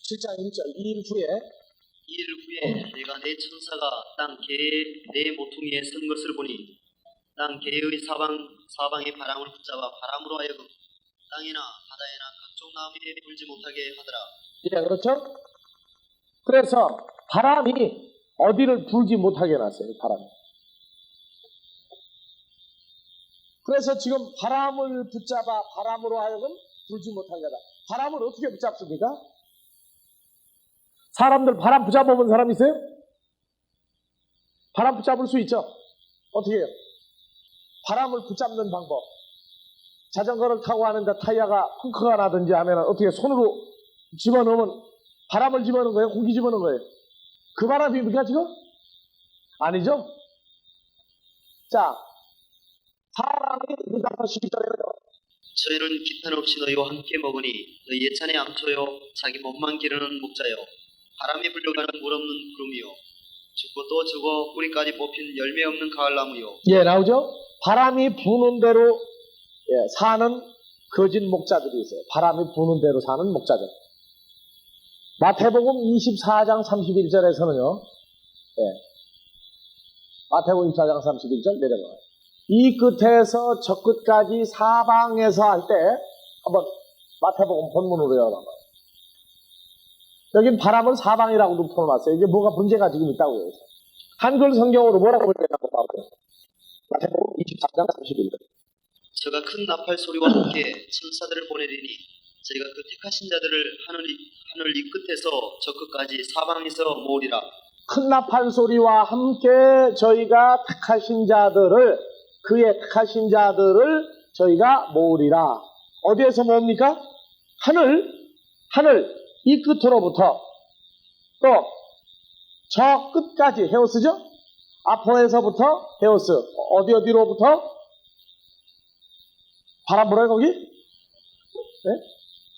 7장 1절 2일 후에 내가 내 천사가 땅 개의 내 모퉁이에 선 것을 보니 땅 개의 사방의 바람을 붙잡아 바람으로 하여금 땅이나 바다에나 각종 나무에 불지 못하게 하더라. 예, 그렇죠? 그래서 바람이 어디를 불지 못하게 놨어요. 바람이. 그래서 지금 바람을 붙잡아 바람으로 하여금 불지 못하게 하다. 바람을 어떻게 붙잡습니까? 사람들 바람 붙잡아본 사람 있어요? 바람 붙잡을 수 있죠? 어떻게 해요? 바람을 붙잡는 방법. 자전거를 타고 하는데 타이어가 펑크가 나든지 하면 어떻게 손으로 집어넣으면 바람을 집어넣는 거예요? 공기 집어넣는 거예요? 그 바람입니까 지금? 아니죠? 자, 사람이 누가서 12절에요. 저희는 기탄 없이 너희와 함께 먹으니 너희 예찬의 암초요 자기 몸만 기르는 목자요 바람이 불려가는 물 없는 구름이요 죽고 또 죽어 뿌리까지 뽑힌 열매 없는 가을나무요. 예, 나오죠? 바람이 부는 대로 사는 거짓 목자들이 있어요. 바람이 부는 대로 사는 목자들. 마태복음 24장 31절에서는요. 마태복음 24장 31절 내려가요. 이 끝에서 저 끝까지 사방에서 할 때 한번 마태복음 본문으로 열어봐요. 여긴 바람은 사방이라고도 풀어놨어요. 이게 뭐가 문제가 지금 있다고 해요. 한글 성경으로 뭐라고 읽냐고 봐요. 마태복음 24장 31절. 저가 큰 나팔 소리와 함께 천사들을 보내리니 저희가 그 택하신 자들을 하늘 이 끝에서 저 끝까지 사방에서 모으리라. 큰 나팔 소리와 함께 저희가 택하신 자들을 그의 택하신 자들을 저희가 모으리라. 어디에서 모읍니까? 하늘 이 끝으로부터 또 저 끝까지 헤오스죠? 아포에서부터 헤오스 어디로부터? 바람 불어요 거기? 네?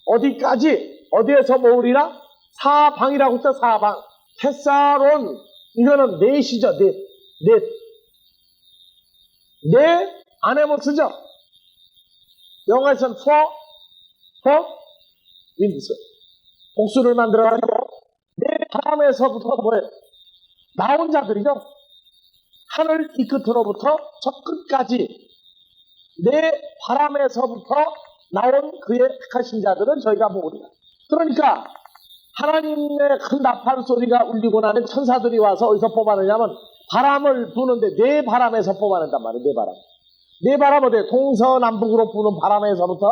어디까지? 어디에서 모으리라? 사방이라고 했죠. 사방. 테사론 이거는 넷이죠. 넷 안에 못 쓰죠. 영어에서는 for winds 복수를 만들어가지고 내 바람에서부터 뭐예요? 나온 자들이죠. 하늘 이 끝으로부터 저 끝까지 내 바람에서부터 나온 그의 택하신 자들은 저희가 모으리라. 그러니까 하나님의 큰 나팔 소리가 울리고 나면 천사들이 와서 어디서 뽑아내냐면 바람을 부는데 네 바람에서 뽑아낸단 말이에요. 네 바람 어디에 동서남북으로 부는 바람에서부터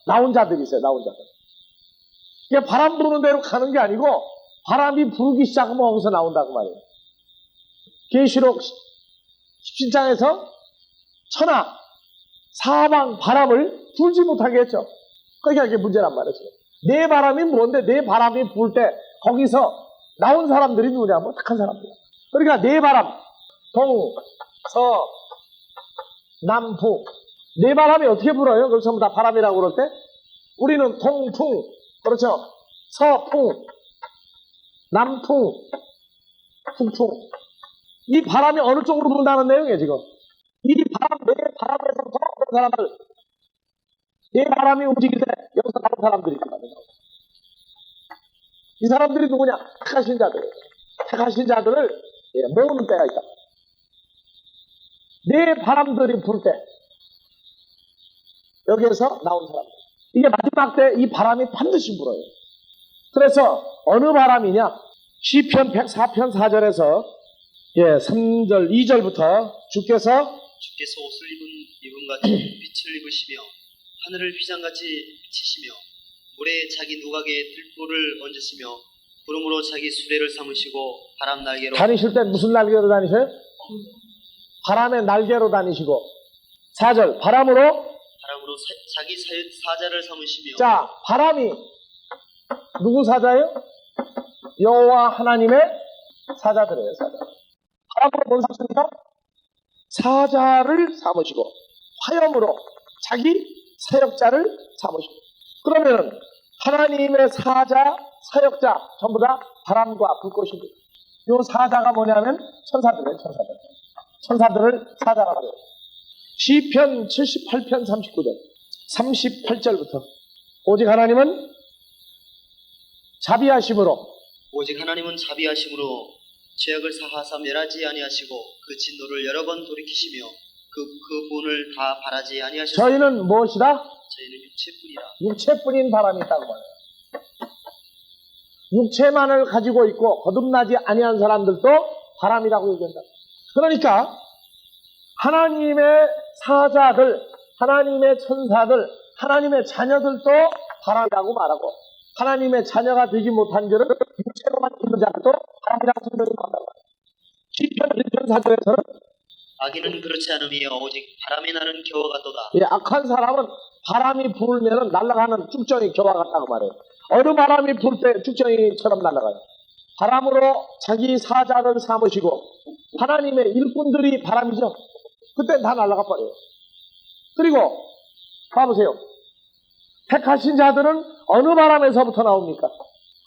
나온 자들이 있어요. 나온 자들. 이게 바람 부는 대로 가는 게 아니고 바람이 부르기 시작하면 거기서 나온다고 말이에요. 계시록 17장에서 천하 사방 바람을 불지 못하게 했죠. 그러니까 이게 문제란 말이에요. 네 바람이 뭔데 네 바람이 불 때 거기서 나온 사람들이 누구냐면 착한 사람들. 그러니까 네 바람 동, 서, 남, 북 네 바람이 어떻게 불어요? 그걸 전부 다 바람이라고 그럴 때 우리는 동풍 그렇죠. 서풍, 남풍, 북풍 이 바람이 어느 쪽으로 분다는 내용이에요 지금. 이 바람, 내 바람에서부터 어떤 사람을 내 바람이 움직일 때 여기서 다른 사람들이 있거든요. 이 사람들이 누구냐? 택하신 자들을 모으는 때가 있다. 내 바람들이 불 때 여기에서 나온 사람들. 이게 마지막 때 이 바람이 반드시 불어요. 그래서 어느 바람이냐? 시편 104편 4절에서 3절 2절부터 주께서 옷을 입은 같이 빛을 입으시며 하늘을 휘장같이 비치시며 물에 자기 누각에 들불을 얹으시며 구름으로 자기 수레를 삼으시고 바람 날개로 다니실 때 무슨 날개로 다니세요? 바람의 날개로 다니시고 4절 바람으로 자기 사자를 삼으시며. 자, 바람이 누구 사자예요? 여호와 하나님의 사자들이에요. 바람으로 뭔 사자입니까? 사자를 삼으시고 화염으로 자기 사역자를 삼으시고. 그러면 하나님의 사자, 사역자 전부 다 바람과 불꽃입니다. 이 사자가 뭐냐면 천사들이에요. 천사들을 사자라고 해요. 시편 78편 39절 38절부터 오직 하나님은 자비하심으로 오직 하나님은 자비하심으로 죄악을 사하사 멸하지 아니하시고 그 진노를 여러 번 돌이키시며 그 분을 다 바라지 아니하셨으니 저희는 무엇이다? 저희는 육체뿐이라. 육체뿐인 바람이 있다고 말해요. 육체만을 가지고 있고 거듭나지 아니한 사람들도 바람이라고 얘기한다. 그러니까 하나님의 사자들, 하나님의 천사들, 하나님의 자녀들도 바람이라고 말하고 하나님의 자녀가 되지 못한 자는 육체로만 있는 자들도 바람이라고 성경이 말한다고 말해요. 시편 1편 4절에서는 악인은 그렇지 않으며 오직 바람이 나는 겨와 같도다. 악한 사람은 바람이 불면 날아가는 쭉정이 겨와 같다고 말해요. 어느 바람이 불 때 쭉정이처럼 날아가요. 바람으로 자기 사자를 삼으시고 하나님의 일꾼들이 바람이죠. 그때 다 날아가 버려요. 그리고 봐보세요. 택하신 자들은 어느 바람에서부터 나옵니까?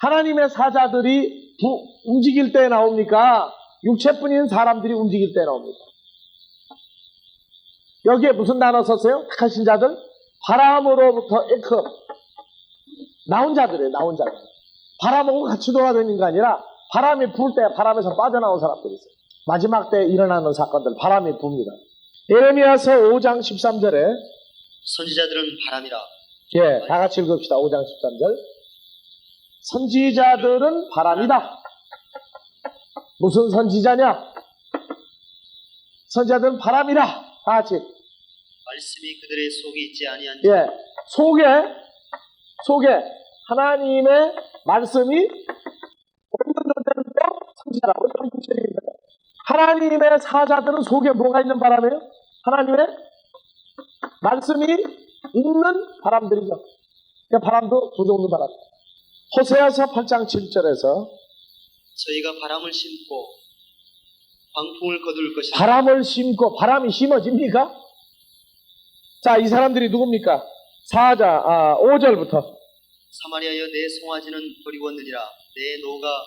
하나님의 사자들이 움직일 때 나옵니까? 육체뿐인 사람들이 움직일 때 나옵니까? 여기에 무슨 단어 썼어요? 택하신 자들? 바람으로부터 나온 자들이에요. 나온 자들. 바람하고 같이 돌아다니는 게 아니라 바람이 불 때 바람에서 빠져나온 사람들이 있어요. 마지막 때 일어나는 사건들 바람이 붑니다. 예레미야서 5장 13절에 선지자들은 바람이라. 예, 다 같이 읽읍시다. 5장 13절. 선지자들은 바람이다. 무슨 선지자냐? 선지자들은 바람이다. 다 같이. 말씀이 그들의 속에 있지 아니한 예, 속에 하나님의 말씀이 없는 자들도 선지자라고 얘기합니다. 하나님의 사자들은 속에 뭐가 있는 바람이에요? 하나님의 말씀이 있는 바람들이죠. 그러니까 바람도 두 종류 바람. 호세아서 8장 7절에서 저희가 바람을 심고 광풍을 거둘 것이다. 바람을 심고 바람이 심어집니까? 자, 이 사람들이 누굽니까? 5절부터 사마리아여 내 송아지는 버리웠느니라. 내 노가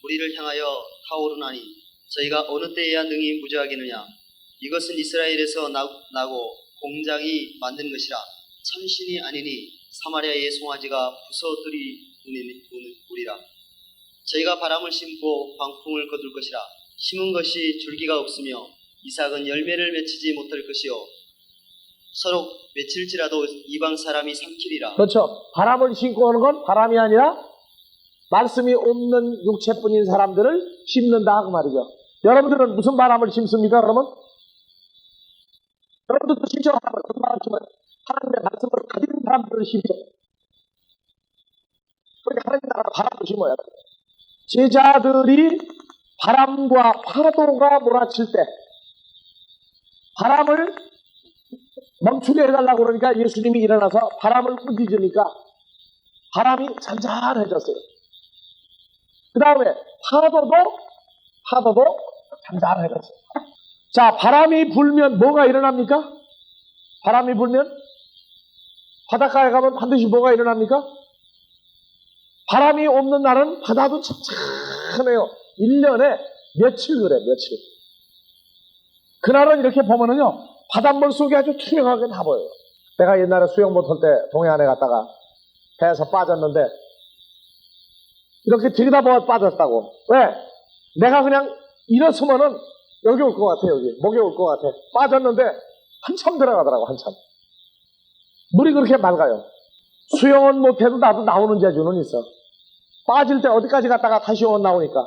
무리를 향하여 타오르나니 저희가 어느 때에야 능히 무죄하겠느냐. 이것은 이스라엘에서 나고 공장이 만든 것이라. 참신이 아니니 사마리아의 송아지가 부서뜨리우리라. 저희가 바람을 심고 광풍을 거둘 것이라. 심은 것이 줄기가 없으며 이삭은 열매를 맺히지 못할 것이요 서로 맺힐지라도 이방 사람이 삼키리라. 그렇죠. 바람을 심고 하는 건 바람이 아니라 말씀이 없는 육체뿐인 사람들을 심는다 그 말이죠. 여러분들은 무슨 바람을 심습니까? 그러면 여러분들도 심죠. 무슨 바람을 심어요? 하나님의 말씀을 가진 사람들을 심죠. 그러니까 하나님 나라 바람을 심어야 돼요. 제자들이 바람과 파도가 몰아칠 때 바람을 멈추게 해달라고 그러니까 예수님이 일어나서 바람을 꾸짖으니까 바람이 잔잔해졌어요. 그 다음에 파도도 잔잔해졌어요. 자, 바람이 불면 뭐가 일어납니까? 바람이 불면 바닷가에 가면 반드시 뭐가 일어납니까? 바람이 없는 날은 바다도 찬찬해요. 1년에 며칠 그래, 며칠. 그날은 이렇게 보면은요, 바닷물 속이 아주 투명하게 다 보여요. 내가 옛날에 수영 못할 때 동해안에 갔다가 배에서 빠졌는데 이렇게 들여다보아 빠졌다고. 왜? 내가 그냥 일어서면은 여기 올 것 같아, 여기. 목에 올 것 같아. 빠졌는데 한참 들어가더라고, 한참. 물이 그렇게 맑아요. 수영은 못해도 나도 나오는 재주는 있어. 빠질 때 어디까지 갔다가 다시 나오니까.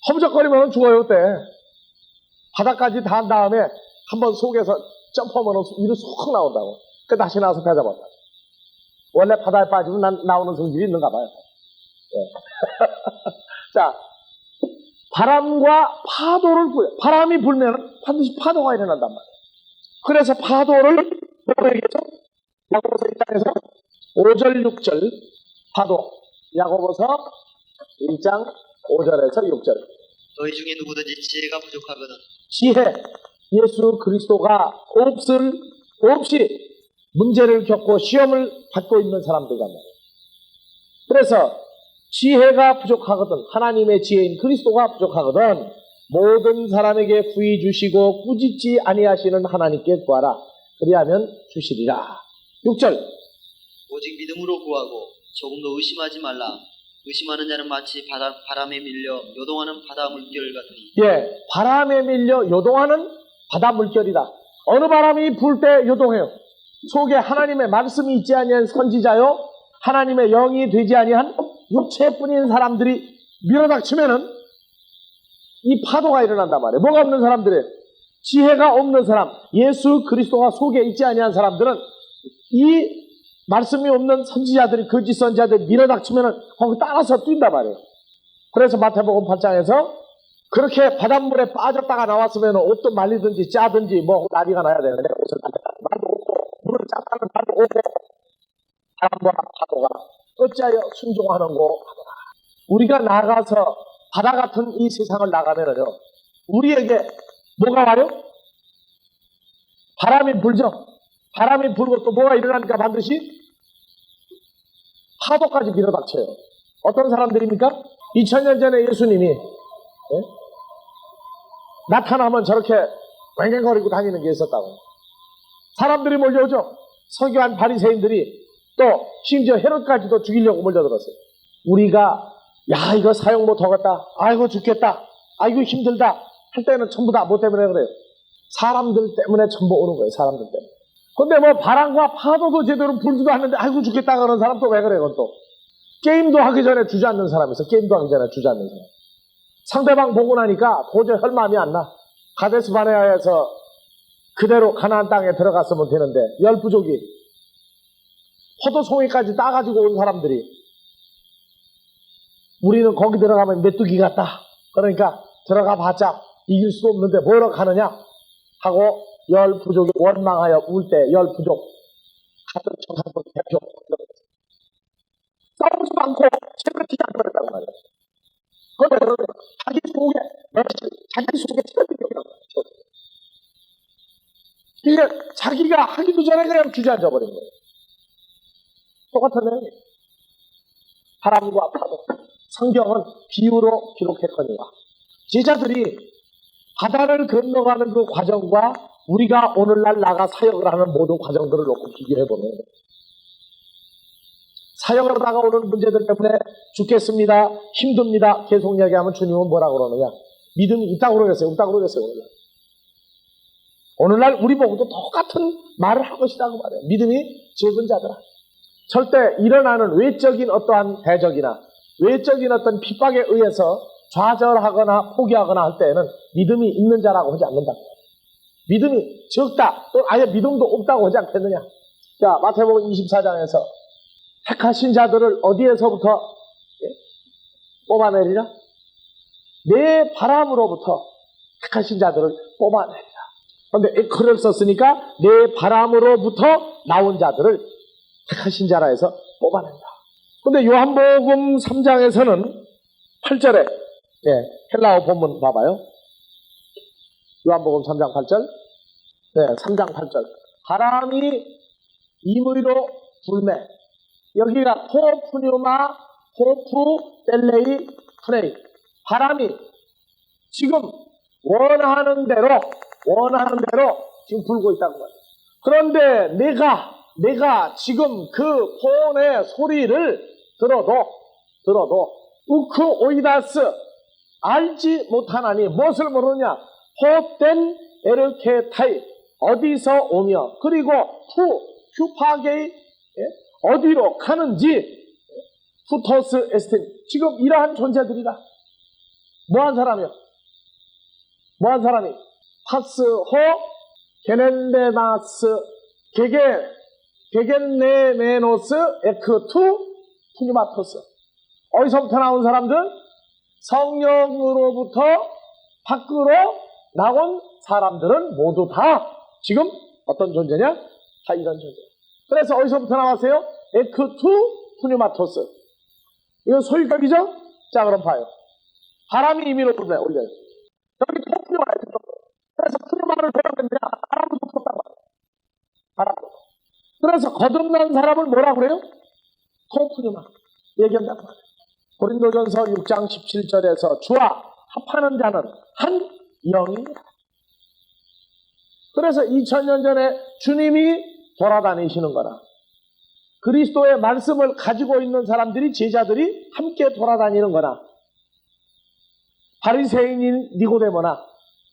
허무적거리면 죽어요, 그때. 바닥까지 다 한 다음에 한번 속에서 점프하면 위로 쏙 나온다고. 그 다시 나와서 배 잡았다. 원래 바다에 빠지면 나오는 성질이 있는가 봐요. 예. 자, 바람과 파도를 구해요. 바람이 불면 반드시 파도가 일어난단 말이에요. 그래서 파도를 뭐라고 얘기했죠? 야고보서 1장에서 5절 6절 파도. 야고보서 1장 5절에서 6절. 너희 중에 누구든지 지혜가 부족하거든 지혜, 예수 그리스도가 없이 문제를 겪고 시험을 받고 있는 사람들이란 말이에요. 그래서 지혜가 부족하거든, 하나님의 지혜인 그리스도가 부족하거든 모든 사람에게 부이 주시고 꾸짖지 아니하시는 하나님께 구하라. 그리하면 주시리라. 6절. 오직 믿음으로 구하고 조금도 의심하지 말라. 의심하는 자는 마치 바람에 밀려 요동하는 바다 물결 같으니 예, 바람에 밀려 요동하는 바다 물결이다. 어느 바람이 불 때 요동해요? 속에 하나님의 말씀이 있지 아니한 선지자요, 하나님의 영이 되지 아니한 육체뿐인 사람들이 밀어닥치면은 이 파도가 일어난단 말이에요. 뭐가 없는 사람들이에요? 지혜가 없는 사람, 예수 그리스도가 속에 있지 아니한 사람들은 이 말씀이 없는 선지자들이, 거짓 선지자들이 밀어닥치면은 거기 따라서 뛴단 말이에요. 그래서 마태복음 8장에서 그렇게 바닷물에 빠졌다가 나왔으면 옷도 말리든지 짜든지 뭐 난리가 나야 되는데, 옷을 말도 없고 물을 짰다는 말도 없고 바람과 파도가 어찌하여 순종하는고 하더라. 우리가 나가서 바다 같은 이 세상을 나가면은요, 우리에게 뭐가 와요? 바람이 불죠. 바람이 불고 또 뭐가 일어나니까 반드시 파도까지 밀어닥쳐요. 어떤 사람들입니까? 2000년 전에 예수님이 나타나면 저렇게 꽹꽹거리고 다니는 게 있었다고. 사람들이 몰려오죠. 서기관 바리새인들이, 또 심지어 헤롯까지도 죽이려고 몰려들었어요. 우리가 야 이거 사용 못하겠다, 아이고 죽겠다, 아이고 힘들다 할 때는 전부 다 뭐 때문에 그래요? 사람들 때문에 전부 오는 거예요. 사람들 때문에. 근데 뭐 바람과 파도도 제대로 불지도 않는데 아이고 죽겠다 그러는 사람 또 왜 그래? 그건 또 게임도 하기 전에 주저앉는 사람이 있어. 게임도 하기 전에 주저앉는 사람. 상대방 보고 나니까 도저히 할 마음이 안 나. 가데스 바네아에서 그대로 가나안 땅에 들어갔으면 되는데, 열 부족이 포도송이까지 따가지고 온 사람들이 우리는 거기 들어가면 메뚜기 같다, 그러니까 들어가 봤자 이길 수도 없는데 뭐로 가느냐 하고 열 부족이 원망하여 울 때 열 부족 같은 청산소 대표 싸우지 않고 채찍지 않고 그랬다고 말이에요. 그런데 자기 속에 자기 속에 채찍이 없다고 말이에요. 이게 자기가 하기도 전에 그냥 주저앉아 버린 거예요. 똑같은 내용이에요. 바람과 파도. 성경은 비유로 기록했거니와, 제자들이 바다를 건너가는 그 과정과 우리가 오늘날 나가 사역을 하는 모든 과정들을 놓고 비교해보면, 사역을 하다가 오는 문제들 때문에 죽겠습니다, 힘듭니다 계속 이야기하면 주님은 뭐라고 그러느냐? 믿음이 있다고 그러겠어요? 없다고 그러겠어요? 오늘날 우리 보고도 똑같은 말을 할 것이라고 말해요. 믿음이 적은 자들아. 절대 일어나는 외적인 어떠한 대적이나 외적인 어떤 핍박에 의해서 좌절하거나 포기하거나 할 때에는 믿음이 있는 자라고 하지 않는다. 믿음이 적다, 또 아예 믿음도 없다고 하지 않겠느냐. 자, 마태복음 24장에서 택하신 자들을 어디에서부터 뽑아내리라? 내 바람으로부터 택하신 자들을 뽑아내리라. 그런데 글을 썼으니까 내 바람으로부터 나온 자들을 택하신 자라 해서 뽑아낸다. 근데 요한복음 3장에서는 8절에 헬라어 본문 봐봐요. 요한복음 3장 8절. 3장 8절. 바람이 임의로 불매. 여기가 토푸뉴마, 토푸, 델레이, 프레이. 바람이 지금 원하는 대로 지금 불고 있다는 거예요. 그런데 내가 지금 그 폰의 소리를 들어도 우크 오이다스 알지 못하나니, 무엇을 모르느냐? 호된 에르케타이 어디서 오며, 그리고 휴파게이 어디로 가는지, 푸토스 에스틴 지금 이러한 존재들이다. 뭐한 사람이요? 뭐한 사람이? 파스호 게넨데나스 게겐네메노스 에크투 푸니마토스. 어디서부터 나온 사람들? 성령으로부터 밖으로 나온 사람들은 모두 다 지금 어떤 존재냐? 다 이런 존재. 그래서 어디서부터 나왔어요? 에크투 푸니마토스. 이건 소유격이죠? 자, 그럼 봐요. 바람이 임의로 불어요. 올려요. 여기 토푸니마가 있어요. 그래서 푸니마를 배웠는데 바람도 붙었단 말이에요. 바람도. 그래서 거듭난 사람을 뭐라 그래요? 토푸니마 얘기한단 말이에요. 고린도전서 6장 17절에서 주와 합하는 자는 한 영이니라. 그래서 2000년 전에 주님이 돌아다니시는 거나, 그리스도의 말씀을 가지고 있는 사람들이, 제자들이 함께 돌아다니는 거나, 바리새인인 니고데모나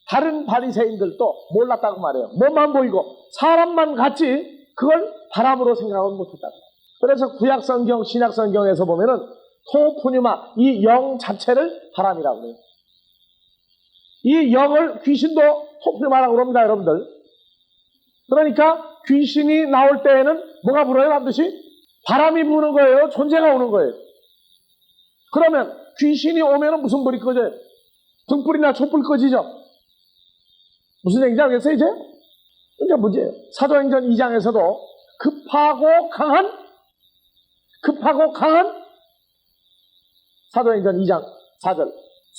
다른 바리새인들도 몰랐다고 말해요. 몸만 보이고 사람만 같이 그걸 바람으로 생각은 못했다고. 그래서 구약 성경, 신약 성경에서 보면은 토푸뉴마, 이 영 자체를 바람이라고 해요. 이 영을 귀신도 토푸뉴마라고 그럽니다, 여러분들. 그러니까 귀신이 나올 때에는 뭐가 불어요, 반드시? 바람이 부는 거예요, 존재가 오는 거예요. 그러면 귀신이 오면은 무슨 불이 꺼져요? 등불이나 촛불 꺼지죠? 무슨 얘기인지 알겠어요, 이제? 이게 문제예요. 사도행전 2장에서도 급하고 강한 사도행전 2장 4절,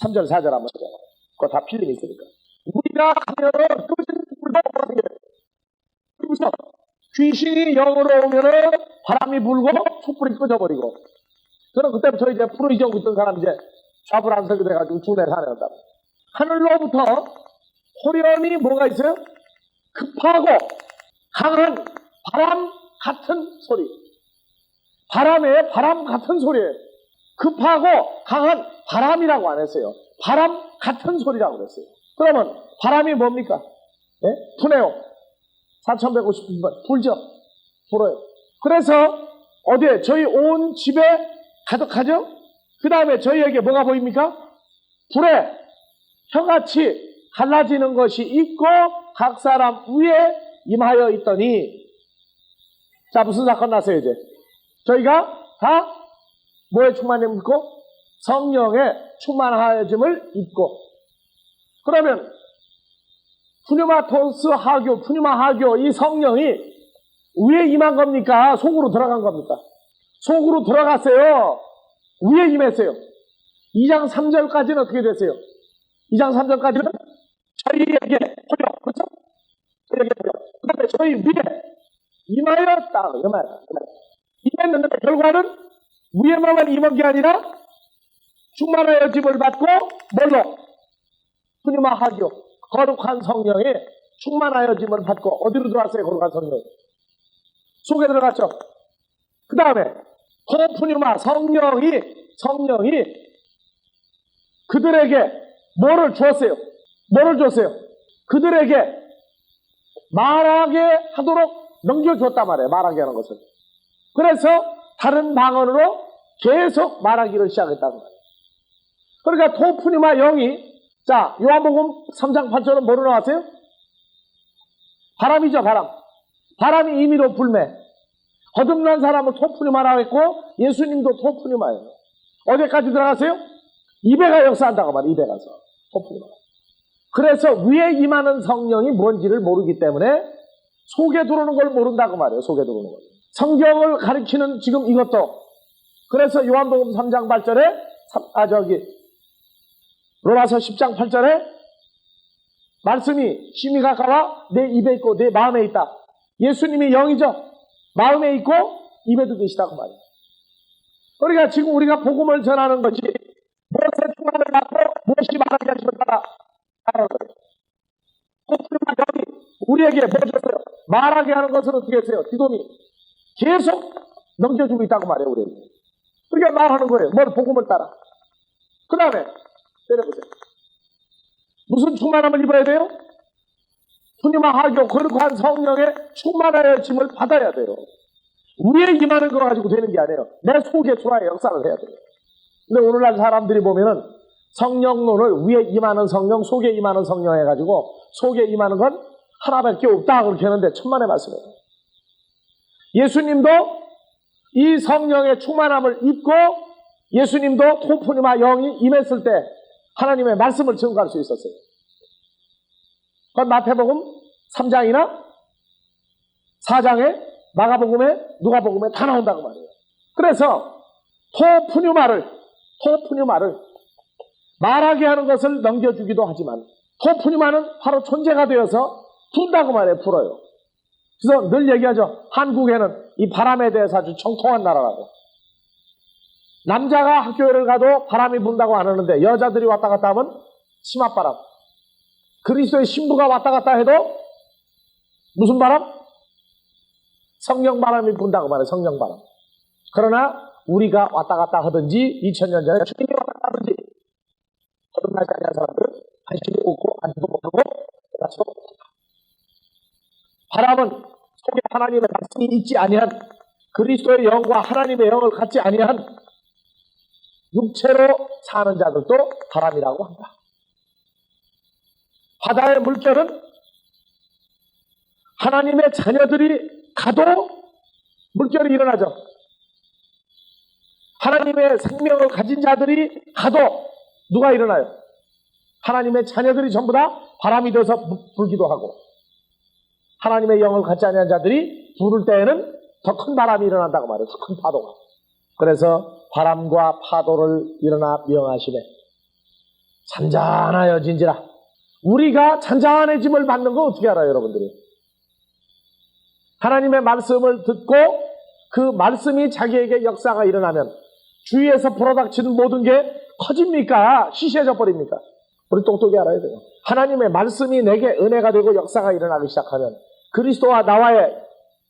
3절, 4절 한번 해요. 그거 다 필름이 있으니까. 우리가 하면은 끄진 불도 생겨요. 그래서 귀신이 영으로 오면은 바람이 불고 촛불이 꺼져버리고. 저는 그때부터 이제 프로이정 있던 사람 이제 좌불안석이 돼가지고 중대 사내었다고. 하늘로부터 호련히 뭐가 있어요? 급하고 강한 바람 같은 소리. 바람의 바람 같은 소리예요. 급하고 강한 바람이라고 안 했어요. 바람 같은 소리라고 그랬어요. 그러면 바람이 뭡니까? 예? 푸네오 4150번 불죠? 불어요. 그래서 어디에? 저희 온 집에 가득하죠? 그 다음에 저희에게 뭐가 보입니까? 불에 혀같이 갈라지는 것이 있고 각 사람 위에 임하여 있더니, 자, 무슨 사건 났어요 이제? 저희가 다 뭐에 충만함을 입고? 성령에 충만하여짐을 입고. 그러면 푸뉴마토스 하교, 푸뉴마 하교, 이 성령이 위에 임한 겁니까? 속으로 들어간 겁니까? 속으로 들어갔어요. 위에 임했어요. 2장 3절까지는 어떻게 됐어요? 2장 3절까지는 저희에게 보여. 그렇죠? 저희에게 보여. 그 다음에 저희 위에 임하였다. 임했는데 결과는 위에만 임한 게 아니라 충만하여짐을 받고 뭘로? 푸뉴마 하교, 거룩한 성령에 충만하여짐을 받고 어디로 들어갔어요? 거룩한 성령에 속에 들어갔죠. 그 다음에 토푸뉴마, 성령이 그들에게 뭐를 주었어요? 뭐를 줬어요? 그들에게 말하게 하도록 넘겨주었단 말이에요. 말하게 하는 것을. 그래서 다른 방언으로 계속 말하기를 시작했다는 거예요. 그러니까 토푸뉴마 영이, 자, 요한복음 3장 8절은 뭐로 나왔어요? 바람이죠, 바람. 바람이 임의로 불매. 거듭난 사람을 토푸뉴마라고 했고 예수님도 토푸뉴마예요. 어디까지 들어가세요? 입에가 역사한다고 말이에요. 입에 가서 토푸뉴마. 그래서 위에 임하는 성령이 뭔지를 모르기 때문에 속에 들어오는 걸 모른다고 말이에요. 속에 들어오는 걸. 성경을 가리키는 지금 이것도, 그래서 요한복음 3장 8절에 로마서 10장 8절에 말씀이 심히 가까워 내 입에 있고 내 마음에 있다. 예수님이 영이죠. 마음에 있고 입에도 계시다고 말이에요. 그러니까 지금 우리가 복음을 전하는 것이 무엇의 충만을 받고 무엇이 말하게 하시면 따라 하는 거예요. 복음의 영이 우리에게 뭐 줬어요? 말하게 하는 것을 어떻게 했어요? 디도니 계속 넘겨주고 있다고 말해요. 우리에게. 그러니까 말하는 거예요. 뭘? 복음을 따라. 그 다음에 때려보세요. 무슨 충만함을 입어야 돼요? 푸뉴마 하교, 거룩한 성령에 충만하여 짐을 받아야 돼요. 위에 임하는 거 가지고 되는 게 아니에요. 내 속에 들어와야 역사를 해야 돼요. 근데 오늘날 사람들이 보면은 성령론을 위에 임하는 성령, 속에 임하는 성령 해가지고 속에 임하는 건 하나밖에 없다 그렇게 하는데 천만의 말씀이에요. 예수님도 이 성령의 충만함을 입고 예수님도 토푸뉴마 영이 임했을 때 하나님의 말씀을 증거할 수 있었어요. 그건 마태복음 3장이나 4장에 마가복음에 누가복음에 다 나온다고 말이에요. 그래서 토푸뉴마를 말하게 하는 것을 넘겨주기도 하지만 토푸뉴마는 바로 존재가 되어서 푼다고 말해요. 풀어요. 그래서 늘 얘기하죠. 한국에는 이 바람에 대해서 아주 정통한 나라라고. 남자가 학교를 가도 바람이 분다고 안 하는데 여자들이 왔다 갔다 하면 치맛바람. 그리스도의 신부가 왔다 갔다 해도 무슨 바람? 성령 바람이 분다고 말해요. 성령 바람. 그러나 우리가 왔다 갔다 하든지 2000년 전에 주님이 왔다 갔다 하든지 거듭나지 않는 사람들은 관심이 없고 안지도 못하고 그래서 바람은 속에 하나님의 말씀이 있지 아니한 그리스도의 영과 하나님의 영을 갖지 아니한 육체로 사는 자들도 바람이라고 한다. 바다의 물결은 하나님의 자녀들이 가도 물결이 일어나죠. 하나님의 생명을 가진 자들이 가도 누가 일어나요? 하나님의 자녀들이 전부 다 바람이 되어서 불기도 하고 하나님의 영을 갖지 않은 자들이 부를 때에는 더 큰 바람이 일어난다고 말해요. 더 큰 파도가. 그래서 바람과 파도를 일어나 명하시되 잔잔하여진지라. 우리가 잔잔해짐을 받는 거 어떻게 알아요, 여러분들이? 하나님의 말씀을 듣고 그 말씀이 자기에게 역사가 일어나면 주위에서 불어닥치는 모든 게 커집니까? 시시해져 버립니까? 우리 똑똑히 알아야 돼요. 하나님의 말씀이 내게 은혜가 되고 역사가 일어나기 시작하면 그리스도와 나와의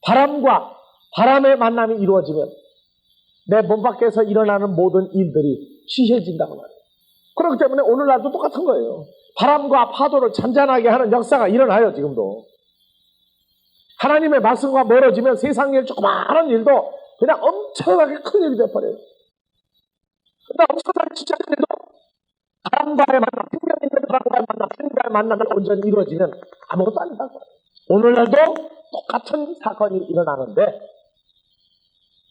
바람과 바람의 만남이 이루어지면 내 몸 밖에서 일어나는 모든 일들이 시시해진다고 말해요. 그렇기 때문에 오늘날도 똑같은 거예요. 바람과 파도를 잔잔하게 하는 역사가 일어나요, 지금도. 하나님의 말씀과 멀어지면 세상의 조그마한 일도 그냥 엄청나게 큰 일이 되어버려요. 그러니까 엄청나게 진짜 큰일도 바람과의 만남, 생명 있는 바람과의 만남, 하나님과의 만남이 온전히 이루어지면 아무것도 아니다고. 오늘날도 똑같은 사건이 일어나는데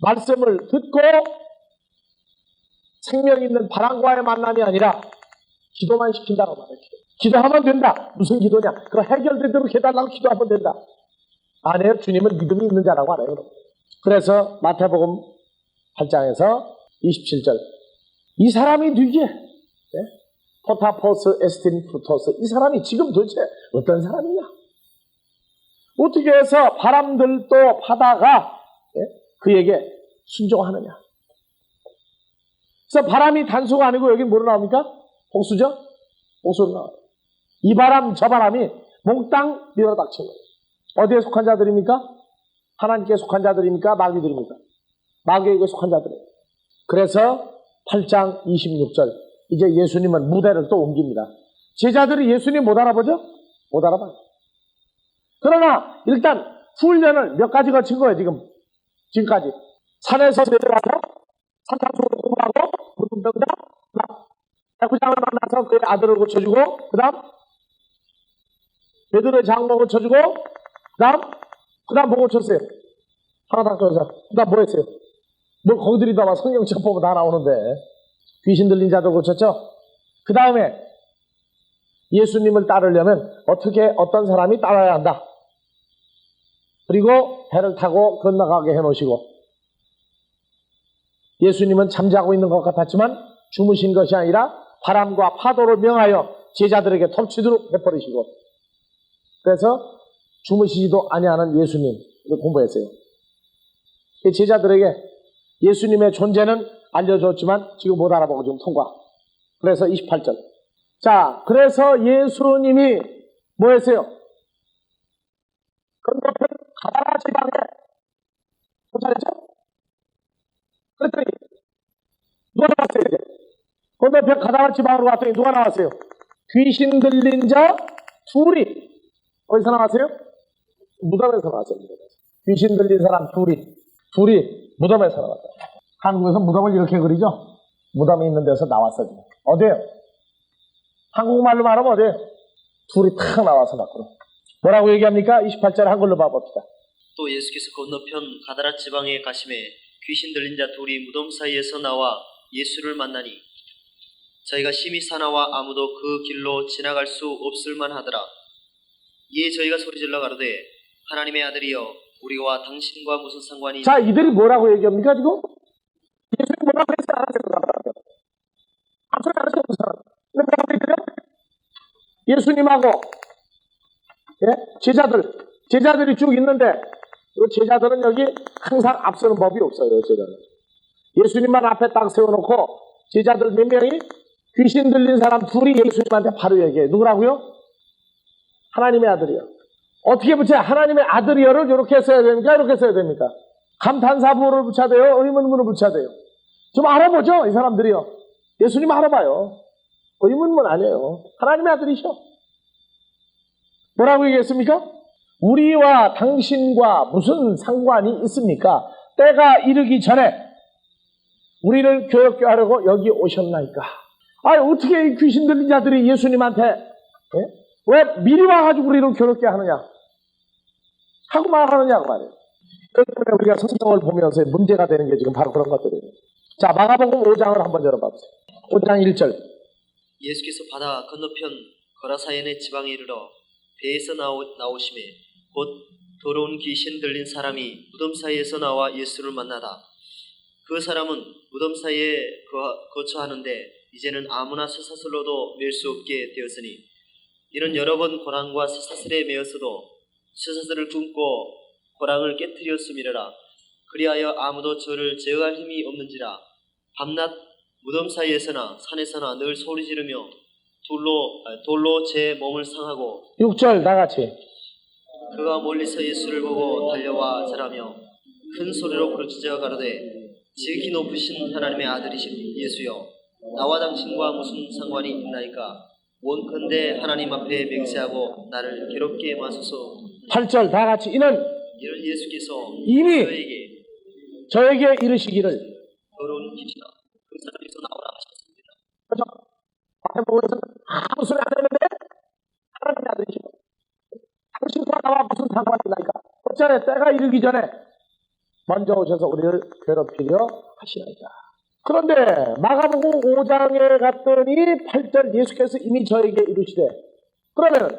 말씀을 듣고 생명 있는 바람과의 만남이 아니라 기도만 시킨다고 말해요. 기도하면 된다. 무슨 기도냐? 그거 해결된 대로 해달라고 기도하면 된다. 아니에요. 주님은 믿음이 있는 자라고 알아요. 그래서 마태복음 8장에서 27절 이 사람이 누구게? 포타포스 에스틴 프루토스 이 사람이 지금 도대체 어떤 사람이냐? 어떻게 해서 바람들도 바다가 그에게 순종하느냐? 그래서 바람이 단수가 아니고 여기 뭐로 나옵니까? 복수죠? 복수로 나와요. 이 바람 저 바람이 몽땅 밀어닥친 거예요. 어디에 속한 자들입니까? 하나님께 속한 자들입니까? 마귀들입니까? 마귀에게 속한 자들이에요. 그래서 8장 26절 이제 예수님은 무대를 또 옮깁니다. 제자들이 예수님 못 알아보죠? 못 알아봐요. 그러나 일단 훈련을 몇 가지 거친 거예요. 지금까지 산에서 내려와서 산상수로 공부하고 무덤병자 백부장을 만나서 그의 아들을 고쳐주고 그 다음 베드로의 장모 고쳐주고 그 다음 뭐 고쳤어요? 하나 다 고쳐서 그 다음 뭐 했어요? 뭘 거기 들이다가 성경책 보면 다 나오는데 귀신 들린 자들 고쳤죠? 그 다음에 예수님을 따르려면 어떤 사람이 따라야 한다. 그리고 배를 타고 건너가게 해놓으시고 예수님은 잠자고 있는 것 같았지만 주무신 것이 아니라 바람과 파도를 명하여 제자들에게 덮치도록 해버리시고 그래서 주무시지도 아니하는 예수님을 공부했어요. 제자들에게 예수님의 존재는 알려줬지만 지금 못 알아보고 지금 통과. 그래서 28절. 자, 그래서 예수님이 뭐 했어요? 건너편 가다라 지방에 도착했죠? 그랬더니 누가 나왔어요 이제? 건너편 가다라 지방으로 갔더니 누가 나왔어요? 귀신 들린 자 둘이 어디서 나왔어요? 무덤에서 나왔어요. 귀신 들린 사람 둘이 무덤에서 나왔어요. 한국에서 무덤을 이렇게 그리죠? 무덤이 있는 데서 나왔어요. 어디에요? 한국말로 말하면 어디에요? 둘이 탁 나와서 밖으로. 뭐라고 얘기합니까? 28절 한글로 봐봅시다. 또 예수께서 건너편 가다라 지방에 가심에 귀신 들린 자 둘이 무덤 사이에서 나와 예수를 만나니 저희가 심히 사나와 아무도 그 길로 지나갈 수 없을 만하더라. 이에 저희가 소리질러 가로되 하나님의 아들이여 우리와 당신과 무슨 상관이 자, 이들이 뭐라고 얘기합니까 지금? 예수님 뭐라고 했어요? 안 하셨어요? 아무리 안 하셨어요. 근데 뭐라고 얘기해요? 예수님하고 제자들이 쭉 있는데 제자들은 여기 항상 앞서는 법이 없어요. 제자는 예수님만 앞에 딱 세워놓고 제자들 몇 명이 귀신 들린 사람 둘이 예수님한테 바로 얘기해요. 누구라고요? 하나님의 아들이요. 어떻게 붙여야 하나님의 아들이여를 이렇게 써야 됩니까? 이렇게 써야 됩니까? 감탄사부호를 붙여야 돼요? 의문문을 붙여야 돼요? 좀 알아보죠, 이 사람들이요. 예수님 알아봐요. 의문문 아니에요. 하나님의 아들이셔. 뭐라고 얘기했습니까? 우리와 당신과 무슨 상관이 있습니까? 때가 이르기 전에 우리를 교역케 하려고 여기 오셨나이까? 아니, 어떻게 이 귀신 들린 자들이 예수님한테 왜 미리 와가지고 우리를 교역케 하느냐? 하고 말하느냐고 말이에요. 그렇기 때문에 우리가 성경을 보면서 문제가 되는 게 지금 바로 그런 것들이에요. 자, 마가복음 5장을 한번 열어봐보세요. 5장 1절. 예수께서 바다 건너편 거라사연의 지방에 이르러 배에서 나오심에 곧 더러운 귀신 들린 사람이 무덤 사이에서 나와 예수를 만나다. 그 사람은 무덤 사이에 거처하는데 이제는 아무나 쇠사슬로도 맬 수 없게 되었으니 이는 여러 번 고랑과 쇠사슬에 매었어도 쇠사슬을 끊고 고랑을 깨뜨렸음이라. 그리하여 아무도 저를 제어할 힘이 없는지라. 밤낮 무덤 사이에서나 산에서나 늘 소리 지르며 돌로 제 몸을 상하고 6절 다같이. 그가 멀리서 예수를 보고 달려와 절하며 큰 소리로 부르짖어 가로되 지극히 높으신 하나님의 아들이신 예수여, 나와 당신과 무슨 상관이 있나이까? 원컨대 하나님 앞에 맹세하고 나를 괴롭게 마소서. 8절 다같이. 이는 예수께서 이미 저에게 저에게 이르시기를. 더러운 귀신아, 그 사람에서 나오라 하셨습니다. 그렇죠? 앞에 보고서는 아무 소리 안 하는데 하나님의 아들이시고 당신과 나와 무슨 상관이 있나이까? 어쩌네 때가 이르기 전에 먼저 오셔서 우리를 괴롭히려 하시나이다. 그런데 마가복음 5장에 갔더니 8절 예수께서 이미 저에게 이르시되, 그러면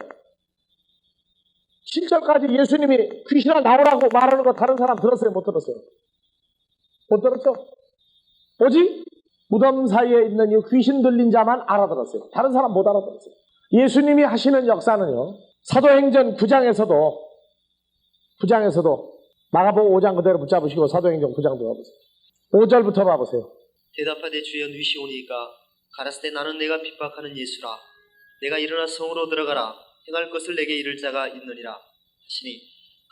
7절까지 예수님이 귀신아 나오라고 말하는 거 다른 사람 들었어요? 못 들었어요? 못 들었죠? 오직 무덤 사이에 있는 이 귀신 들린 자만 알아들었어요. 다른 사람 못 알아들었어요. 예수님이 하시는 역사는요, 사도행전 9장에서도 마가복음 5장 그대로 붙잡으시고 사도행전 9장 들어가보세요. 5절부터 봐보세요. 대답하되 주여 누이시오니이까? 가라사대 나는 내가 핍박하는 예수라. 내가 일어나 성으로 들어가라. 행할 것을 내게 이를 자가 있느니라 하시니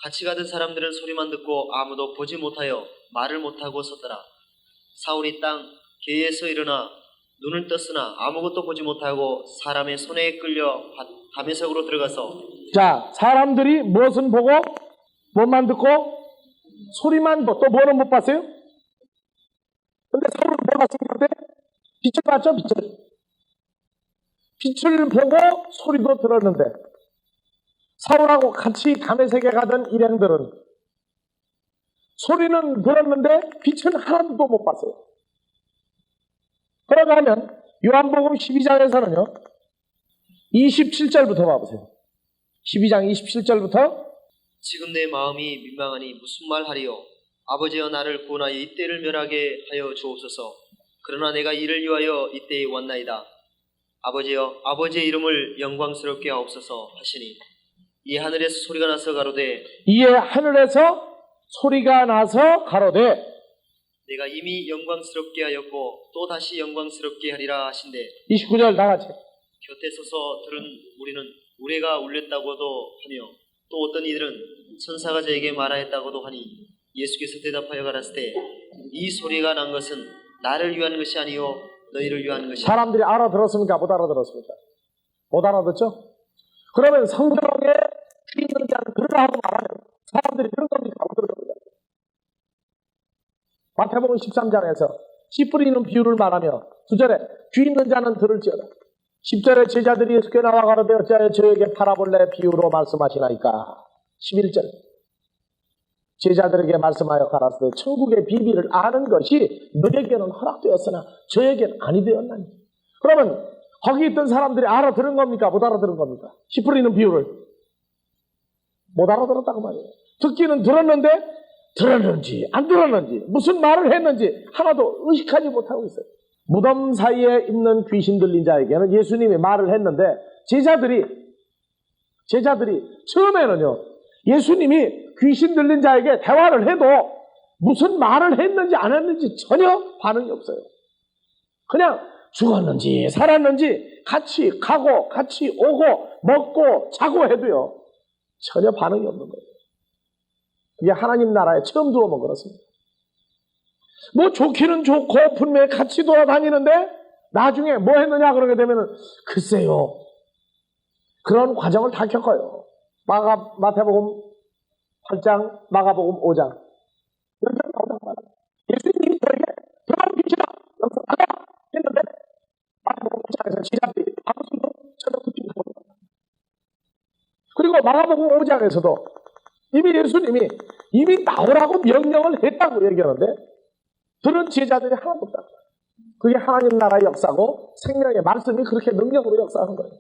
같이 가던 사람들은 소리만 듣고 아무도 보지 못하여 말을 못하고 섰더라. 사울이 땅 계에서 일어나 눈을 떴으나 아무것도 보지 못하고 사람의 손에 끌려 담에석으로 들어가서. 자, 사람들이 무엇은 보고 뭐만 듣고 소리만 보고 또 뭐는 못 봤어요? 근데 사울은 뭐 봤습니까? 빛을 봤죠? 빛을 보고 소리도 들었는데 사울하고 같이 담에색에 가던 일행들은 소리는 들었는데 빛은 하나도 못 봤어요. 그러고 하면 요한복음 12장에서는요 27절부터 봐보세요. 12장 27절부터 지금 내 마음이 민망하니 무슨 말 하리요? 아버지여 나를 구원하여 이때를 멸하게 하여 주옵소서. 그러나 내가 이를 위하여 이때에 왔나이다. 아버지여 아버지의 이름을 영광스럽게 하옵소서 하시니 이에 하늘에서 소리가 나서 가로되 내가 이미 영광스럽게 하였고 또 다시 영광스럽게 하리라 하신대. 29절 다같이. 곁에 서서 들은 우리는 우레가 울렸다고도 하며 또 어떤 이들은 천사가 저에게 말하였다고도 하니 예수께서 대답하여 가라사대 이 소리가 난 것은 나를 위한 것이 아니요 너희를 위한 것이다. 사람들이 알아들었습니까? 못 알아들었습니까? 못 알아듣죠? 그러면 성경에 귀 있는 자는 들으라 하고 말하면 사람들이 들은 겁니까? 못 들은 겁니까? 마태복음 13장에서 씨 뿌리는 비유를 말하며 9절에 귀 있는 자는 들을지어다. 10절에 제자들이 예수께 나와 가로되 어찌하여 저에게 파라볼레 비유로 말씀하시나이까. 11절 제자들에게 말씀하여 가라사대 천국의 비밀을 아는 것이 너에게는 허락되었으나 저에게는 아니 되었나니. 그러면 거기 있던 사람들이 알아들은 겁니까? 못 알아들은 겁니까? 씨 뿌리는 비유를 못 알아들었다고 말이에요. 듣기는 들었는데 들었는지 안 들었는지 무슨 말을 했는지 하나도 의식하지 못하고 있어요. 무덤 사이에 있는 귀신 들린 자에게는 예수님이 말을 했는데 제자들이 처음에는요 예수님이 귀신 들린 자에게 대화를 해도 무슨 말을 했는지 안 했는지 전혀 반응이 없어요. 그냥 죽었는지 살았는지 같이 가고 같이 오고 먹고 자고 해도요 전혀 반응이 없는 거예요. 이게 하나님 나라에 처음 들어오면 그렇습니다. 뭐 좋기는 좋고 분명히 같이 돌아다니는데 나중에 뭐 했느냐 그러게 되면은 글쎄요. 그런 과정을 다 겪어요. 마태복음 8장, 마가복음 5장. 여기 나오다고 말합니다. 예수님이 저에게 들어가는 빛이다. 여기서 나가 했는데 마태복음 5장에서 제자들이 아무도 전혀 듣지 못합니다. 그리고 마가복음 5장에서도 이미 예수님이 이미 나오라고 명령을 했다고 얘기하는데 들은 제자들이 하나도 없다. 그게 하나님 나라의 역사고 생명의 말씀이 그렇게 능력으로 역사하는 거예요.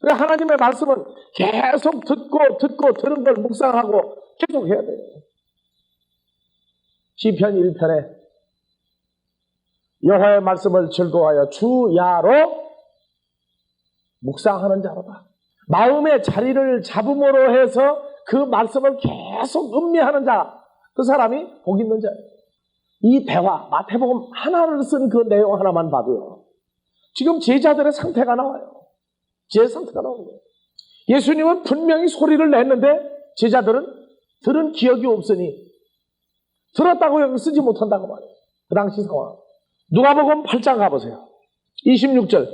그러니까 하나님의 말씀은 계속 듣고 들은 걸 묵상하고 계속 해야 돼요. 시편 1편에 여호와의 말씀을 즐거워하여 주야로 묵상하는 자로다. 마음의 자리를 잡음으로 해서 그 말씀을 계속 음미하는 자, 그 사람이 복 있는 자예요. 이 대화, 마태복음 하나를 쓴 그 내용 하나만 봐도요. 지금 제자들의 상태가 나와요. 제 상태가 나오는 거예요. 예수님은 분명히 소리를 냈는데 제자들은 들은 기억이 없으니 들었다고 여기 쓰지 못한다고 말해요. 그 당시 상황. 누가복음 8장 가보세요. 26절.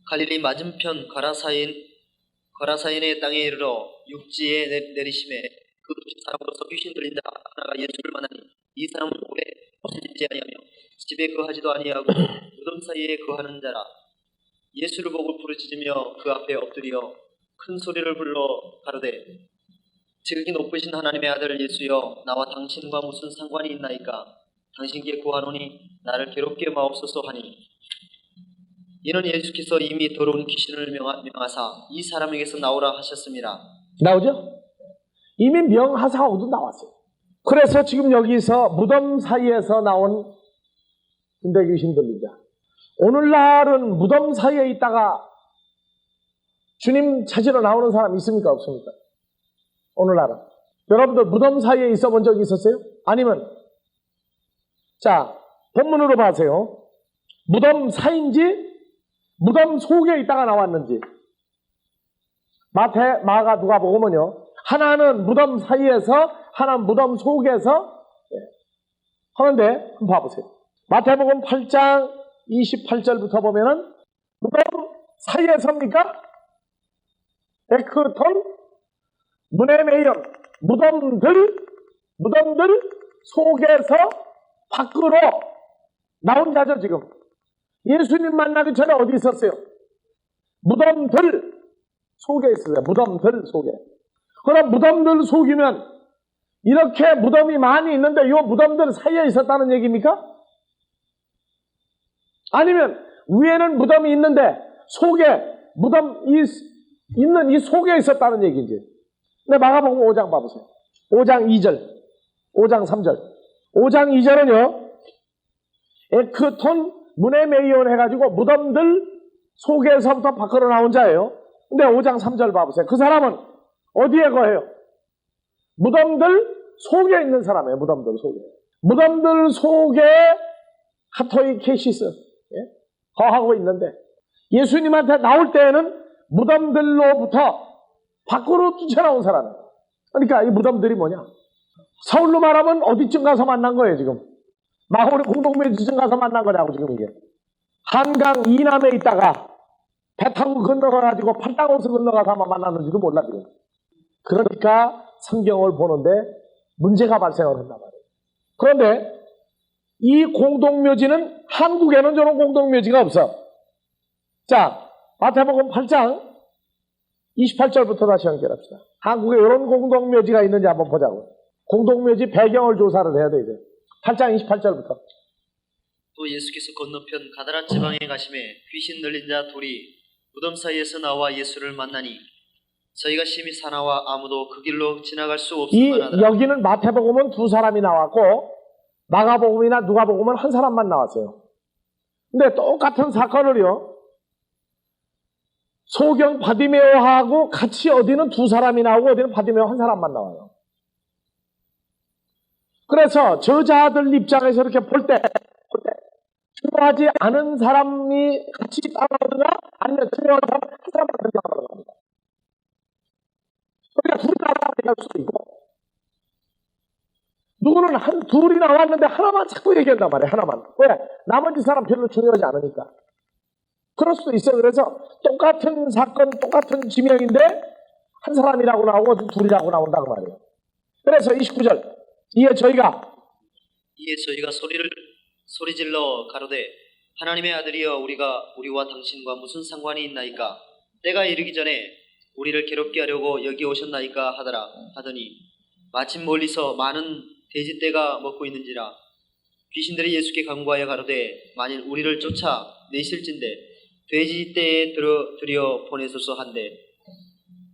갈릴리 맞은편 거라사인의 땅에 이르러 육지에 내리심에 그 사람으로서 귀신 들린 자 하나가 예수를 만나니 이 사람은 오래 없어지지 아니하며 집에 거하지도 아니하고 무덤 사이에 거하는 자라. 예수를 보고 부르짖으며 그 앞에 엎드려 큰 소리를 불러 가로되 지극히 높으신 하나님의 아들 예수여 나와 당신과 무슨 상관이 있나이까 당신께 구하노니 나를 괴롭게 마옵소서 하니 이는 예수께서 이미 더러운 귀신을 명하사 이 사람에게서 나오라 하셨습니다. 나오죠? 이미 명하사하고도 나왔어요. 그래서 지금 여기서 무덤 사이에서 나온 군대 귀신 들린 자. 오늘날은 무덤 사이에 있다가 주님 찾으러 나오는 사람 있습니까? 없습니까? 오늘날은. 여러분들 무덤 사이에 있어 본 적이 있었어요? 아니면 자, 본문으로 봐세요. 무덤 사이인지 무덤 속에 있다가 나왔는지. 마태, 마가, 누가복음은요. 하나는 무덤 사이에서 하나는 무덤 속에서 하는데 한번 봐보세요. 마태복음 8장 28절부터 보면은 무덤 사이에서입니까? 에크톤 문의 매연 무덤들 속에서 밖으로 나온 자죠. 지금 예수님 만나기 전에 어디 있었어요? 무덤들 속에 있어요. 무덤들 속에. 그럼 무덤들 속이면 이렇게 무덤이 많이 있는데 이 무덤들 사이에 있었다는 얘기입니까? 아니면 위에는 무덤이 있는데 속에 무덤이 있는 이 속에 있었다는 얘기인지. 근데 마가복음 5장 봐보세요. 5장 2절 5장 3절 5장 2절은요 에크톤 문에 매이온 해가지고 무덤들 속에서부터 밖으로 나온 자예요. 근데 5장 3절 봐보세요. 그 사람은 어디에 거해요? 무덤들 속에 있는 사람이에요. 무덤들 속에. 무덤들 속에 카토이 케시스 거하고 있는데 예수님한테 나올 때에는 무덤들로부터 밖으로 뛰쳐나온 사람이에요. 그러니까 이 무덤들이 뭐냐? 서울로 말하면 어디쯤 가서 만난 거예요 지금? 마호리 공동묘지쯤 가서 만난 거냐고 지금 이게. 한강 이남에 있다가 배 타고 건너가가지고 팔당호수 건너가서 아마 만났는지도 몰라 지금. 그러니까 성경을 보는데 문제가 발생을 한단 말이에요. 그런데 이 공동묘지는 한국에는 저런 공동묘지가 없어. 자, 마태복음 8장 28절부터 다시 연결합시다. 한국에 이런 공동묘지가 있는지 한번 보자고. 공동묘지 배경을 조사를 해야 돼 이제. 8장 28절부터. 또 예수께서 건너편 가다라 지방에 가심에 귀신 들린 자 둘이 무덤 사이에서 나와 예수를 만나니 저희가 심히 사나와 아무도 그 길로 지나갈 수 없을 만하더라. 여기는 마태복음은 두 사람이 나왔고 마가복음이나 누가복음은 한 사람만 나왔어요. 근데 똑같은 사건을요 소경 바디메오하고 같이 어디는 두 사람이 나오고 어디는 바디메오 한 사람만 나와요. 그래서 저자들 입장에서 이렇게 볼 때 중요하지 않은 사람이 같이 따라오든가 아니면 중요한 사람 한 사람만 등장하는 겁니다. 얘기할 수도 있고, 누구는 둘이 나왔는데 하나만 자꾸 얘기한단 말이에요. 하나만. 왜? 나머지 사람 별로 중요하지 않으니까. 그럴 수도 있어요. 그래서 똑같은 사건, 똑같은 지명인데 한 사람이라고 나오고 둘이라고 나온다고 말이에요. 그래서 29절 이에 저희가 소리질러 가로되 하나님의 아들이여 우리와 당신과 무슨 상관이 있나이까? 때가 이르기 전에 우리를 괴롭게 하려고 여기 오셨나이까 하더니 마침 멀리서 많은 돼지떼가 먹고 있는지라. 귀신들이 예수께 간구하여 가로되 만일 우리를 쫓아 내실진대 돼지떼에 들여 보내소서 한데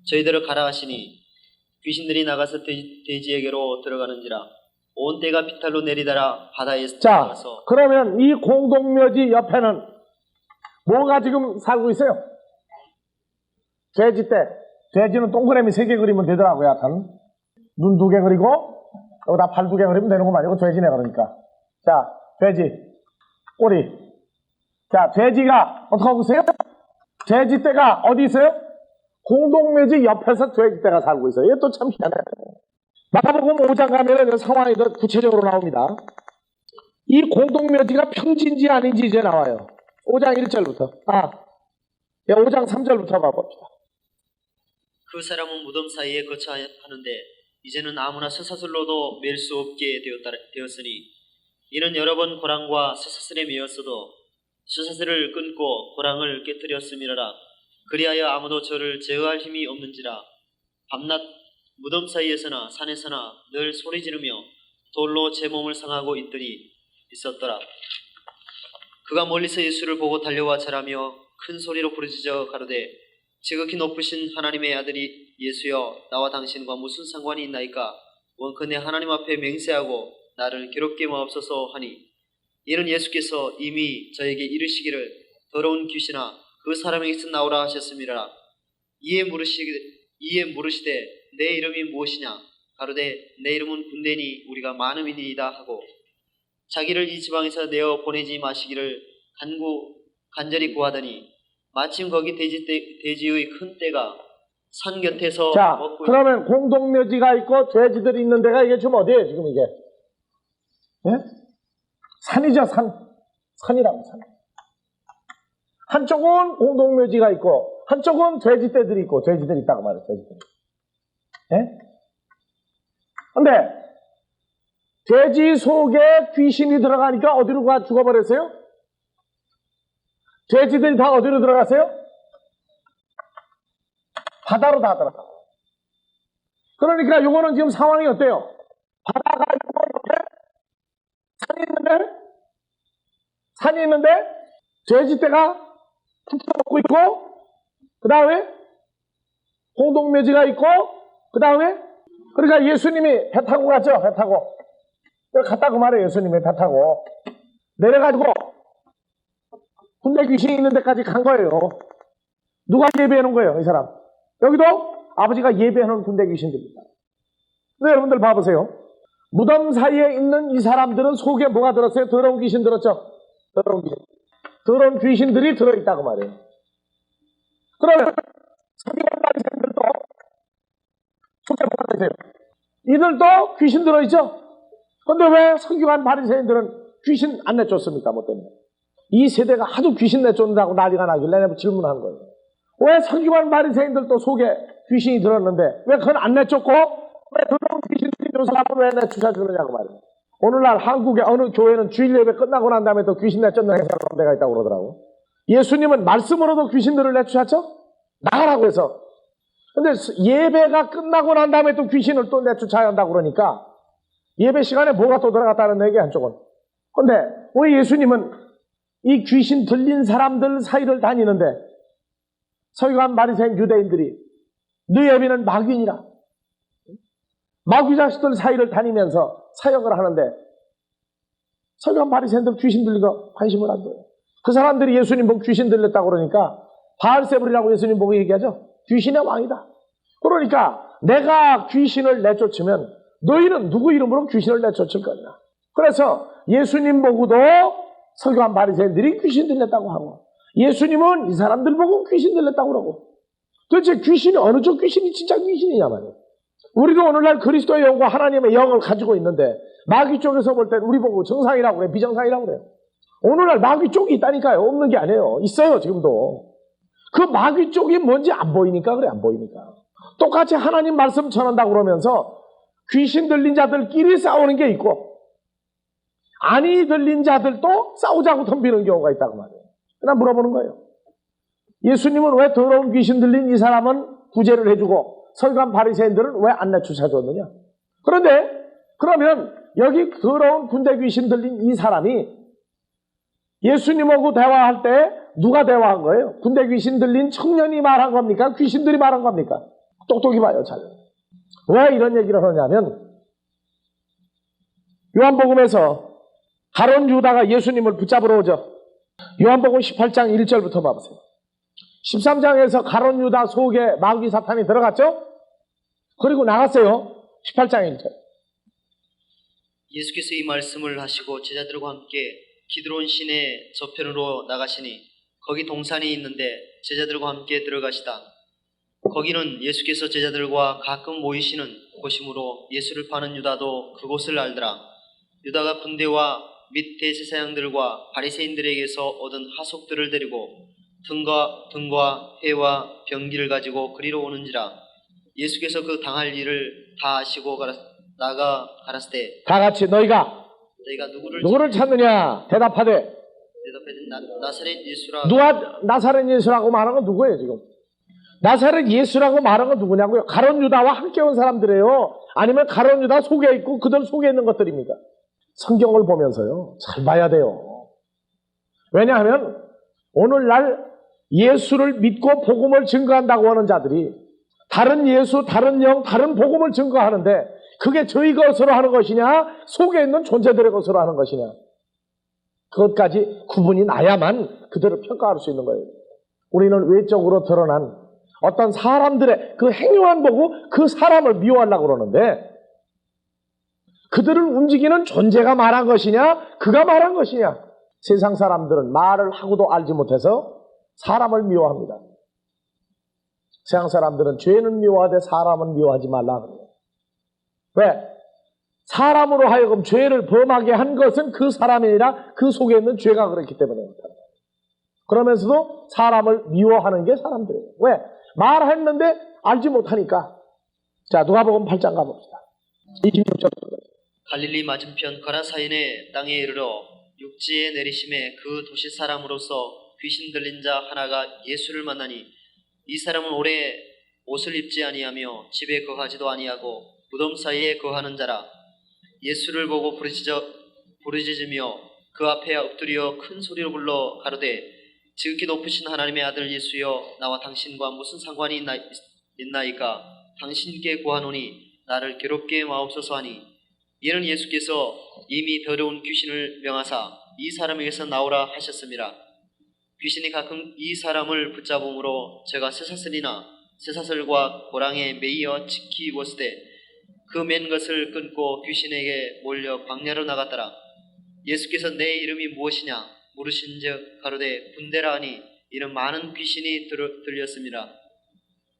저희들을 가라 하시니 귀신들이 나가서 돼지에게로 들어가는지라. 온 떼가 비탈로 내리다라 바다에 자, 나가서. 그러면 이 공동묘지 옆에는 뭐가 지금 살고 있어요? 돼지떼. 돼지는 동그라미 3개 그리면 되더라고요. 하여튼 눈 2개 그리고 여기다 발 2개 그리면 되는 거 말이고 돼지네. 그러니까 자, 돼지 꼬리. 자, 돼지가 어떻게 하고 있어요? 돼지떼가 어디 있어요? 공동묘지 옆에서 돼지떼가 살고 있어요. 이게 또 참 희한해요. 마가복음 5장 가면은 상황이 더 구체적으로 나옵니다. 이 공동묘지가 평지인지 아닌지 이제 나와요. 5장 1절부터. 5장 3절부터 봐봅시다. 그 사람은 무덤 사이에 거처하는데 이제는 아무나 쇠사슬로도 맬 수 없게 되었으니 이는 여러 번 고랑과 쇠사슬에 매였어도 쇠사슬을 끊고 고랑을 깨뜨렸음이라. 그리하여 아무도 저를 제어할 힘이 없는지라. 밤낮 무덤 사이에서나 산에서나 늘 소리 지르며 돌로 제 몸을 상하고 있었더라. 그가 멀리서 예수를 보고 달려와 절하며 큰 소리로 부르짖어 가로되 지극히 높으신 하나님의 아들이 예수여 나와 당신과 무슨 상관이 있나이까? 원컨대 하나님 앞에 맹세하고 나를 괴롭게 마옵소서 하니 이는 예수께서 이미 저에게 이르시기를 더러운 귀신아 그 사람에게서 나오라 하셨음이라. 이에 물으시되 내 이름이 무엇이냐? 가로되 내 이름은 군대니 우리가 많음이니이다 하고 자기를 이 지방에서 내어 보내지 마시기를 간절히 구하더니 마침 거기 돼지의 큰 떼가 산 곁에서 자, 먹고. 그러면 공동묘지가 있고 돼지들이 있는 데가 이게 지금 어디예요? 지금 이게? 예? 산이죠, 산이라고 산. 한쪽은 공동묘지가 있고 한쪽은 돼지떼들이 있고 돼지들이 있다고 말해요. 돼지들이. 예? 근데 돼지 속에 귀신이 들어가니까 어디로 죽어버렸어요? 돼지들이 다 어디로 들어갔어요? 바다로 다 들어가요. 그러니까 요거는 지금 상황이 어때요? 바다가 이렇게 산이 있는데 돼지떼가 훔쳐먹고 있고 그 다음에 공동묘지가 있고 그 다음에 그러니까 예수님이 배 타고 갔죠. 배 타고 갔다 그 말이에요. 예수님이 배 타고 내려가지고 군대 귀신이 있는 데까지 간 거예요. 누가 예배해 놓은 거예요? 이 사람. 여기도 아버지가 예배해 놓은 군대 귀신들입니다. 근데 여러분들 봐보세요. 무덤 사이에 있는 이 사람들은 속에 뭐가 들었어요? 더러운 귀신 들었죠? 더러운 귀신. 더러운 귀신들이 들어있다고 말이에요. 그러면 서기관 바리새인들도 속에 뭐가 들어있어요? 이들도 귀신 들어있죠? 근데 왜 서기관 바리새인들은 귀신 안 내쫓습니까? 뭐 때문에? 이 세대가 하도 귀신 내쫓는다고 난리가 나길래 내가 질문한 거예요. 왜 서기관 바리새인들도 속에 귀신이 들었는데 왜 그건 안 내쫓고 왜 더러운 귀신들이 있는 사람을 왜 내쫓아주느냐고 말이에요. 오늘날 한국의 어느 교회는 주일 예배 끝나고 난 다음에 또 귀신 내쫓는 행사가 데가 있다고 그러더라고. 예수님은 말씀으로도 귀신들을 내쫓았죠? 나가라고 해서. 근데 예배가 끝나고 난 다음에 또 귀신을 또 내쫓아야 한다고 그러니까 예배 시간에 뭐가 또 들어갔다는 얘기 한쪽은. 근데 왜 예수님은 이 귀신 들린 사람들 사이를 다니는데 서기관 바리새인 유대인들이 네 애비는 마귀니라 마귀 자식들 사이를 다니면서 사역을 하는데 서기관 바리새인들 귀신 들린 거 관심을 안 둬요. 그 사람들이 예수님 보고 귀신 들렸다고 그러니까 바알세불이라고 예수님 보고 얘기하죠. 귀신의 왕이다. 그러니까 내가 귀신을 내쫓으면 너희는 누구 이름으로 귀신을 내쫓을 거냐. 그래서 예수님 보고도 서기관 바리새인들이 귀신 들렸다고 하고 예수님은 이 사람들 보고 귀신 들렸다고 그러고 도대체 귀신이 어느 쪽 귀신이 진짜 귀신이냐 말이에요. 우리도 오늘날 그리스도의 영과 하나님의 영을 가지고 있는데 마귀 쪽에서 볼 때는 우리 보고 정상이라고 그래, 비정상이라고 그래요. 오늘날 마귀 쪽이 있다니까요. 없는 게 아니에요. 있어요, 지금도. 그 마귀 쪽이 뭔지 안 보이니까 그래, 안 보이니까. 똑같이 하나님 말씀 전한다고 그러면서 귀신 들린 자들끼리 싸우는 게 있고 아니 들린 자들도 싸우자고 덤비는 경우가 있다고 말이에요. 그냥 물어보는 거예요. 예수님은 왜 더러운 귀신 들린 이 사람은 구제를 해주고 서기관 바리새인들은 왜 안 내쫓아줬느냐? 그런데 그러면 여기 더러운 군대 귀신 들린 이 사람이 예수님하고 대화할 때 누가 대화한 거예요? 군대 귀신 들린 청년이 말한 겁니까? 귀신들이 말한 겁니까? 똑똑히 봐요, 잘. 왜 이런 얘기를 하냐면 요한복음에서 가룟 유다가 예수님을 붙잡으러 오죠. 요한복음 18장 1절부터 봐보세요. 13장에서 가룟 유다 속에 마귀 사탄이 들어갔죠? 그리고 나갔어요. 18장 1절. 예수께서 이 말씀을 하시고 제자들과 함께 기드론 시내 저편으로 나가시니 거기 동산이 있는데 제자들과 함께 들어가시다. 거기는 예수께서 제자들과 가끔 모이시는 곳이므로 예수를 파는 유다도 그곳을 알더라. 유다가 군대와 및 대제사장들과 바리새인들에게서 얻은 하속들을 데리고 등과 회와 병기를 가지고 그리로 오는지라. 예수께서 그 당할 일을 다 아시고 나가 가라사대 다 같이 너희가 누구를 찾느냐? 대답하되 나사렛 예수라. 누가 나사렛 예수라고 말한 건 누구예요 지금? 나사렛 예수라고 말한 건 누구냐고요? 가룟 유다와 함께 온 사람들이에요? 아니면 가룟 유다 속에 있고 그들 속에 있는 것들입니까? 성경을 보면서요 잘 봐야 돼요. 왜냐하면 오늘날 예수를 믿고 복음을 증거한다고 하는 자들이 다른 예수, 다른 영, 다른 복음을 증거하는데 그게 저희 것으로 하는 것이냐 속에 있는 존재들의 것으로 하는 것이냐 그것까지 구분이 나야만 그들을 평가할 수 있는 거예요. 우리는 외적으로 드러난 어떤 사람들의 그 행위만 보고 그 사람을 미워하려고 그러는데 그들을 움직이는 존재가 말한 것이냐 그가 말한 것이냐. 세상 사람들은 말을 하고도 알지 못해서 사람을 미워합니다. 세상 사람들은 죄는 미워하되 사람은 미워하지 말라 그래요. 왜? 사람으로 하여금 죄를 범하게 한 것은 그 사람이 아니라 그 속에 있는 죄가 그렇기 때문에 그러면서도 사람을 미워하는 게 사람들이에요. 왜? 말했는데 알지 못하니까. 자, 누가복음 8장 가봅시다. 26절. 갈릴리 맞은편 가라사인의 땅에 이르러 육지에 내리심에 그 도시 사람으로서 귀신 들린 자 하나가 예수를 만나니 이 사람은 오래 옷을 입지 아니하며 집에 거하지도 아니하고 무덤 사이에 거하는 자라. 예수를 보고 부르짖으며 그 앞에 엎드려 큰 소리로 불러 가로되 지극히 높으신 하나님의 아들 예수여 나와 당신과 무슨 상관이 있나이까. 당신께 구하노니 나를 괴롭게 마옵소서 하니 이는 예수께서 이미 더러운 귀신을 명하사 이 사람에게서 나오라 하셨습니다. 귀신이 가끔 이 사람을 붙잡음으로 제가 쇠사슬과 고랑에 매이어 지키 입었으되 그 맨 것을 끊고 귀신에게 몰려 광야로 나갔더라. 예수께서 내 이름이 무엇이냐 물으신즉 가로되 군대라 하니 이는 많은 귀신이 들렸습니다.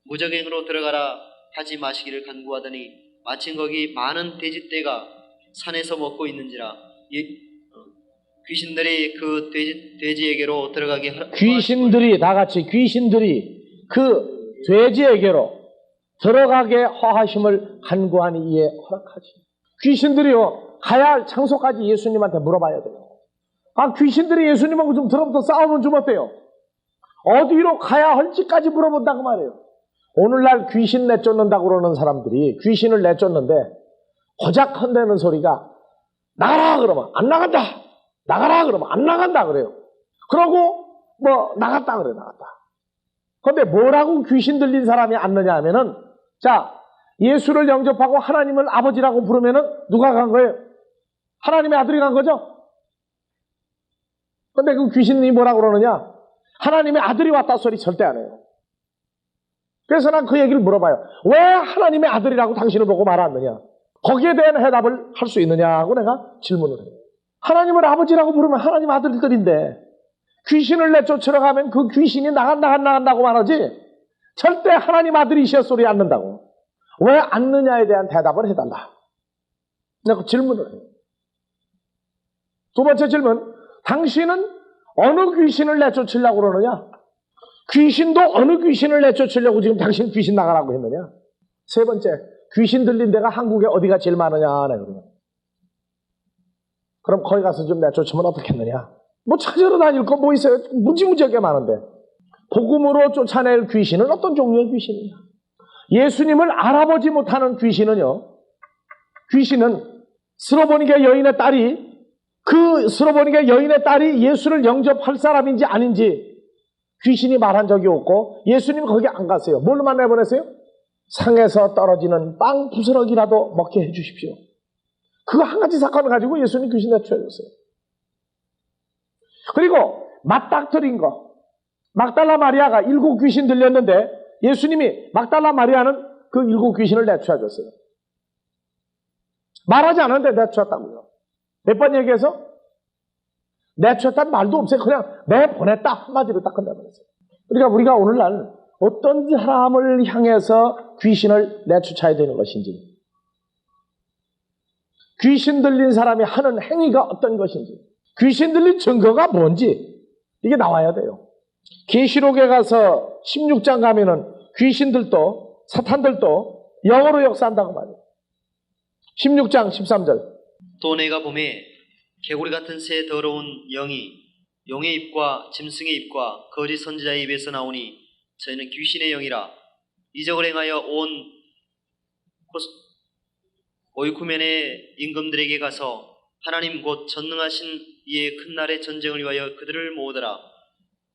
무적행으로 들어가라 하지 마시기를 간구하더니 마침 거기 많은 돼지떼가 산에서 먹고 있는지라. 귀신들이 그 돼지에게로 들어가게 귀신들이 다 같이 귀신들이 그 돼지에게로 들어가게 허하심을 간구하니 이에 허락하지. 귀신들이요 가야 할 장소까지 예수님한테 물어봐야 돼요. 아 귀신들이 예수님하고 좀 들어부터 싸우면 좀 어때요? 어디로 가야 할지까지 물어본다고 말이에요. 오늘날 귀신 내쫓는다고 그러는 사람들이 귀신을 내쫓는데 고작 헌대는 소리가 나가라 그러면 안 나간다. 나가라 그러면 안 나간다 그래요. 그러고 뭐 나갔다 그래 나갔다. 그런데 뭐라고 귀신 들린 사람이 앉느냐 하면은 자 예수를 영접하고 하나님을 아버지라고 부르면은 누가 간 거예요? 하나님의 아들이 간 거죠. 그런데 그 귀신이 뭐라고 그러느냐? 하나님의 아들이 왔다 소리 절대 안 해요. 그래서 난 그 얘기를 물어봐요. 왜 하나님의 아들이라고 당신을 보고 말았느냐? 거기에 대한 해답을 할 수 있느냐고 내가 질문을 해요. 하나님을 아버지라고 부르면 하나님 아들들인데 귀신을 내쫓으러 가면 그 귀신이 나간다고 말하지 절대 하나님 아들이시여 소리 않는다고. 왜 앉느냐에 대한 대답을 해달라. 내가 질문을 해요. 두 번째 질문, 당신은 어느 귀신을 내쫓으려고 그러느냐? 귀신도 어느 귀신을 내쫓으려고 지금 당신 귀신 나가라고 했느냐? 세 번째, 귀신 들린 데가 한국에 어디가 제일 많으냐? 그럼 거기 가서 좀 내쫓으면 어떻겠느냐? 뭐 찾으러 다닐 거 뭐 있어요? 무지무지하게 많은데. 복음으로 쫓아낼 귀신은 어떤 종류의 귀신이냐? 예수님을 알아보지 못하는 귀신은요, 귀신은 스로보니게 여인의 딸이, 그 스로보니게 여인의 딸이 예수를 영접할 사람인지 아닌지 귀신이 말한 적이 없고, 예수님 거기 안 갔어요. 뭘로 만나보냈어요? 상에서 떨어지는 빵 부스러기라도 먹게 해주십시오. 그거 한 가지 사건을 가지고 예수님 귀신 내쫓으셨어요. 그리고 맞닥뜨린 거, 막달라 마리아가 7 귀신 들렸는데 예수님이 막달라 마리아는 그 7 귀신을 내쫓아줬어요. 말하지 않았는데 내쫓았다고요. 몇 번 얘기해서? 내쫓았다는 말도 없어요. 그냥 내보냈다 한마디로 딱 끝내버렸어요. 그러니까 우리가 오늘날 어떤 사람을 향해서 귀신을 내쫓아야 되는 것인지, 귀신 들린 사람이 하는 행위가 어떤 것인지, 귀신 들린 증거가 뭔지 이게 나와야 돼요. 계시록에 가서 16장 가면은 귀신들도 사탄들도 영어로 역사한다고 말해요. 16장 13절. 또 내가 보매 개구리 같은 새 더러운 영이 용의 입과 짐승의 입과 거짓 선지자의 입에서 나오니 저희는 귀신의 영이라. 이적을 행하여 온 오이쿠멘의 임금들에게 가서 하나님 곧 전능하신 이의 큰 날의 전쟁을 위하여 그들을 모으더라.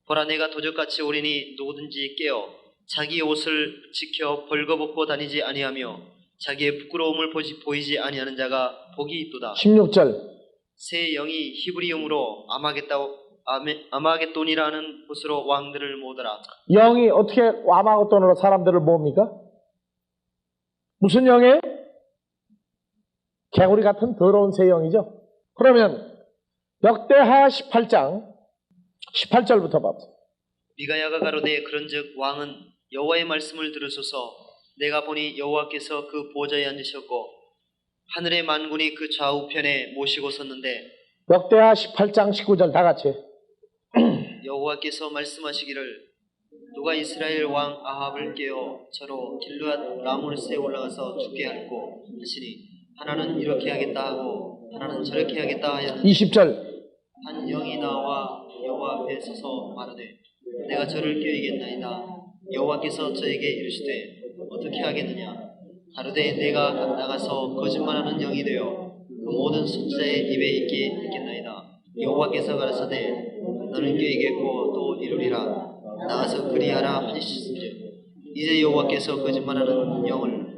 보라, 내가 도적같이 오리니 누구든지 깨어 자기 옷을 지켜 벌거벗고 다니지 아니하며 자기의 부끄러움을 보이지 아니하는 자가 복이 있도다. 16절. 새 영이 히브리음으로 아마겟돈이라는 곳으로 왕들을 모으더라. 영이 어떻게 아마겟돈으로 사람들을 모읍니까? 무슨 영이에요? 개구리 같은 더러운 새 영이죠. 그러면 역대하 18장 18절부터 봐보세요. 미가야가 가로되 그런즉 왕은 여호와의 말씀을 들으소서. 내가 보니 여호와께서 그 보좌에 앉으셨고 하늘의 만군이 그 좌우편에 모시고 섰는데, 역대하 18장 19절 다 같이. 여호와께서 말씀하시기를 누가 이스라엘 왕 아합을 깨어 저로 길르앗 라모스에 올라가서 죽게 할꼬 하시니 하나는 이렇게 하겠다 하고 하나는 저렇게 하겠다 하였는데 20절. 한 영이 나와 여호와 앞에 서서 말하되 내가 저를 꾀이겠나이다. 여호와께서 저에게 이르시되 어떻게 하겠느냐. 가로되 내가 나가서 거짓말하는 영이 되어 그 모든 선지자의 입에 있게 있겠나이다. 여호와께서 가라사대 너는 꾀이겠고 또 이루리라. 나가서 그리하라 하시는즉 이제 여호와께서 거짓말하는 영을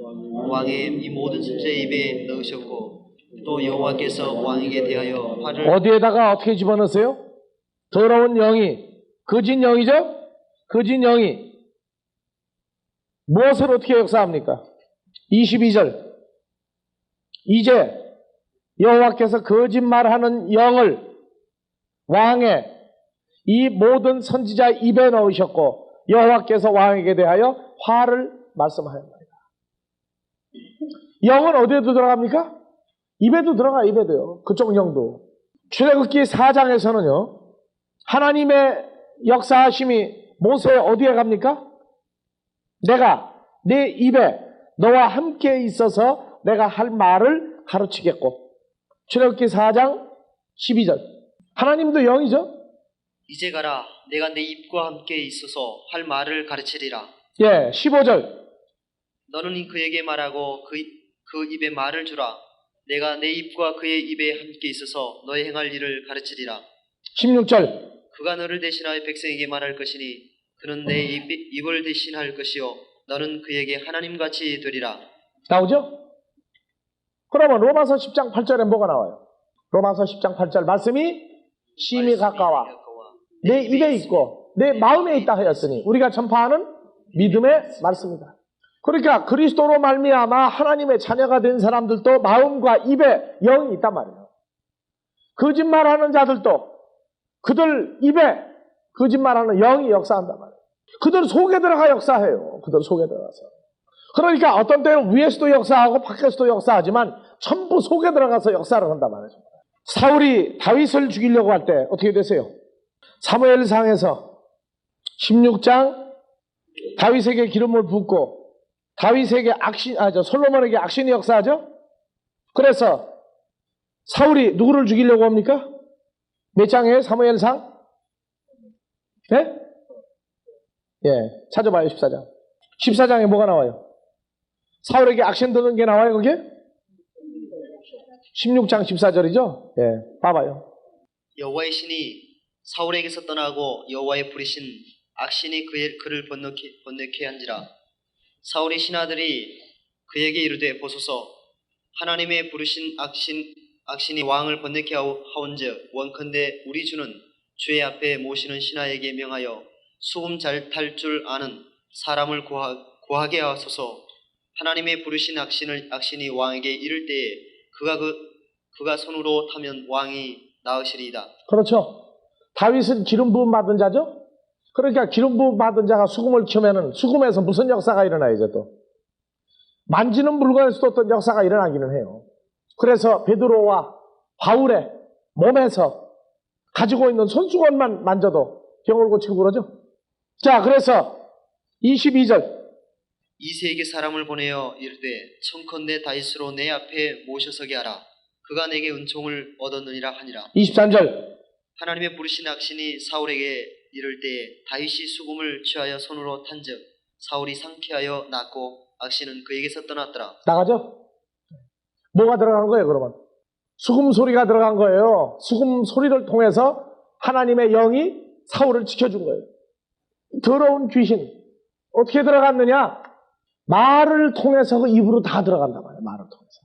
왕의 이 모든 선지자의 입에 넣으셨고 또 여호와께서 왕에게 대하여 화를 어디에다가 어떻게 집어넣으세요? 더러운 영이, 거짓 영이죠? 거짓 영이 무엇을 어떻게 역사합니까? 22절. 이제 여호와께서 거짓말하는 영을 왕의 이 모든 선지자 입에 넣으셨고 여호와께서 왕에게 대하여 화를 말씀하였나이다. 영은 어디에도 들어갑니까? 입에도 들어가, 입에도요. 그쪽 영도. 출애굽기 4장에서는요. 하나님의 역사하심이 모세에 어디에 갑니까? 내가 내 입에 너와 함께 있어서 내가 할 말을 가르치겠고. 출애굽기 4장 12절. 하나님도 영이죠? 이제 가라. 내가 내 입과 함께 있어서 할 말을 가르치리라. 예, 15절. 너는 그에게 말하고 그 입에 말을 주라. 내가 내 입과 그의 입에 함께 있어서 너의 행할 일을 가르치리라. 16절. 그가 너를 대신하여 백성에게 말할 것이니 그는 내 입을 대신할 것이요 너는 그에게 하나님같이 되리라. 나오죠? 그러면 로마서 10장 8절에 뭐가 나와요? 로마서 10장 8절 말씀이 심히 가까워 내 입에 있고 내 마음에 있다 하였으니 우리가 전파하는 믿음의 말씀이다. 그러니까 그리스도로 말미암아 하나님의 자녀가 된 사람들도 마음과 입에 영이 있단 말이에요. 거짓말하는 자들도 그들 입에 거짓말하는 영이 역사한단 말이에요. 그들 속에 들어가 역사해요. 그들 속에 들어가서. 그러니까 어떤 때는 위에서도 역사하고 밖에서도 역사하지만 전부 속에 들어가서 역사를 한단 말이죠. 사울이 다윗을 죽이려고 할 때 어떻게 됐어요? 사무엘상에서 16장 다윗에게 기름을 붓고 다윗에게 솔로몬에게 악신이 역사하죠? 그래서 사울이 누구를 죽이려고 합니까? 몇 장이에요? 사무엘상? 네? 예, 찾아봐요. 14장. 14장에 뭐가 나와요? 사울에게 악신 드는 게 나와요, 거기에? 16장 14절이죠? 예, 봐봐요. 여호와의 신이 사울에게서 떠나고 여호와의 부리신 악신이 그를 번뇌케 한지라. 사울의 신하들이 그에게 이르되 보소서, 하나님의 부르신 악신이 왕을 번뇌케 하온즉 원컨대 우리 주는 주의 앞에 모시는 신하에게 명하여 수금 잘 탈 줄 아는 사람을 구하게 하소서. 하나님의 부르신 악신이 왕에게 이를 때에 그가 손으로 타면 왕이 나으시리이다. 그렇죠. 다윗은 기름 부음 받은 자죠? 그러니까 기름 부음 받은 자가 수금을 켜면은 수금에서 무슨 역사가 일어나요, 이제 또? 만지는 물건에서도 어떤 역사가 일어나기는 해요. 그래서 베드로와 바울의 몸에서 가지고 있는 손수건만 만져도 병을 고치고 그러죠. 자, 그래서 22절. 이새에게 사람을 보내어 이르되 청컨대 다윗으로 내 앞에 모셔서게 하라. 그가 내게 은총을 얻었느니라 하니라. 23절. 하나님의 부르신 악신이 사울에게 이를 때에 다윗이 수금을 취하여 손으로 탄즉 사울이 상쾌하여 낫고 악신은 그에게서 떠났더라. 나가죠? 뭐가 들어간 거예요, 그러면? 수금 소리가 들어간 거예요. 수금 소리를 통해서 하나님의 영이 사울을 지켜준 거예요. 더러운 귀신 어떻게 들어갔느냐? 말을 통해서 그 입으로 다 들어간단 말이에요. 말을 통해서.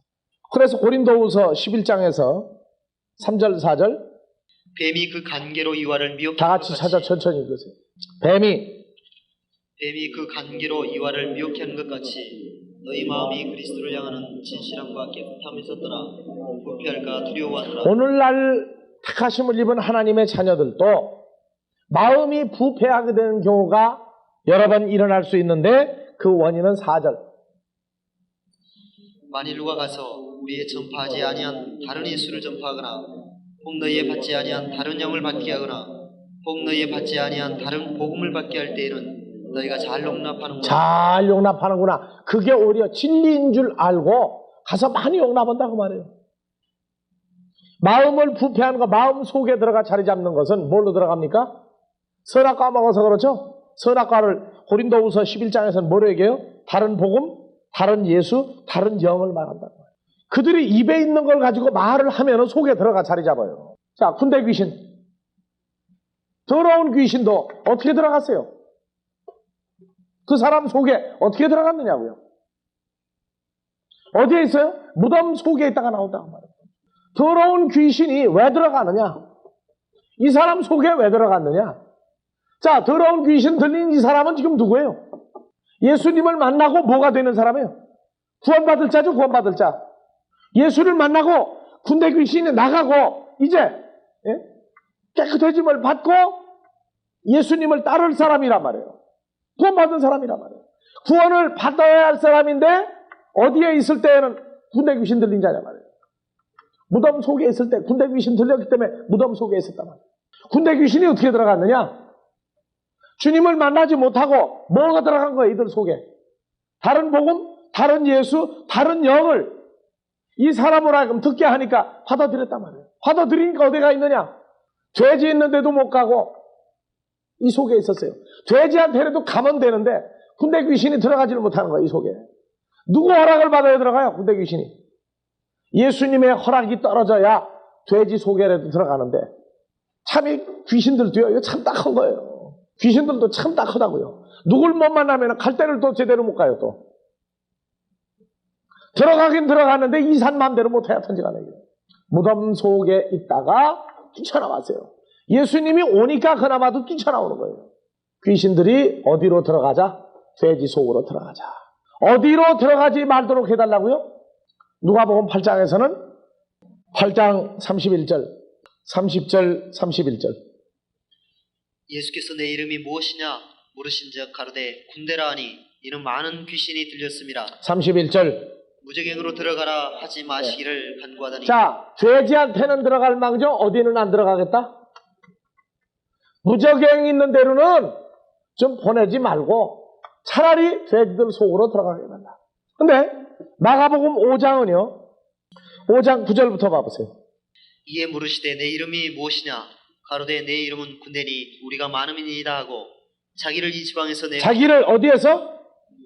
그래서 고린도후서 11장에서 3절 4절 뱀이 그 간계로 이와를 미혹한 다 같이 찾아 천천히 읽으세요. 뱀이 그 간계로 이와를 미혹해 하는 것 같이 너희 마음이 그리스도를 향하는 진실함과 깨끗함에서 떠나 부패할까 두려워하더라. 오늘날 택하심을 입은 하나님의 자녀들도 마음이 부패하게 되는 경우가 여러 번 일어날 수 있는데 그 원인은 4절. 만일 누가 가서 우리의 전파하지 아니한 다른 예수를 전파하거나 혹 너희의 받지 아니한 다른 영을 받게 하거나 혹 너희의 받지 아니한 다른 복음을 받게 할 때에는 너희가 잘 용납하는구나. 잘 용납하는구나. 그게 오히려 진리인 줄 알고 가서 많이 용납한다고 말해요. 마음을 부패하는 거, 마음 속에 들어가 자리 잡는 것은 뭘로 들어갑니까? 선악과 먹어서 그렇죠? 선악과를 고린도후서 11장에서는 뭐로 얘기해요? 다른 복음, 다른 예수, 다른 영을 말한다고. 그들이 입에 있는 걸 가지고 말을 하면 속에 들어가 자리 잡아요. 자, 군대 귀신. 더러운 귀신도 어떻게 들어갔어요? 그 사람 속에 어떻게 들어갔느냐고요? 어디에 있어요? 무덤 속에 있다가 나온다고 말해요. 더러운 귀신이 왜 들어가느냐? 이 사람 속에 왜 들어갔느냐? 자, 더러운 귀신 들린 이 사람은 지금 누구예요? 예수님을 만나고 뭐가 되는 사람이에요? 구원받을 자죠, 구원받을 자. 예수를 만나고 군대 귀신이 나가고 이제 깨끗해짐을 받고 예수님을 따를 사람이란 말이에요. 구원받은 사람이란 말이에요. 구원을 받아야 할 사람인데 어디에 있을 때에는 군대 귀신 들린 자냐 말이에요. 무덤 속에 있을 때 군대 귀신 들렸기 때문에 무덤 속에 있었단 말이에요. 군대 귀신이 어떻게 들어갔느냐? 주님을 만나지 못하고 뭐가 들어간 거예요, 이들 속에? 다른 복음, 다른 예수, 다른 영을 이 사람으로 하여금 듣게 하니까 받아들였단 말이에요. 받아들이니까 어디가 있느냐? 돼지 있는데도 못 가고 이 속에 있었어요. 돼지한테라도 가면 되는데 군대 귀신이 들어가지를 못하는 거예요, 이 속에. 누구 허락을 받아야 들어가요, 군대 귀신이? 예수님의 허락이 떨어져야 돼지 속에라도 들어가는데 참 이 귀신들도요, 이거 참 딱한 거예요. 귀신들도 참 딱하다고요. 누굴 못 만나면 갈 때를 또 제대로 못 가요, 또. 들어가긴 들어가는데 이 산 마음대로 못해야 하여튼 간에. 무덤 속에 있다가 뛰쳐나왔어요. 예수님이 오니까 그나마도 뛰쳐나오는 거예요. 귀신들이 어디로 들어가자? 돼지 속으로 들어가자. 어디로 들어가지 말도록 해달라고요? 누가복음 8장에서는 8장 31절, 30절, 31절. 예수께서 내 이름이 무엇이냐 물으신즉 가로되 군대라 하니 이는 많은 귀신이 들렸습니다. 31절. 무저갱으로 들어가라 하지 마시기를 간구하더니 자, 돼지한테는 들어갈 망정 어디는 안 들어가겠다? 무저갱 있는 데로는 좀 보내지 말고 차라리 돼지들 속으로 들어가게 된다. 근데 마가복음 5장은요. 5장 9절부터 봐보세요. 이에 물으시되 내 이름이 무엇이냐 가로되 내 이름은 군대니 우리가 많음이니이다 하고 자기를 이 지방에서 내 자기를 어디에서?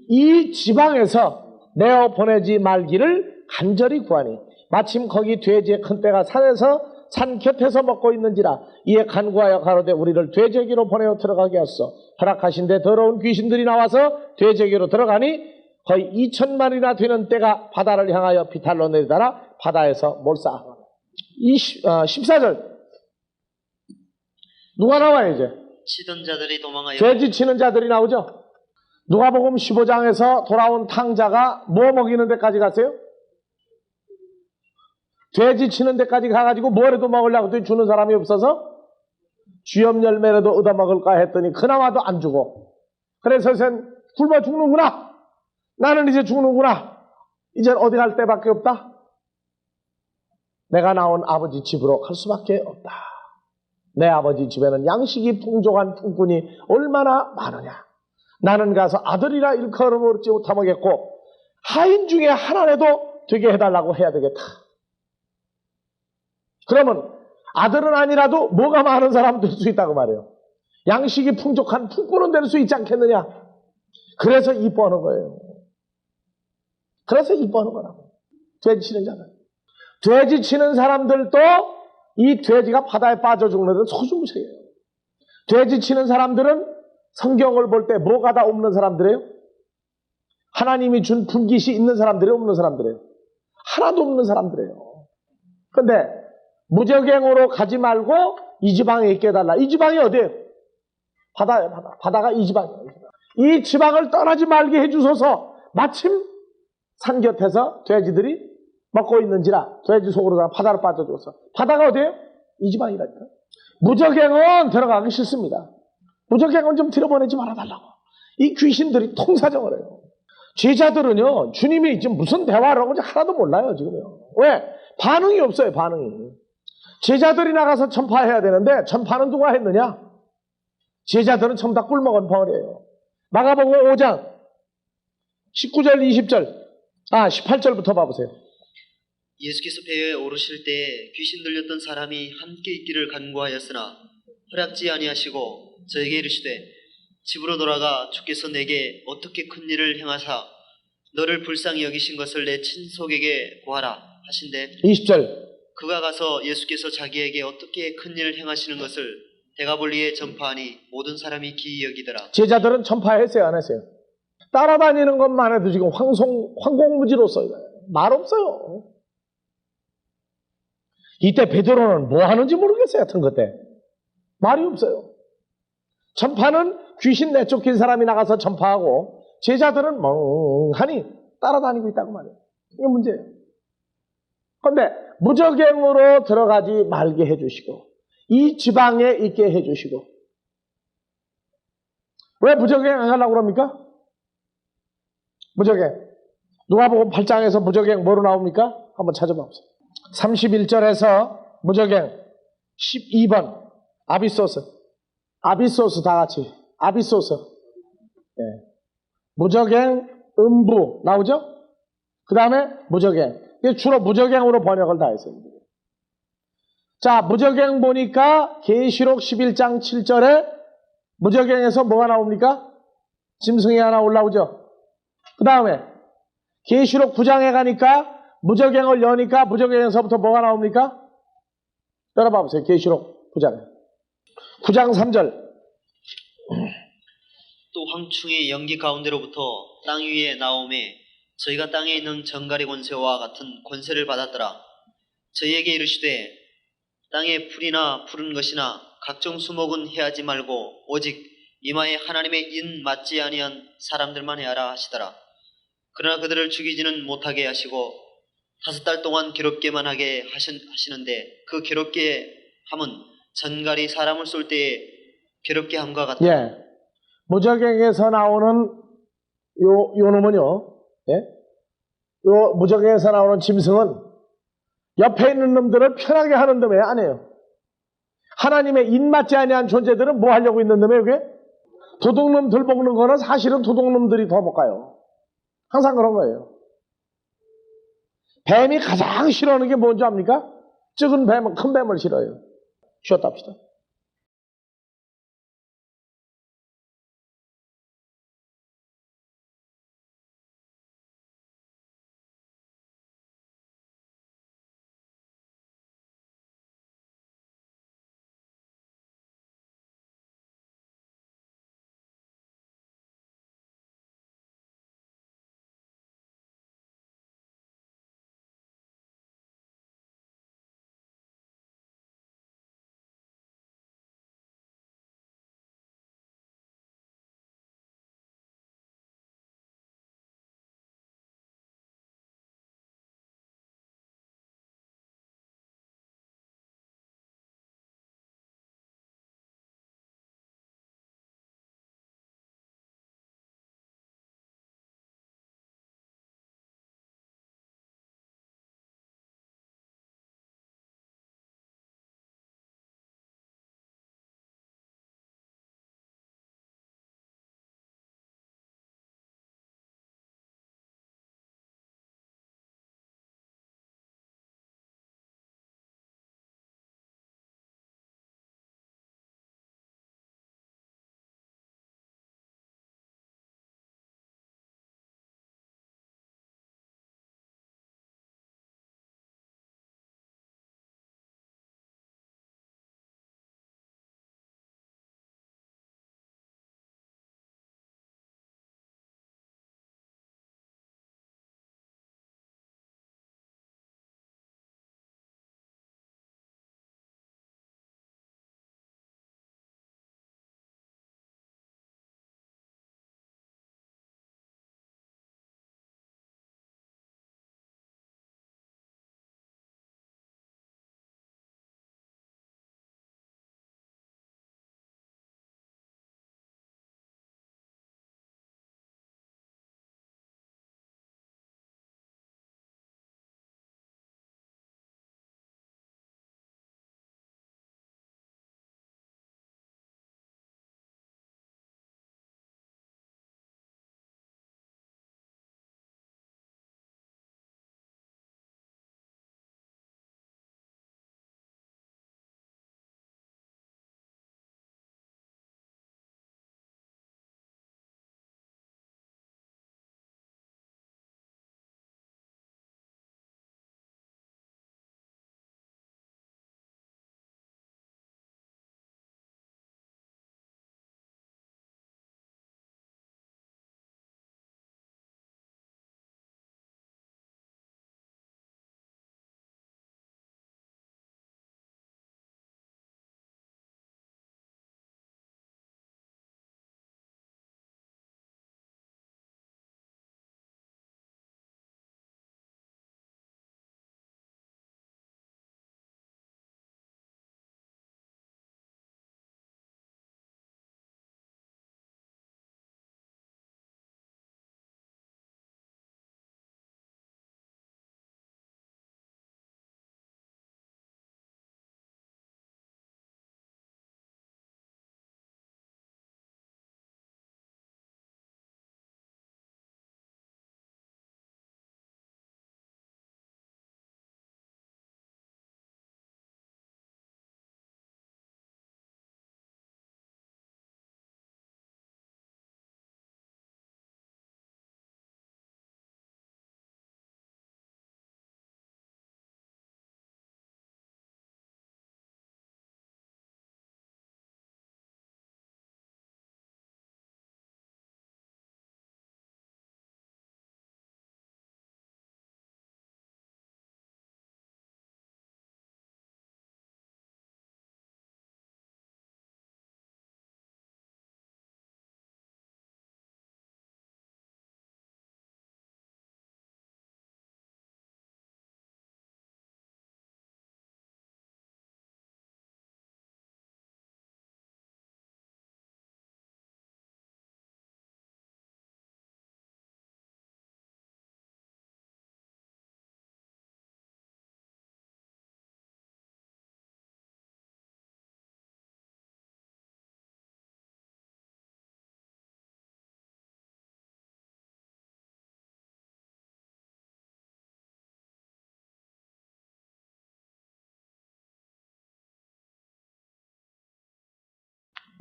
이 지방에서 내어 보내지 말기를 간절히 구하니 마침 거기 돼지의 큰 떼가 산 곁에서 먹고 있는지라 이에 간구하여 가로되 우리를 돼지에게로 보내어 들어가게 하소서. 허락하신데 더러운 귀신들이 나와서 돼지에게로 들어가니 거의 2,000마리나 되는 떼가 바다를 향하여 비탈로 내리다라 바다에서 몰사. 14절 누가 나와요 이제? 치던 자들이 도망하여 돼지 치는 자들이 나오죠. 누가복음 15장에서 돌아온 탕자가 뭐 먹이는 데까지 갔어요? 돼지 치는 데까지 가가지고 뭐라도 먹으려고 했더니 주는 사람이 없어서 쥐염 열매라도 얻어먹을까 했더니 그나마도 안 주고 그래서 sen 굶어 죽는구나. 나는 이제 죽는구나. 이제 어디 갈 데밖에 없다. 내가 나온 아버지 집으로 갈 수밖에 없다. 내 아버지 집에는 양식이 풍족한 품꾼이 얼마나 많으냐. 나는 가서 아들이라 일컬음을 얻지 못하겠고 하인 중에 하나라도 되게 해달라고 해야 되겠다. 그러면 아들은 아니라도 뭐가 많은 사람 될 수 있다고 말해요. 양식이 풍족한 품꾼은 될 수 있지 않겠느냐. 그래서 이뻐하는 거예요. 그래서 이뻐하는 거라고. 돼지 치는 자들. 돼지 치는 사람들도 이 돼지가 바다에 빠져 죽는데 소중무색이에요. 돼지 치는 사람들은 성경을 볼 때 뭐가 다 없는 사람들이에요? 하나님이 준 분깃이 있는 사람들이에요? 없는 사람들이에요? 하나도 없는 사람들이에요. 근데 무저갱으로 가지 말고 이 지방에 있게 해달라. 이 지방이 어디예요? 바다예요. 바다가 이 지방이에요. 이 지방을 떠나지 말게 해주소서. 마침 산 곁에서 돼지들이 먹고 있는지라 돼지 속으로 바다로 빠져줘서. 바다가 어디예요? 이 지방이라니까. 무저갱은 들어가기 싫습니다. 무저갱은 좀 들여보내지 말아달라고. 이 귀신들이 통사정을 해요. 제자들은요, 주님이 지금 무슨 대화를 하고 하나도 몰라요, 지금요. 왜? 반응이 없어요, 반응이. 제자들이 나가서 전파해야 되는데, 전파는 누가 했느냐? 제자들은 전부 다 꿀먹은 벙어리예요. 마가복음 5장, 19절, 20절, 18절부터 봐보세요. 예수께서 배에 오르실 때 귀신 들렸던 사람이 함께 있기를 간구하였으나 허락지 아니하시고 저에게 이르시되 집으로 돌아가 주께서 내게 어떻게 큰 일을 행하사 너를 불쌍히 여기신 것을 내 친속에게 구하라 하신대 20절. 그가 가서 예수께서 자기에게 어떻게 큰 일을 행하시는 것을 대가볼리에 전파하니 모든 사람이 기이 여기더라. 제자들은 전파했어요, 안 했어요? 따라다니는 것만 해도 지금 황공무지로서 말 없어요. 이때 베드로는 뭐 하는지 모르겠어요, 같은 그때. 말이 없어요. 전파는 귀신 내쫓긴 사람이 나가서 전파하고 제자들은 멍하니 따라다니고 있다고 말해요. 이게 문제예요. 그런데 무저갱으로 들어가지 말게 해주시고 이 지방에 있게 해주시고 왜 무저갱 안 가려고 그럽니까? 무저갱. 누가복음 8장에서 무저갱 뭐로 나옵니까? 한번 찾아봐 보세요. 31절에서 무저갱 12번 아비소스. 아비소스 다 같이. 아비소스. 네. 무저갱, 음부 나오죠? 그 다음에 무저갱. 주로 무저갱으로 번역을 다 했어요. 자, 무저갱 보니까 계시록 11장 7절에 무저갱에서 뭐가 나옵니까? 짐승이 하나 올라오죠? 그 다음에 계시록 9장에 가니까 무저갱을 여니까 무저갱에서부터 뭐가 나옵니까? 열어봐 보세요. 계시록 9장에. 9장 3절. 또 황충의 연기 가운데로부터 땅 위에 나오매 저희가 땅에 있는 정갈의 권세와 같은 권세를 받았더라. 저희에게 이르시되 땅에 풀이나 푸른 것이나 각종 수목은 해하지 말고 오직 이마에 하나님의 인 맞지 아니한 사람들만 해하라 하시더라. 그러나 그들을 죽이지는 못하게 하시고 5달 동안 괴롭게만 하게 하시는데 그 괴롭게 함은 전갈이 사람을 쏠 때에 괴롭게 함과 같다. 예. 무저갱에서 나오는 요 놈은요, 예? 요 무적에서 나오는 짐승은 옆에 있는 놈들을 편하게 하는 놈에 안 해요. 하나님의 입맞지 아니한 존재들은 뭐 하려고 있는 놈에 이게? 도둑놈 들 먹는 거는 사실은 도둑놈들이 더 먹어요. 항상 그런 거예요. 뱀이 가장 싫어하는 게 뭔지 압니까? 적은 뱀은 큰 뱀을 싫어해요. 쉬었다 합시다.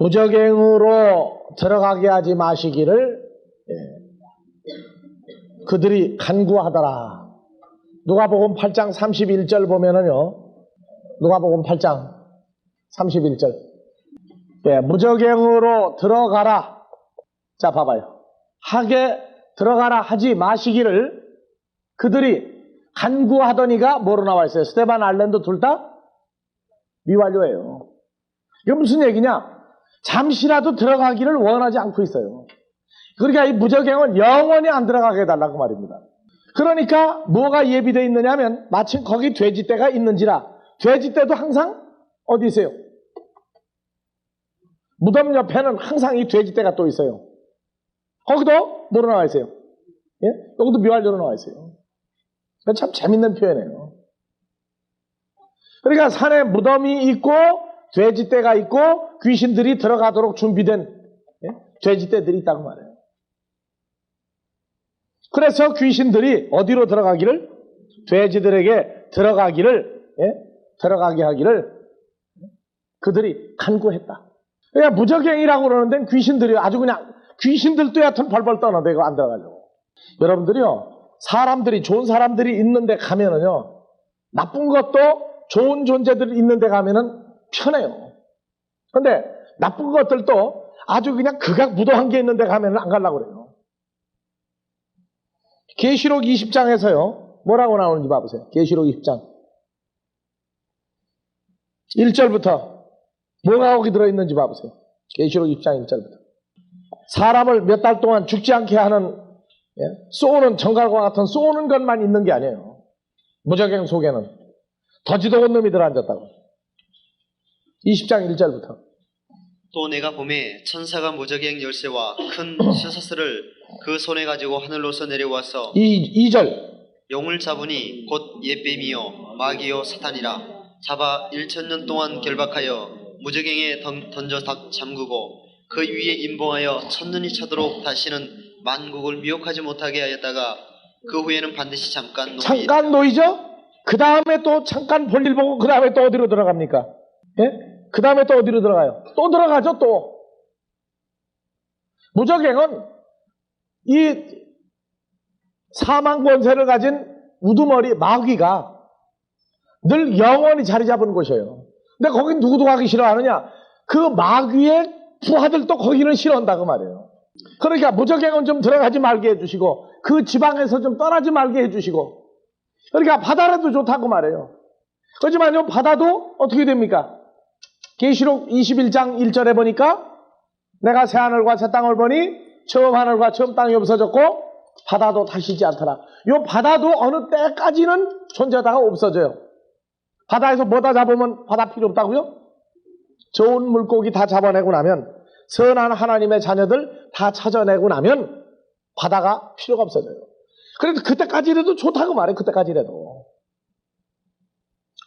무적행으로 들어가게 하지 마시기를 그들이 간구하더라. 누가복음 8장 31절 보면은요. 누가복음 8장 31절. 무적행으로 들어가라. 자, 봐봐요. 들어가라 하지 마시기를 그들이 간구하더니가 뭐로 나와 있어요? 스데반, 알렌도 둘 다 미완료예요. 이거 무슨 얘기냐? 잠시라도 들어가기를 원하지 않고 있어요. 그러니까 이 무적행은 영원히 안 들어가게 해달라고 말입니다. 그러니까 뭐가 예비되어 있느냐면 마침 거기 돼지떼가 있는지라. 돼지떼도 항상 어디 있어요? 무덤 옆에는 항상 이 돼지떼가 또 있어요. 거기도 뭐로 나와 있어요? 예? 여기도 미완료로 나와 있어요. 참 재밌는 표현이에요. 그러니까 산에 무덤이 있고 돼지떼가 있고 귀신들이 들어가도록 준비된 돼지떼들이 있다고 말해요. 그래서 귀신들이 어디로 들어가기를? 돼지들에게 들어가게 하기를 그들이 간구했다. 그러니까 무적행이라고 그러는 데는 귀신들이 아주 그냥 귀신들도 여하튼 벌벌 떠나대고 안 들어가려고. 여러분들이요, 좋은 사람들이 있는데 가면은요, 나쁜 것도 좋은 존재들이 있는데 가면은 편해요. 근데 나쁜 것들도 아주 그냥 극악무도한 게 있는데 가면은 안 가려고 그래요. 계시록 20장에서요, 뭐라고 나오는지 봐보세요. 계시록 20장 1절부터 뭐가 거기 들어있는지 봐보세요. 계시록 20장 1절부터. 사람을 몇 달 동안 죽지 않게 하는 쏘는 정갈과 같은 쏘는 것만 있는 게 아니에요. 무적행 속에는 더지도 온 놈이 들어앉았다고. 20장 1절부터. 또 내가 보매 천사가 무적행 열쇠와 큰 쇠사슬을 그 손에 가지고 하늘로서 내려와서 2절. 용을 잡으니 곧 옛뱀이요 마귀요 사탄이라 잡아 1000년 동안 결박하여 무적행에 던져 잠그고 그 위에 임봉하여 1000년이 차도록 다시는 만국을 미혹하지 못하게 하였다가 그 후에는 반드시 잠깐 놓이죠? 그 다음에 또 잠깐 볼일 보고 그 다음에 또 어디로 들어갑니까? 예? 그 다음에 또 어디로 들어가요? 또 들어가죠 또. 무적행은 이 사망 권세를 가진 우두머리 마귀가 늘 영원히 자리 잡은 곳이에요. 근데 거긴 누구도 가기 싫어하느냐? 그 마귀의 부하들도 거기는 싫어한다고 말이에요. 그러니까 무적행은 좀 들어가지 말게 해주시고 그 지방에서 좀 떠나지 말게 해주시고, 그러니까 바다라도 좋다고 말해요. 그렇지만요, 바다도 어떻게 됩니까? 계시록 21장 1절에 보니까 내가 새 하늘과 새 땅을 보니 처음 하늘과 처음 땅이 없어졌고 바다도 다시지 않더라. 요 바다도 어느 때까지는 존재하다가 없어져요. 바다에서 뭐다 잡으면 바다 필요 없다고요? 좋은 물고기 다 잡아내고 나면, 선한 하나님의 자녀들 다 찾아내고 나면 바다가 필요가 없어져요. 그래도 그때까지라도 좋다고 말해. 그때까지라도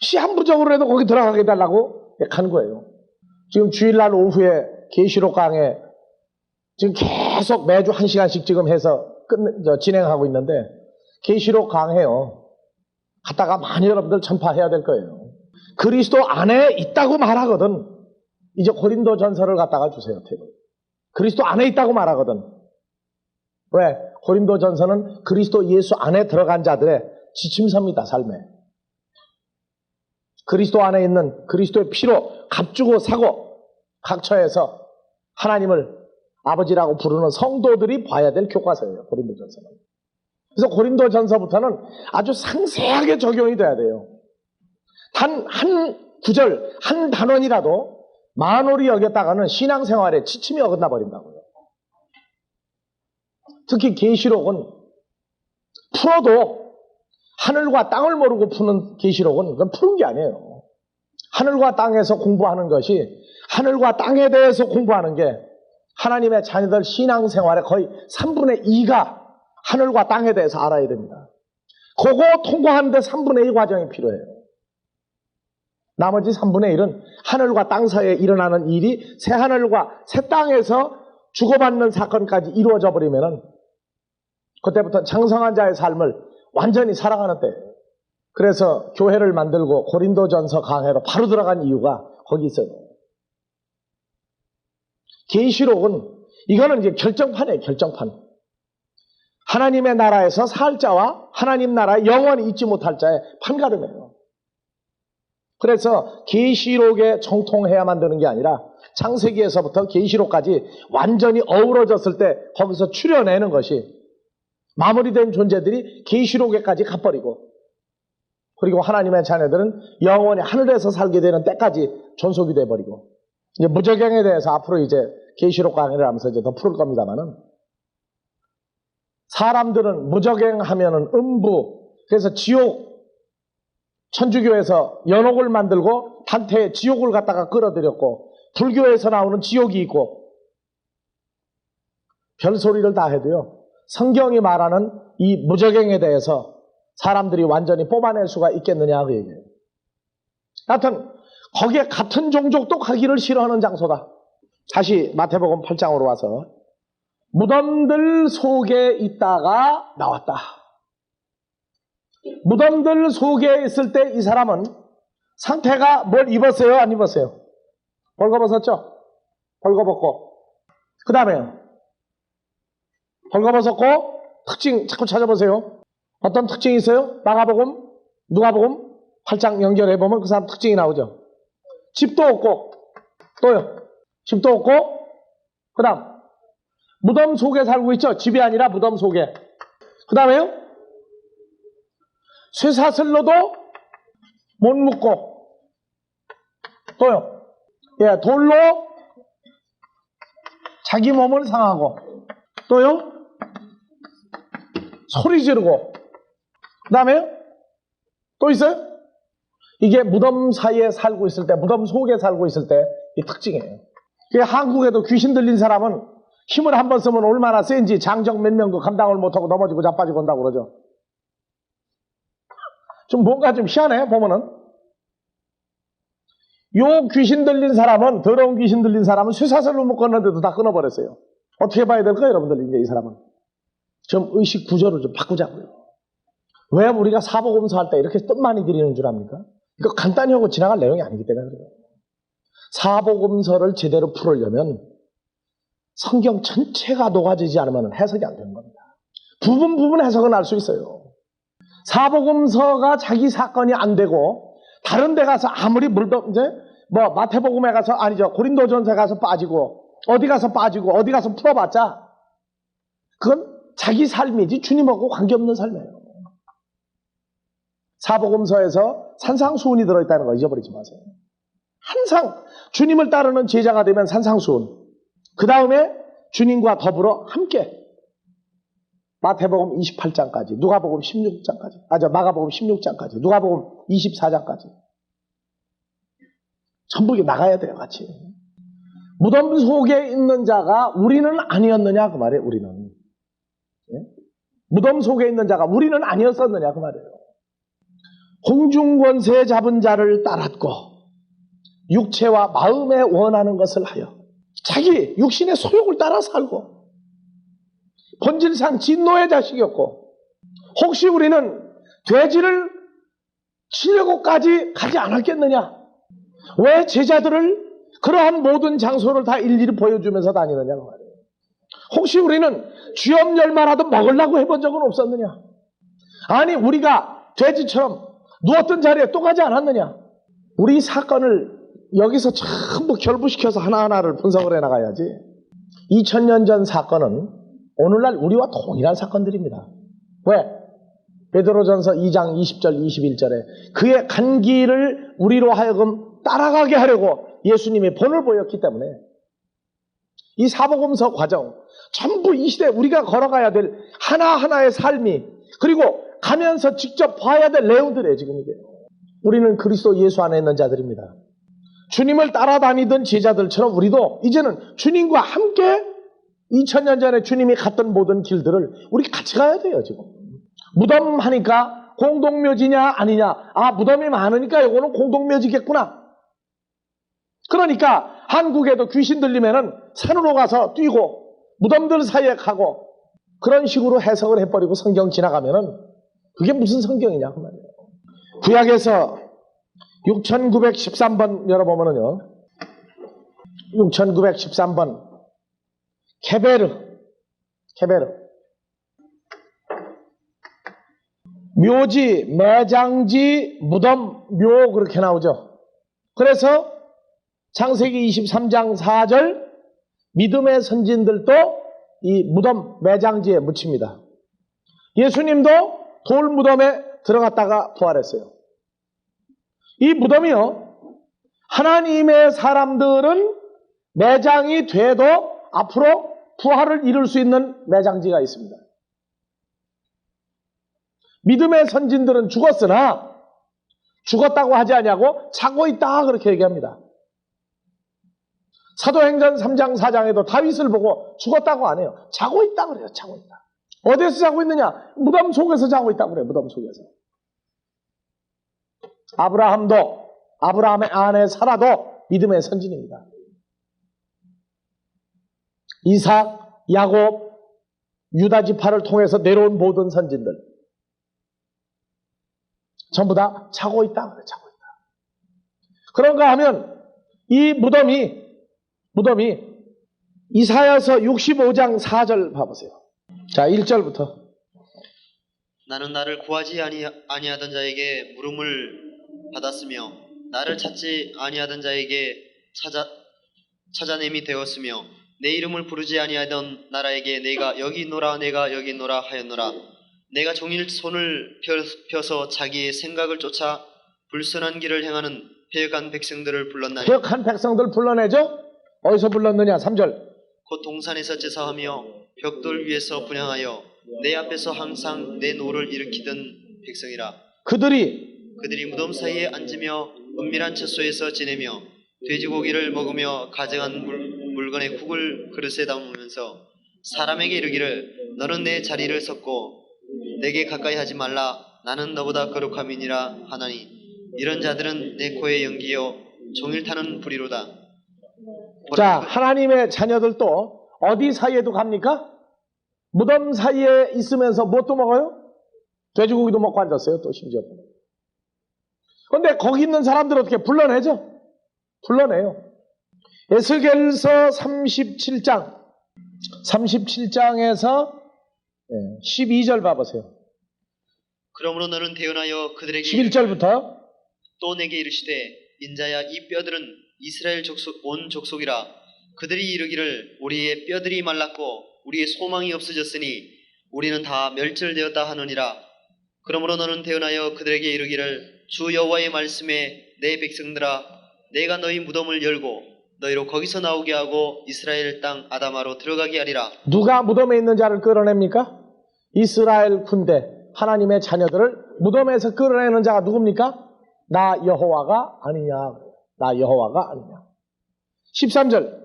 시한부적으로라도 거기 들어가게 해달라고 간 거예요. 지금 주일날 오후에 계시록 강에 지금 계속 매주 1시간씩 지금 해서 진행하고 있는데, 계시록 강해요. 갔다가 많이 여러분들 전파해야 될 거예요. 그리스도 안에 있다고 말하거든. 이제 고린도 전서를 갖다가 주세요. 그리스도 안에 있다고 말하거든. 왜? 고린도 전서는 그리스도 예수 안에 들어간 자들의 지침서입니다. 삶에. 그리스도 안에 있는 그리스도의 피로 값주고 사고 각처에서 하나님을 아버지라고 부르는 성도들이 봐야 될 교과서예요. 고린도 전서는. 그래서 고린도 전서부터는 아주 상세하게 적용이 돼야 돼요. 단 한 구절, 한 단원이라도 만홀히 여겼다가는 신앙생활에 지침이 어긋나 버린다고요. 특히 계시록은 풀어도 하늘과 땅을 모르고 푸는 계시록은 그건 푸는 게 아니에요. 하늘과 땅에서 공부하는 것이, 하늘과 땅에 대해서 공부하는 게 하나님의 자녀들 신앙생활의 거의 3분의 2가 하늘과 땅에 대해서 알아야 됩니다. 그거 통과하는데 3분의 2 과정이 필요해요. 나머지 3분의 1은 하늘과 땅 사이에 일어나는 일이 새 하늘과 새 땅에서 주고받는 사건까지 이루어져 버리면은 그때부터 장성한 자의 삶을 완전히 살아가는 때예요. 그래서 교회를 만들고 고린도전서 강해로 바로 들어간 이유가 거기 있어요. 계시록은 이거는 이제 결정판이에요. 결정판. 하나님의 나라에서 살 자와 하나님 나라에 영원히 잊지 못할 자의 판가름이에요. 그래서 계시록에 정통해야만 되는 게 아니라 창세기에서부터 계시록까지 완전히 어우러졌을 때 거기서 추려내는 것이 마무리된 존재들이 계시록에까지 가버리고, 그리고 하나님의 자녀들은 영원히 하늘에서 살게 되는 때까지 존속이 돼버리고, 이제 무저갱에 대해서 앞으로 이제 계시록 강의를 하면서 이제 더 풀을 겁니다만은, 사람들은 무저갱하면은 음부, 그래서 지옥, 천주교에서 연옥을 만들고 단테에 지옥을 갖다가 끌어들였고, 불교에서 나오는 지옥이 있고, 별소리를 다 해도요, 성경이 말하는 이 무저갱에 대해서 사람들이 완전히 뽑아낼 수가 있겠느냐 그 얘기예요. 하여튼 거기에 같은 종족도 가기를 싫어하는 장소다. 다시 마태복음 8장으로 와서 무덤들 속에 있다가 나왔다. 무덤들 속에 있을 때 이 사람은 상태가 뭘 입었어요? 안 입었어요? 벌거벗었죠? 벌거벗고, 그 다음에 벌거벗었고, 특징 자꾸 찾아보세요. 어떤 특징이 있어요? 마가복음, 누가복음 8장 연결해보면 그 사람 특징이 나오죠. 집도 없고, 또요, 집도 없고, 그 다음 무덤 속에 살고 있죠. 집이 아니라 무덤 속에. 그 다음에요, 쇠사슬로도 못 묶고, 또요, 예, 돌로 자기 몸을 상하고, 또요, 소리 지르고, 그 다음에요, 또 있어요? 이게 무덤 사이에 살고 있을 때, 무덤 속에 살고 있을 때 이 특징이에요. 한국에도 귀신 들린 사람은 힘을 한번 쓰면 얼마나 센지 장정 몇 명도 감당을 못하고 넘어지고 자빠지고 온다고 그러죠. 좀 뭔가 좀 희한해 보면은. 요 귀신 들린 사람은, 더러운 귀신 들린 사람은 쇠사슬로 묶었는데도 다 끊어버렸어요. 어떻게 봐야 될까요, 여러분들? 이제 이 사람은 좀 의식 구조를 좀 바꾸자고요. 왜 우리가 사복음서 할 때 이렇게 뜻 많이 드리는 줄 압니까? 이거 간단히 하고 지나갈 내용이 아니기 때문에 그래요. 사복음서를 제대로 풀으려면 성경 전체가 녹아지지 않으면 해석이 안 되는 겁니다. 부분 해석은 알 수 있어요. 사복음서가 자기 사건이 안 되고 다른 데 가서 아무리 이제 뭐 마태복음에 가서, 아니죠, 고린도전서에 가서 빠지고 어디 가서 빠지고 어디 가서 풀어봤자 그건 자기 삶이지 주님하고 관계없는 삶이에요. 사복음서에서 산상수훈이 들어있다는 거 잊어버리지 마세요. 항상 주님을 따르는 제자가 되면 산상수훈, 그 다음에 주님과 더불어 함께 마태복음 28장까지, 누가복음 16장까지, 마가복음 16장까지, 누가복음 24장까지 전부 나가야 돼요, 같이. 무덤 속에 있는 자가 우리는 아니었느냐 그 말이에요. 우리는, 예? 무덤 속에 있는 자가 우리는 아니었었느냐 그 말이에요. 공중권세 잡은 자를 따랐고 육체와 마음에 원하는 것을 하여 자기 육신의 소욕을 따라 살고 본질상 진노의 자식이었고, 혹시 우리는 돼지를 치려고까지 가지 않았겠느냐? 왜 제자들을 그러한 모든 장소를 다 일일이 보여주면서 다니느냐 그 말이에요. 혹시 우리는 쥐염열마라도 먹으려고 해본 적은 없었느냐? 아니, 우리가 돼지처럼 누웠던 자리에 또 가지 않았느냐? 우리 사건을 여기서 전부 결부시켜서 하나하나를 분석을 해나가야지. 2000년 전 사건은 오늘날 우리와 동일한 사건들입니다. 왜? 베드로전서 2장 20절 21절에 그의 간기를 우리로 하여금 따라가게 하려고 예수님이 본을 보였기 때문에 이 사복음서 과정 전부 이 시대에 우리가 걸어가야 될 하나하나의 삶이, 그리고 가면서 직접 봐야 될 내용들이에요. 지금 이게 우리는 그리스도 예수 안에 있는 자들입니다. 주님을 따라다니던 제자들처럼 우리도 이제는 주님과 함께 2000년 전에 주님이 갔던 모든 길들을 우리 같이 가야 돼요. 지금 무덤 하니까 공동묘지냐 아니냐, 무덤이 많으니까 이거는 공동묘지겠구나. 그러니까 한국에도 귀신 들리면은 산으로 가서 뛰고 무덤들 사이에 가고 그런 식으로 해석을 해버리고 성경 지나가면은 그게 무슨 성경이냐 그 말이에요. 구약에서 6913번 열어보면은요, 6913번 케베르. 묘지, 매장지, 무덤, 묘 그렇게 나오죠. 그래서 창세기 23장 4절 믿음의 선진들도 이 무덤, 매장지에 묻힙니다. 예수님도 돌 무덤에 들어갔다가 부활했어요. 이 무덤이요, 하나님의 사람들은 매장이 돼도 앞으로 부활을 이룰 수 있는 매장지가 있습니다. 믿음의 선진들은 죽었으나 죽었다고 하지 않냐고 자고 있다 그렇게 얘기합니다. 사도행전 3장 4장에도 다윗을 보고 죽었다고 안 해요. 자고 있다 그래요. 자고 있다. 어디서 자고 있느냐? 무덤 속에서 자고 있다 그래요. 무덤 속에서. 아브라함도, 아브라함의 아내 사라도 믿음의 선진입니다. 이삭, 야곱, 유다 지파를 통해서 내려온 모든 선진들 전부 다 자고 있다 그래요. 자고 있다. 그런가 하면 이 무덤이 이사야서 65장 4절 봐보세요. 자, 1절부터. 나는 나를 구하지 아니하던 자에게 물음을 받았으며 나를 찾지 아니하던 자에게 찾아냄이 되었으며 내 이름을 부르지 아니하던 나라에게 내가 여기 있노라 내가 여기 있노라 하였노라. 내가 종일 손을 펴서 자기의 생각을 쫓아 불선한 길을 행하는 패역한 백성들을 불렀나니. 패역한 백성들 불러내죠? 어디서 불렀느냐? 3절. 곧 동산에서 제사하며 벽돌 위에서 분향하여 내 앞에서 항상 내 노를 일으키던 백성이라. 그들이 무덤 사이에 앉으며 은밀한 처소에서 지내며 돼지고기를 먹으며 가져간 물건에 국을 그릇에 담으면서 사람에게 이르기를 너는 내 자리를 섰고 내게 가까이 하지 말라 나는 너보다 거룩함이니라 하나니 이런 자들은 내 코에 연기여 종일 타는 불이로다. 자, 하나님의 자녀들도 어디 사이에도 갑니까? 무덤 사이에 있으면서 무엇도 먹어요? 돼지고기도 먹고 앉았어요. 또 심지어. 그런데 거기 있는 사람들 어떻게 불러내죠? 불러내요. 에스겔서 37장에서 12절 봐보세요. 그러므로 너는 대언하여 그들에게 11절부터 또 내게 이르시되 인자야 이 뼈들은 이스라엘 온 족속이라. 그들이 이르기를 우리의 뼈들이 말랐고 우리의 소망이 없어졌으니 우리는 다 멸절되었다 하느니라. 그러므로 너는 대언하여 그들에게 이르기를 주 여호와의 말씀에 내 백성들아 내가 너희 무덤을 열고 너희로 거기서 나오게 하고 이스라엘 땅 아다마로 들어가게 하리라. 누가 무덤에 있는 자를 끌어냅니까? 이스라엘 군대, 하나님의 자녀들을 무덤에서 끌어내는 자가 누굽니까? 나 여호와가 아니냐. 나 여호와가 아니냐. 13절.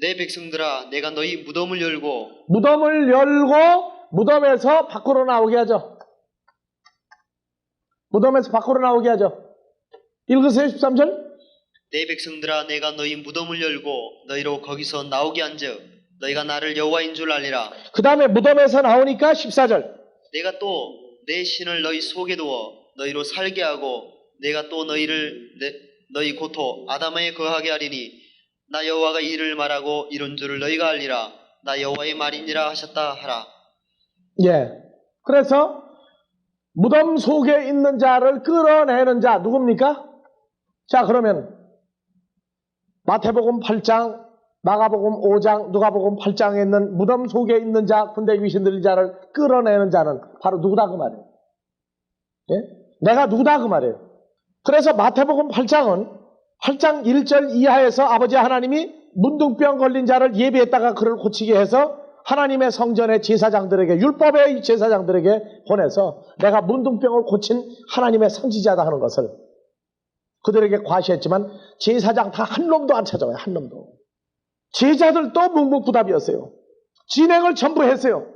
내 백성들아 내가 너희 무덤을 열고 무덤에서 밖으로 나오게 하죠. 무덤에서 밖으로 나오게 하죠. 읽으세요. 13절. 내 백성들아 내가 너희 무덤을 열고 너희로 거기서 나오게 한즉 너희가 나를 여호와인 줄 알리라. 그 다음에 무덤에서 나오니까 14절. 내가 또 내 신을 너희 속에 두어 너희로 살게 하고 내가 또 너희 고토 아다마에 거하게 하리니 나 여호와가 이를 말하고 이룬 줄을 너희가 알리라. 나 여호와의 말이니라 하셨다 하라. 예. 그래서 무덤 속에 있는 자를 끌어내는 자 누굽니까? 자, 그러면 마태복음 8장, 마가복음 5장, 누가복음 8장에 있는 무덤 속에 있는 자, 군대 귀신 들린 자를 끌어내는 자는 바로 누구다 그 말이에요. 예? 내가 누구다 그 말이에요. 그래서 마태복음 8장은 8장 1절 이하에서 아버지 하나님이 문둥병 걸린 자를 예비했다가 그를 고치게 해서 하나님의 성전의 제사장들에게, 율법의 제사장들에게 보내서 내가 문둥병을 고친 하나님의 선지자다 하는 것을 그들에게 과시했지만 제사장 다 한 놈도 안 찾아와요. 한 놈도. 제자들도 묵묵부답이었어요. 진행을 전부 했어요.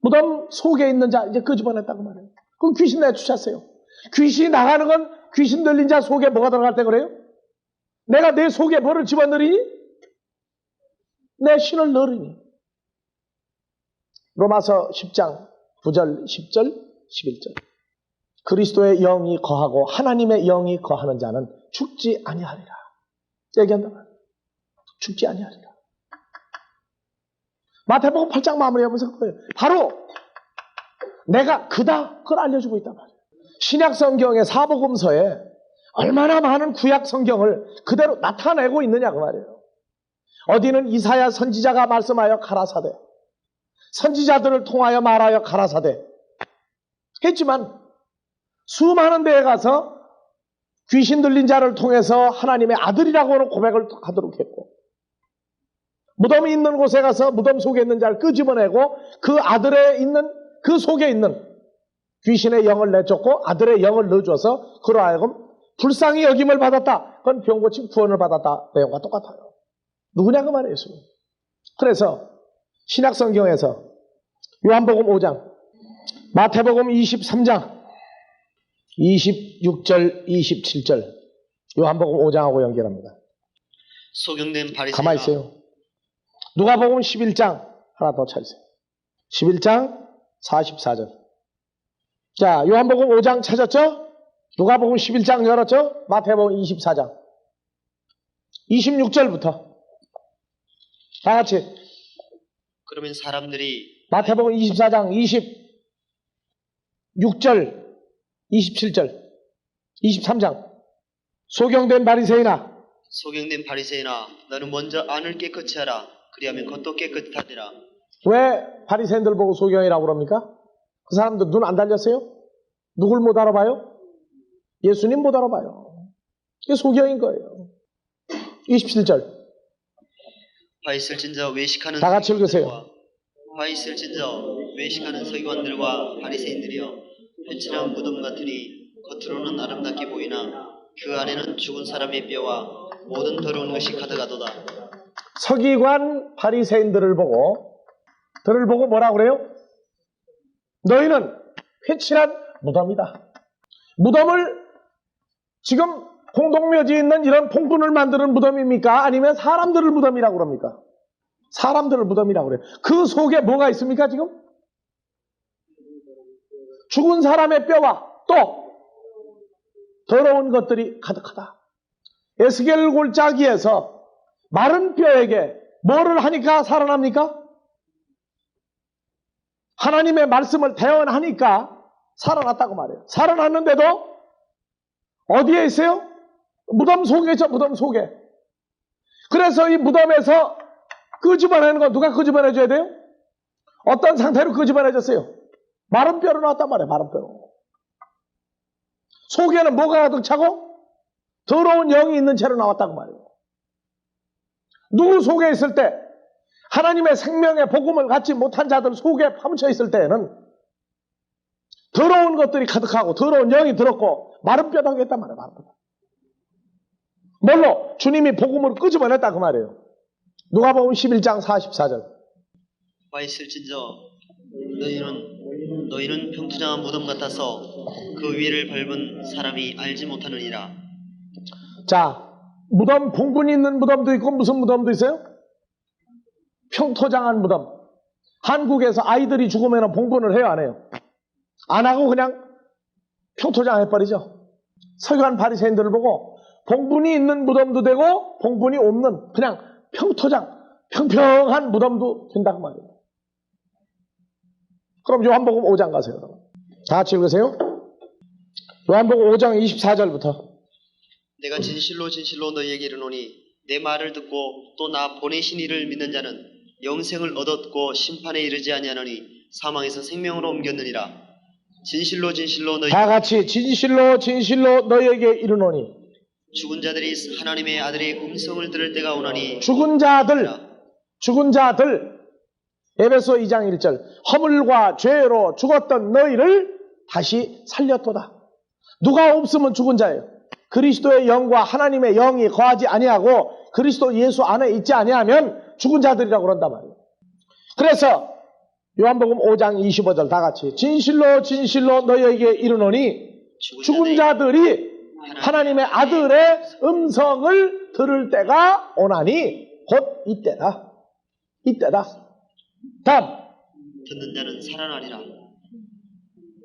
무덤 속에 있는 자 이제 끄집어냈다고 말해요. 그럼 귀신 내쫓았어요. 귀신이 나가는 건 귀신 들린 자 속에 뭐가 들어갈 때 그래요? 내가 내 속에 뭐를 집어넣으니? 내 신을 넣으니. 로마서 10장 9절 10절 11절. 그리스도의 영이 거하고 하나님의 영이 거하는 자는 죽지 아니하리라. 얘기한다. 죽지 아니하리라. 마태복음 8장 마무리하면서 그거예요. 바로 내가 그다 그걸 알려주고 있단 말이에요. 신약 성경의 사복음서에 얼마나 많은 구약 성경을 그대로 나타내고 있느냐 그 말이에요. 어디는 이사야 선지자가 말씀하여 가라사대, 선지자들을 통하여 말하여 가라사대 했지만 수많은 데에 가서 귀신 들린 자를 통해서 하나님의 아들이라고 고백을 하도록 했고, 무덤이 있는 곳에 가서 무덤 속에 있는 자를 끄집어내고 그 아들에 있는 그 속에 있는 귀신의 영을 내쫓고 아들의 영을 넣어줘서 그로 하여금 불쌍히 여김을 받았다. 그건 병 고침 구원을 받았다. 내용과 똑같아요. 누구냐 그 말이에요. 예수님. 그래서 신약 성경에서 요한복음 5장, 마태복음 23장 26절 27절 요한복음 5장하고 연결합니다. 소경된 바리새인아, 가만히 있어요. 누가복음 11장 하나 더 찾으세요. 11장 44절. 자, 요한복음 5장 찾았죠? 누가복음 11장 열었죠? 마태복음 24장 26절부터 다 같이. 그러면 사람들이 마태복음 24장 26절 27절 23장. 소경된 바리새인아, 소경된 바리새인아, 너는 먼저 안을 깨끗이 하라. 그리하면 겉도 깨끗하리라. 왜 바리새인들 보고 소경이라고 그럽니까? 그 사람들 눈 안 달렸어요? 누굴 못 알아봐요? 예수님 못 알아봐요. 이게 소경인 거예요. 27절 화 있을진저 외식하는 다 같이 읽으세요. 화 있을진저 외식하는 서기관들과 바리새인들이여, 편칠한 무덤 같으니 겉으로는 아름답게 보이나 그 안에는 죽은 사람의 뼈와 모든 더러운 것이 가득하도다. 서기관 바리새인들을 보고 뭐라고 그래요? 너희는 회칠한 무덤이다. 무덤을 지금 공동묘지에 있는 이런 봉분을 만드는 무덤입니까? 아니면 사람들을 무덤이라고 그럽니까? 사람들을 무덤이라고 그래요. 그 속에 뭐가 있습니까 지금? 죽은 사람의 뼈와 또 더러운 것들이 가득하다. 에스겔 골짜기에서 마른 뼈에게 뭐를 하니까 살아납니까? 하나님의 말씀을 대언하니까 살아났다고 말해요. 살아났는데도 어디에 있어요? 무덤 속에 있죠. 무덤 속에. 그래서 이 무덤에서 끄집어내는 건 누가 끄집어내줘야 돼요? 어떤 상태로 끄집어내줬어요? 마른 뼈로 나왔단 말이에요. 마른 뼈로. 속에는 뭐가 가득 차고 더러운 영이 있는 채로 나왔다고 말이에요. 누구 속에 있을 때, 하나님의 생명의 복음을 갖지 못한 자들 속에 파묻혀 있을 때에는 더러운 것들이 가득하고 더러운 영이 들었고 마른 뼈다고 했단 말이에요. 마른 뼈다. 뭘로? 주님이 복음으로 끄집어냈다 그 말이에요. 누가복음 11장 44절. 화 있을진저 너희는 평투장한 무덤 같아서 그 위를 밟은 사람이 알지 못하느니라. 자, 무덤, 봉분이 있는 무덤도 있고 무슨 무덤도 있어요? 평토장한 무덤. 한국에서 아이들이 죽으면 봉분을 해요, 안 해요? 안 하고 그냥 평토장 해버리죠. 서기관 바리새인들을 보고 봉분이 있는 무덤도 되고 봉분이 없는 그냥 평토장, 평평한 무덤도 된다고 말이에요. 그럼 요한복음 5장 가세요. 다 같이 읽으세요. 요한복음 5장 24절부터. 내가 진실로 진실로 너희에게 이르노니 내 말을 듣고 또 나 보내신 이를 믿는 자는 영생을 얻었고 심판에 이르지 아니하노니 사망에서 생명으로 옮겼느니라. 진실로 진실로 너희 다 같이 진실로 진실로 너희에게 이르노니. 죽은 자들이 하나님의 아들의 음성을 들을 때가 오나니. 죽은 자들 에베소 2장 1절. 허물과 죄로 죽었던 너희를 다시 살렸도다. 누가 없으면 죽은 자예요. 그리스도의 영과 하나님의 영이 거하지 아니하고 그리스도 예수 안에 있지 아니하면 죽은 자들이라고 그런단 말이에요. 그래서 요한복음 5장 25절 다 같이 진실로 진실로 너희에게 이르노니 죽은 자들이 하나님의 아들의 음성을 들을 때가 오나니 곧 이때다. 이때다. 다음. 듣는 자는 살아나리라.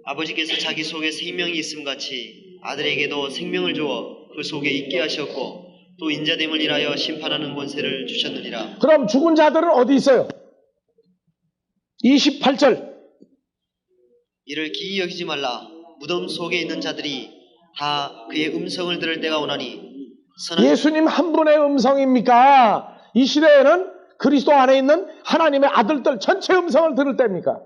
아버지께서 자기 속에 생명이 있음 같이 아들에게도 생명을 주어 그 속에 있게 하셨고 또 인자됨을 인하여 심판하는 권세를 주셨느니라. 그럼 죽은 자들은 어디 있어요? 28절. 이를 기이 여기지 말라. 무덤 속에 있는 자들이 다 그의 음성을 들을 때가 오나니 선한 예수님 한 분의 음성입니까? 이 시대에는 그리스도 안에 있는 하나님의 아들들 전체 음성을 들을 때입니까?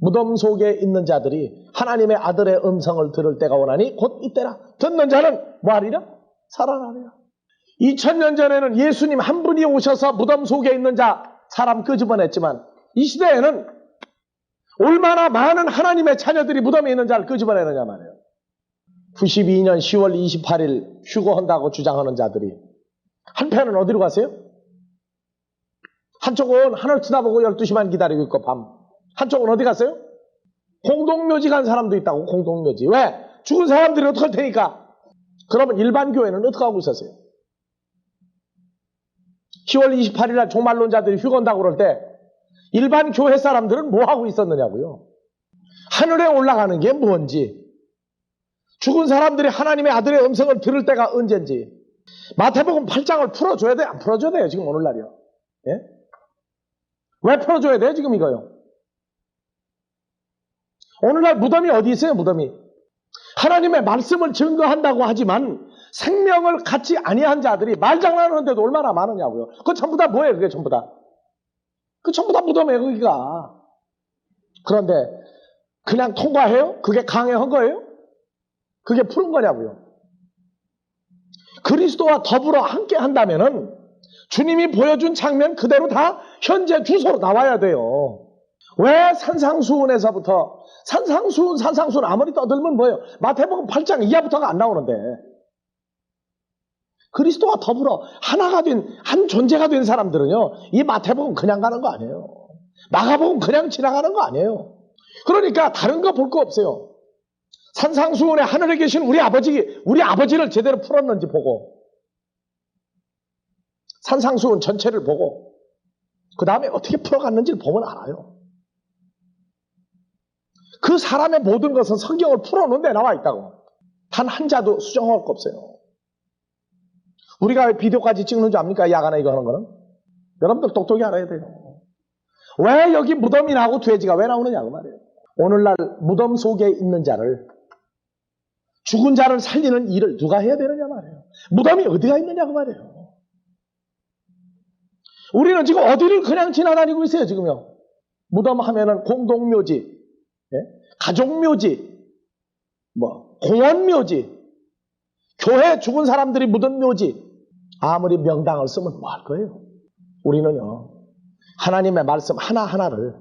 무덤 속에 있는 자들이 하나님의 아들의 음성을 들을 때가 오나니 곧 이때라. 듣는 자는 뭐하리라? 살아나리라. 2000년 전에는 예수님 한 분이 오셔서 무덤 속에 있는 자 사람 끄집어냈지만 이 시대에는 얼마나 많은 하나님의 자녀들이 무덤에 있는 자를 끄집어내느냐 말이에요. 92년 10월 28일 휴거한다고 주장하는 자들이 한편은 어디로 가세요? 한쪽은 하늘 쳐다보고 12시만 기다리고 있고 밤. 한쪽은 어디 갔어요? 공동묘지 간 사람도 있다고. 공동묘지. 왜? 죽은 사람들이 어떡할 테니까. 그러면 일반 교회는 어떻게 하고 있었어요? 10월 28일 날 종말론자들이 휴거한다고 그럴 때 일반 교회 사람들은 뭐 하고 있었느냐고요. 하늘에 올라가는 게 뭔지, 죽은 사람들이 하나님의 아들의 음성을 들을 때가 언젠지. 마태복음 8장을 풀어줘야 돼? 안 풀어줘야 돼요? 지금 오늘날이요. 예? 왜 풀어줘야 돼요? 지금 이거요. 오늘날 무덤이 어디 있어요? 무덤이. 하나님의 말씀을 증거한다고 하지만 생명을 갖지 아니한 자들이 말장난하는데도 얼마나 많으냐고요. 그거 전부 다 뭐예요? 그게 전부 다. 그 전부 다 무덤이에요, 거기가. 그런데 그냥 통과해요? 그게 강행한 거예요? 그게 푸른 거냐고요. 그리스도와 더불어 함께 한다면은 주님이 보여준 장면 그대로 다 현재 주소로 나와야 돼요. 왜 산상수훈에서부터 산상수훈 아무리 떠들면 뭐예요? 마태복음 8장 이하부터가 안 나오는데 그리스도와 더불어 하나가 된 한 존재가 된 사람들은요 이 마태복음 그냥 가는 거 아니에요. 마가복음 그냥 지나가는 거 아니에요. 그러니까 다른 거 볼 거 없어요. 산상수훈에 하늘에 계신 우리 아버지를 제대로 풀었는지 보고 산상수훈 전체를 보고 그 다음에 어떻게 풀어갔는지를 보면 알아요. 그 사람의 모든 것은 성경을 풀어놓은 데 나와 있다고. 단 한 자도 수정할 거 없어요. 우리가 왜 비디오까지 찍는 줄 압니까? 야간에 이거 하는 거는. 여러분들 똑똑히 알아야 돼요. 왜 여기 무덤이 나오고 돼지가 왜 나오느냐고 말이에요. 오늘날 무덤 속에 있는 자를, 죽은 자를 살리는 일을 누가 해야 되느냐 말이에요. 무덤이 어디가 있느냐고 말이에요. 우리는 지금 어디를 그냥 지나다니고 있어요, 지금요. 무덤 하면은 공동묘지, 예? 가족묘지, 공원묘지, 교회 죽은 사람들이 묻은 묘지. 아무리 명당을 쓰면 뭐 할 거예요? 우리는요, 하나님의 말씀 하나하나를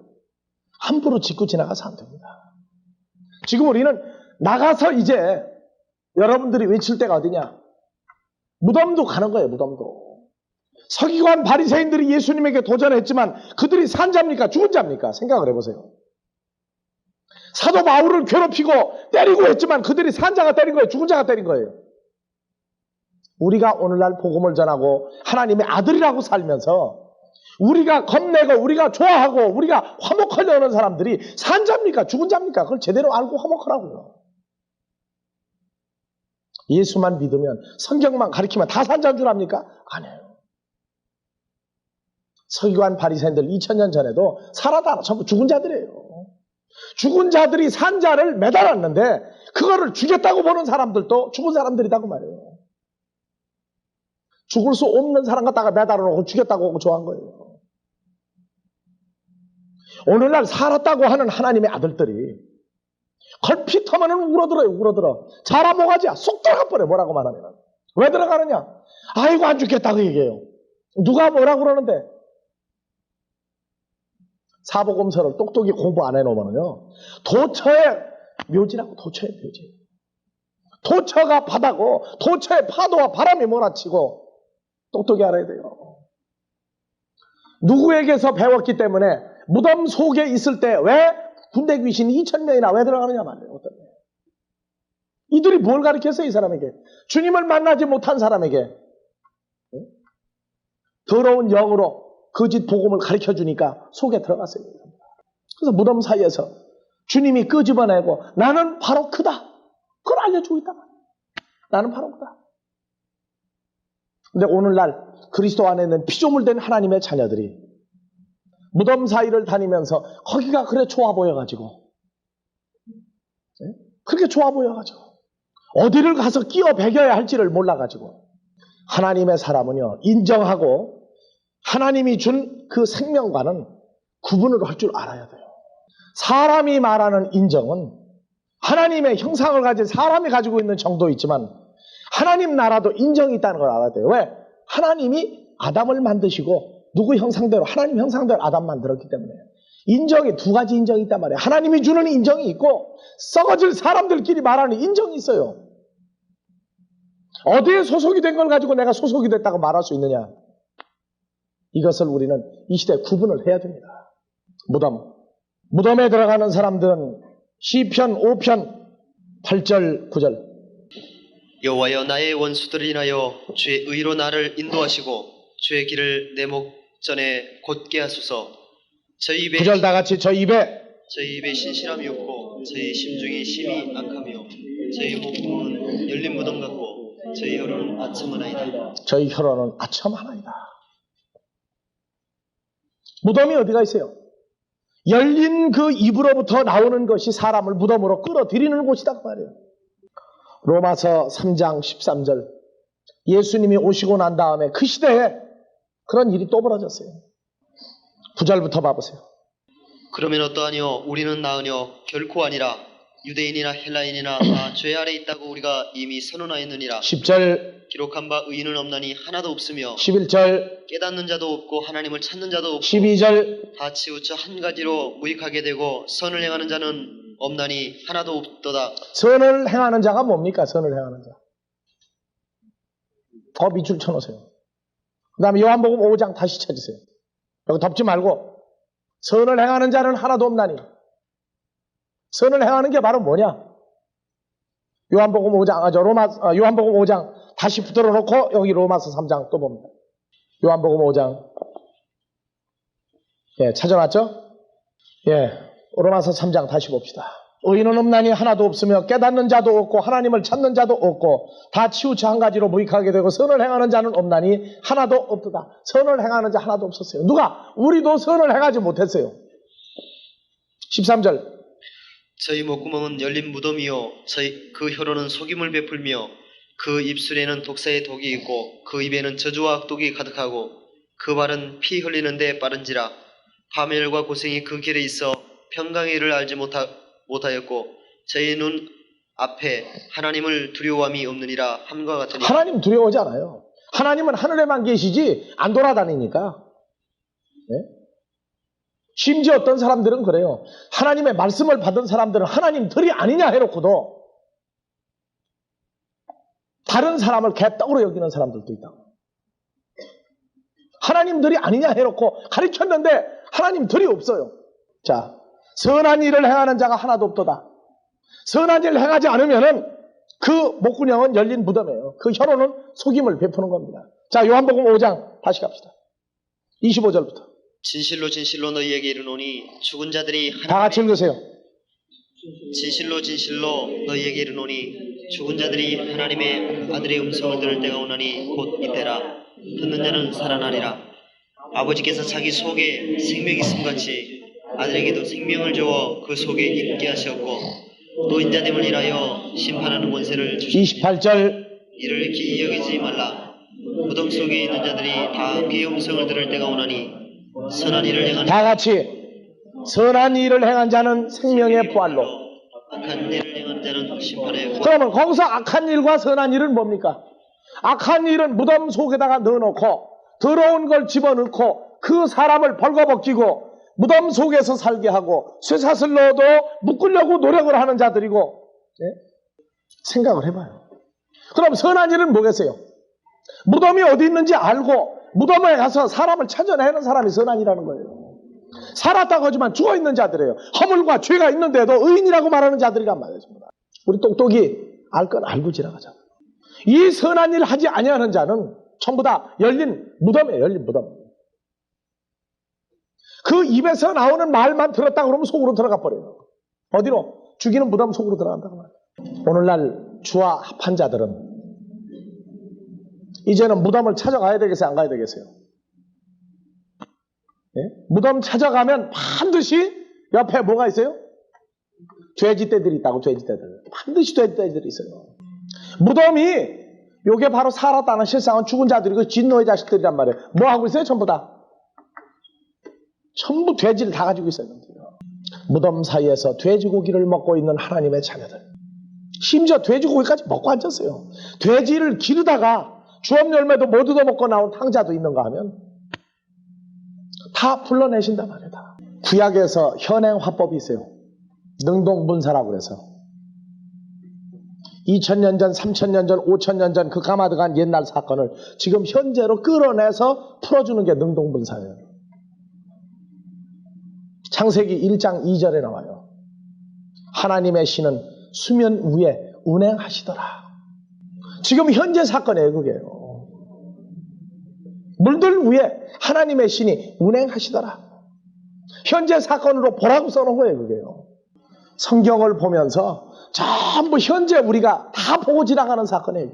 함부로 짚고 지나가서 안 됩니다. 지금 우리는 나가서 이제 여러분들이 외칠 때가 어디냐? 무덤도 가는 거예요, 무덤도. 서기관 바리새인들이 예수님에게 도전했지만 그들이 산 자입니까? 죽은 자입니까? 생각을 해보세요. 사도 바울을 괴롭히고 때리고 했지만 그들이 산 자가 때린 거예요? 죽은 자가 때린 거예요? 우리가 오늘날 복음을 전하고 하나님의 아들이라고 살면서 우리가 겁내고 우리가 좋아하고 우리가 화목하려는 사람들이 산 자입니까? 죽은 자입니까? 그걸 제대로 알고 화목하라고요. 예수만 믿으면 성경만 가르치면 다 산 자인 줄 압니까? 아니에요. 서기관 바리새인들 2000년 전에도 살아다 전부 죽은 자들이에요. 죽은 자들이 산 자를 매달았는데 그거를 죽였다고 보는 사람들도 죽은 사람들이라고 말해요. 죽을 수 없는 사람 갖다가 매달아놓고 죽였다고 하고 좋아한 거예요. 오늘날 살았다고 하는 하나님의 아들들이 걸핏하면 울어들어요. 울어들어. 자라모가지야. 쏙 들어가 버려. 뭐라고 말하면. 왜 들어가느냐? 아이고 안 죽겠다고 얘기해요. 누가 뭐라고 그러는데? 사복음서를 똑똑히 공부 안 해놓으면요 도처의 묘지라고. 도처의 묘지. 도처가 바다고 도처의 파도와 바람이 몰아치고 똑똑히 알아야 돼요. 누구에게서 배웠기 때문에 무덤 속에 있을 때 왜 군대 귀신이 2000명이나 왜 들어가느냐 말이에요. 이들이 뭘 가르쳤어요? 이 사람에게. 주님을 만나지 못한 사람에게 더러운 영으로 거짓 복음을 가르쳐주니까 속에 들어갔어요. 그래서 무덤 사이에서 주님이 끄집어내고 나는 바로 그다. 그걸 알려주고 있단 말이에요. 나는 바로 그다. 근데 오늘날 그리스도 안에 있는 피조물 된 하나님의 자녀들이 무덤 사이를 다니면서 거기가 그래 좋아 보여가지고, 그렇게 좋아 보여가지고 어디를 가서 끼어 배겨야 할지를 몰라가지고, 하나님의 사람은요, 인정하고 하나님이 준 그 생명과는 구분을 할 줄 알아야 돼요. 사람이 말하는 인정은 하나님의 형상을 가진 사람이 가지고 있는 정도 있지만 하나님 나라도 인정이 있다는 걸 알아야 돼요. 왜? 하나님이 아담을 만드시고 누구 형상대로, 하나님 형상대로 아담 만들었기 때문에 인정이 두 가지 인정이 있단 말이에요. 하나님이 주는 인정이 있고 썩어질 사람들끼리 말하는 인정이 있어요. 어디에 소속이 된 걸 가지고 내가 소속이 됐다고 말할 수 있느냐? 이것을 우리는 이 시대에 구분을 해야 됩니다. 무덤에 들어가는 사람들은 시편 5편 8절 9절 여호와여, 나의 원수들을 인하여 주의 의로 나를 인도하시고 주의 길을 내 목전에 곧게 하소서. 저희 입에 9절 다 같이 저희 입에 신실함이 없고 저희 심중이 심히 악하며 저희 목구멍은 열린 무덤 같고 저희 혀로는 아첨하나이다. 저희 혀로는 아첨하나이다. 무덤이 어디가 있어요? 열린 그 입으로부터 나오는 것이 사람을 무덤으로 끌어들이는 곳이다 그 말이에요. 로마서 3장 13절, 예수님이 오시고 난 다음에 그 시대에 그런 일이 또 벌어졌어요. 9절부터 봐보세요. 그러면 어떠하뇨? 우리는 나으뇨? 결코 아니라. 유대인이나 헬라인이나 다 죄 아래 있다고 우리가 이미 선언하였느니라. 10절, 기록한 바 의인은 없나니 하나도 없으며 11절, 깨닫는 자도 없고 하나님을 찾는 자도 없고 12절, 다 치우쳐 한 가지로 무익하게 되고 선을 행하는 자는 없나니 하나도 없도다. 선을 행하는 자가 뭡니까? 선을 행하는 자. 더 밑줄 쳐놓으세요. 그 다음에 요한복음 5장 다시 찾으세요. 여기 덮지 말고 선을 행하는 자는 하나도 없나니. 선을 행하는 게 바로 뭐냐? 요한복음 5장, 요한복음 5장 다시 붙들어 놓고 여기 로마서 3장 또 봅니다. 요한복음 5장. 예, 찾아놨죠? 예, 로마서 3장 다시 봅시다. 의인은 없나니 하나도 없으며 깨닫는 자도 없고 하나님을 찾는 자도 없고 다 치우쳐 한 가지로 무익하게 되고 선을 행하는 자는 없나니 하나도 없도다. 선을 행하는 자 하나도 없었어요. 누가? 우리도 선을 행하지 못했어요. 13절. 저희 목구멍은 열린 무덤이요 저희 그 혀로는 속임을 베풀며 그 입술에는 독사의 독이 있고 그 입에는 저주와 악독이 가득하고 그 발은 피 흘리는데 빠른지라. 파멸과 고생이 그 길에 있어 평강의 일을 알지 못하였고 저희 눈 앞에 하나님을 두려워함이 없느니라 함과 같으니. 하나님 두려워하지 않아요. 하나님은 하늘에만 계시지 안 돌아다니니까. 네? 심지어 어떤 사람들은 그래요. 하나님의 말씀을 받은 사람들은 하나님들이 아니냐 해놓고도 다른 사람을 개떡으로 여기는 사람들도 있다. 하나님들이 아니냐 해놓고 가르쳤는데 하나님들이 없어요. 자, 선한 일을 행하는 자가 하나도 없도다. 선한 일을 행하지 않으면은 그 목구멍은 열린 무덤이에요. 그 혀로는 속임을 베푸는 겁니다. 자, 요한복음 5장 다시 갑시다. 25절부터. 진실로 진실로 너희에게 이르노니 죽은 자들이 다 같이 읽으세요. 진실로 진실로 너희에게 이르노니 죽은 자들이 하나님의 아들의 음성을 들을 때가 오나니 곧 이때라. 듣는 자는 살아나리라. 아버지께서 자기 속에 생명이 있음같이 아들에게도 생명을 주어 그 속에 있게 하셨고 또 인자됨을 인하여 심판하는 권세를 주시니 28절. 이를 기이 여기지 말라. 무덤 속에 있는 자들이 다 그의 음성을 들을 때가 오나니 선한 일을 행하는 다 같이 선한 일을 행한 자는 생명의 부활로. 악한 일을 행하는 자는 심판의 부활로. 그러면 거기서 악한 일과 선한 일은 뭡니까? 악한 일은 무덤 속에다가 넣어놓고 더러운 걸 집어넣고 그 사람을 벌거벗기고 무덤 속에서 살게 하고 쇠사슬 넣어도 묶으려고 노력을 하는 자들이고. 네? 생각을 해봐요. 그럼 선한 일은 뭐겠어요? 무덤이 어디 있는지 알고 무덤에 가서 사람을 찾아내는 사람이 선한이라는 거예요. 살았다고 하지만 죽어있는 자들이에요. 허물과 죄가 있는데도 의인이라고 말하는 자들이란 말이에요. 우리 똑똑히 알 건 알고 지나가자. 이 선한 일을 하지 아니하는 자는 전부 다 열린 무덤이에요. 열린 무덤. 그 입에서 나오는 말만 들었다 그러면 속으로 들어가 버려요. 어디로? 죽이는 무덤 속으로 들어간다고 말이에요. 오늘날 주와 합한 자들은 이제는 무덤을 찾아가야 되겠어요? 안 가야 되겠어요? 예? 무덤 찾아가면 반드시 옆에 뭐가 있어요? 돼지떼들이 있다고. 돼지떼들. 반드시 돼지떼들이 있어요. 무덤이 요게 바로 살았다는 실상은 죽은 자들이고 진노의 자식들이란 말이에요. 뭐 하고 있어요? 전부 다. 전부 돼지를 다 가지고 있어요. 무덤 사이에서 돼지고기를 먹고 있는 하나님의 자녀들. 심지어 돼지고기까지 먹고 앉았어요. 돼지를 기르다가 주업 열매도 못 얻어먹고 나온 탕자도 있는가 하면 다 불러내신단 말이다. 구약에서 현행 화법이 있어요. 능동분사라고 그래서 2000년 전, 3000년 전, 5000년 전 그 가마드간 옛날 사건을 지금 현재로 끌어내서 풀어주는 게 능동분사예요. 창세기 1장 2절에 나와요. 하나님의 신은 수면 위에 운행하시더라. 지금 현재 사건이에요. 그게요. 물들 위에 하나님의 신이 운행하시더라. 현재 사건으로 보라고 써놓은 거예요. 그게요. 성경을 보면서 전부 현재 우리가 다 보고 지나가는 사건이에요.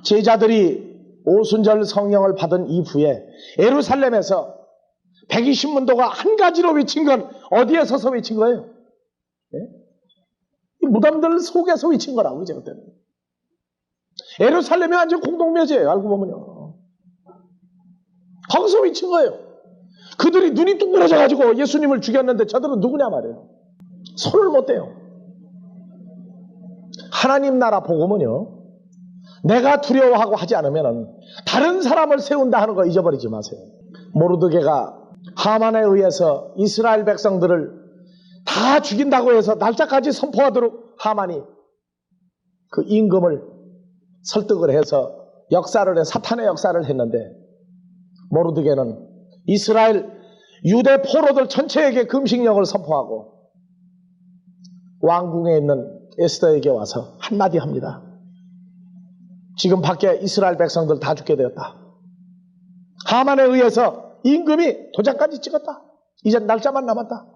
제자들이 오순절 성령을 받은 이후에 예루살렘에서 120문도가 한 가지로 외친 건 어디에 서서 외친 거예요? 예? 이 무덤들 속에서 외친 거라고 이제 그때는. 예루살렘이 완전 공동묘지예요. 알고 보면요. 거기서 외친 거예요. 그들이 눈이 둥그러져가지고 예수님을 죽였는데 저들은 누구냐 말이에요. 손을 못 대요. 하나님 나라 복음은요, 내가 두려워하고 하지 않으면 다른 사람을 세운다 하는 거 잊어버리지 마세요. 모르드게가 하만에 의해서 이스라엘 백성들을 다 죽인다고 해서 날짜까지 선포하도록 하만이 그 임금을 설득을 해서 사탄의 역사를 했는데, 모르드게는 이스라엘 유대 포로들 전체에게 금식령을 선포하고 왕궁에 있는 에스더에게 와서 한마디 합니다. 지금 밖에 이스라엘 백성들 다 죽게 되었다. 하만에 의해서 임금이 도장까지 찍었다. 이제 날짜만 남았다.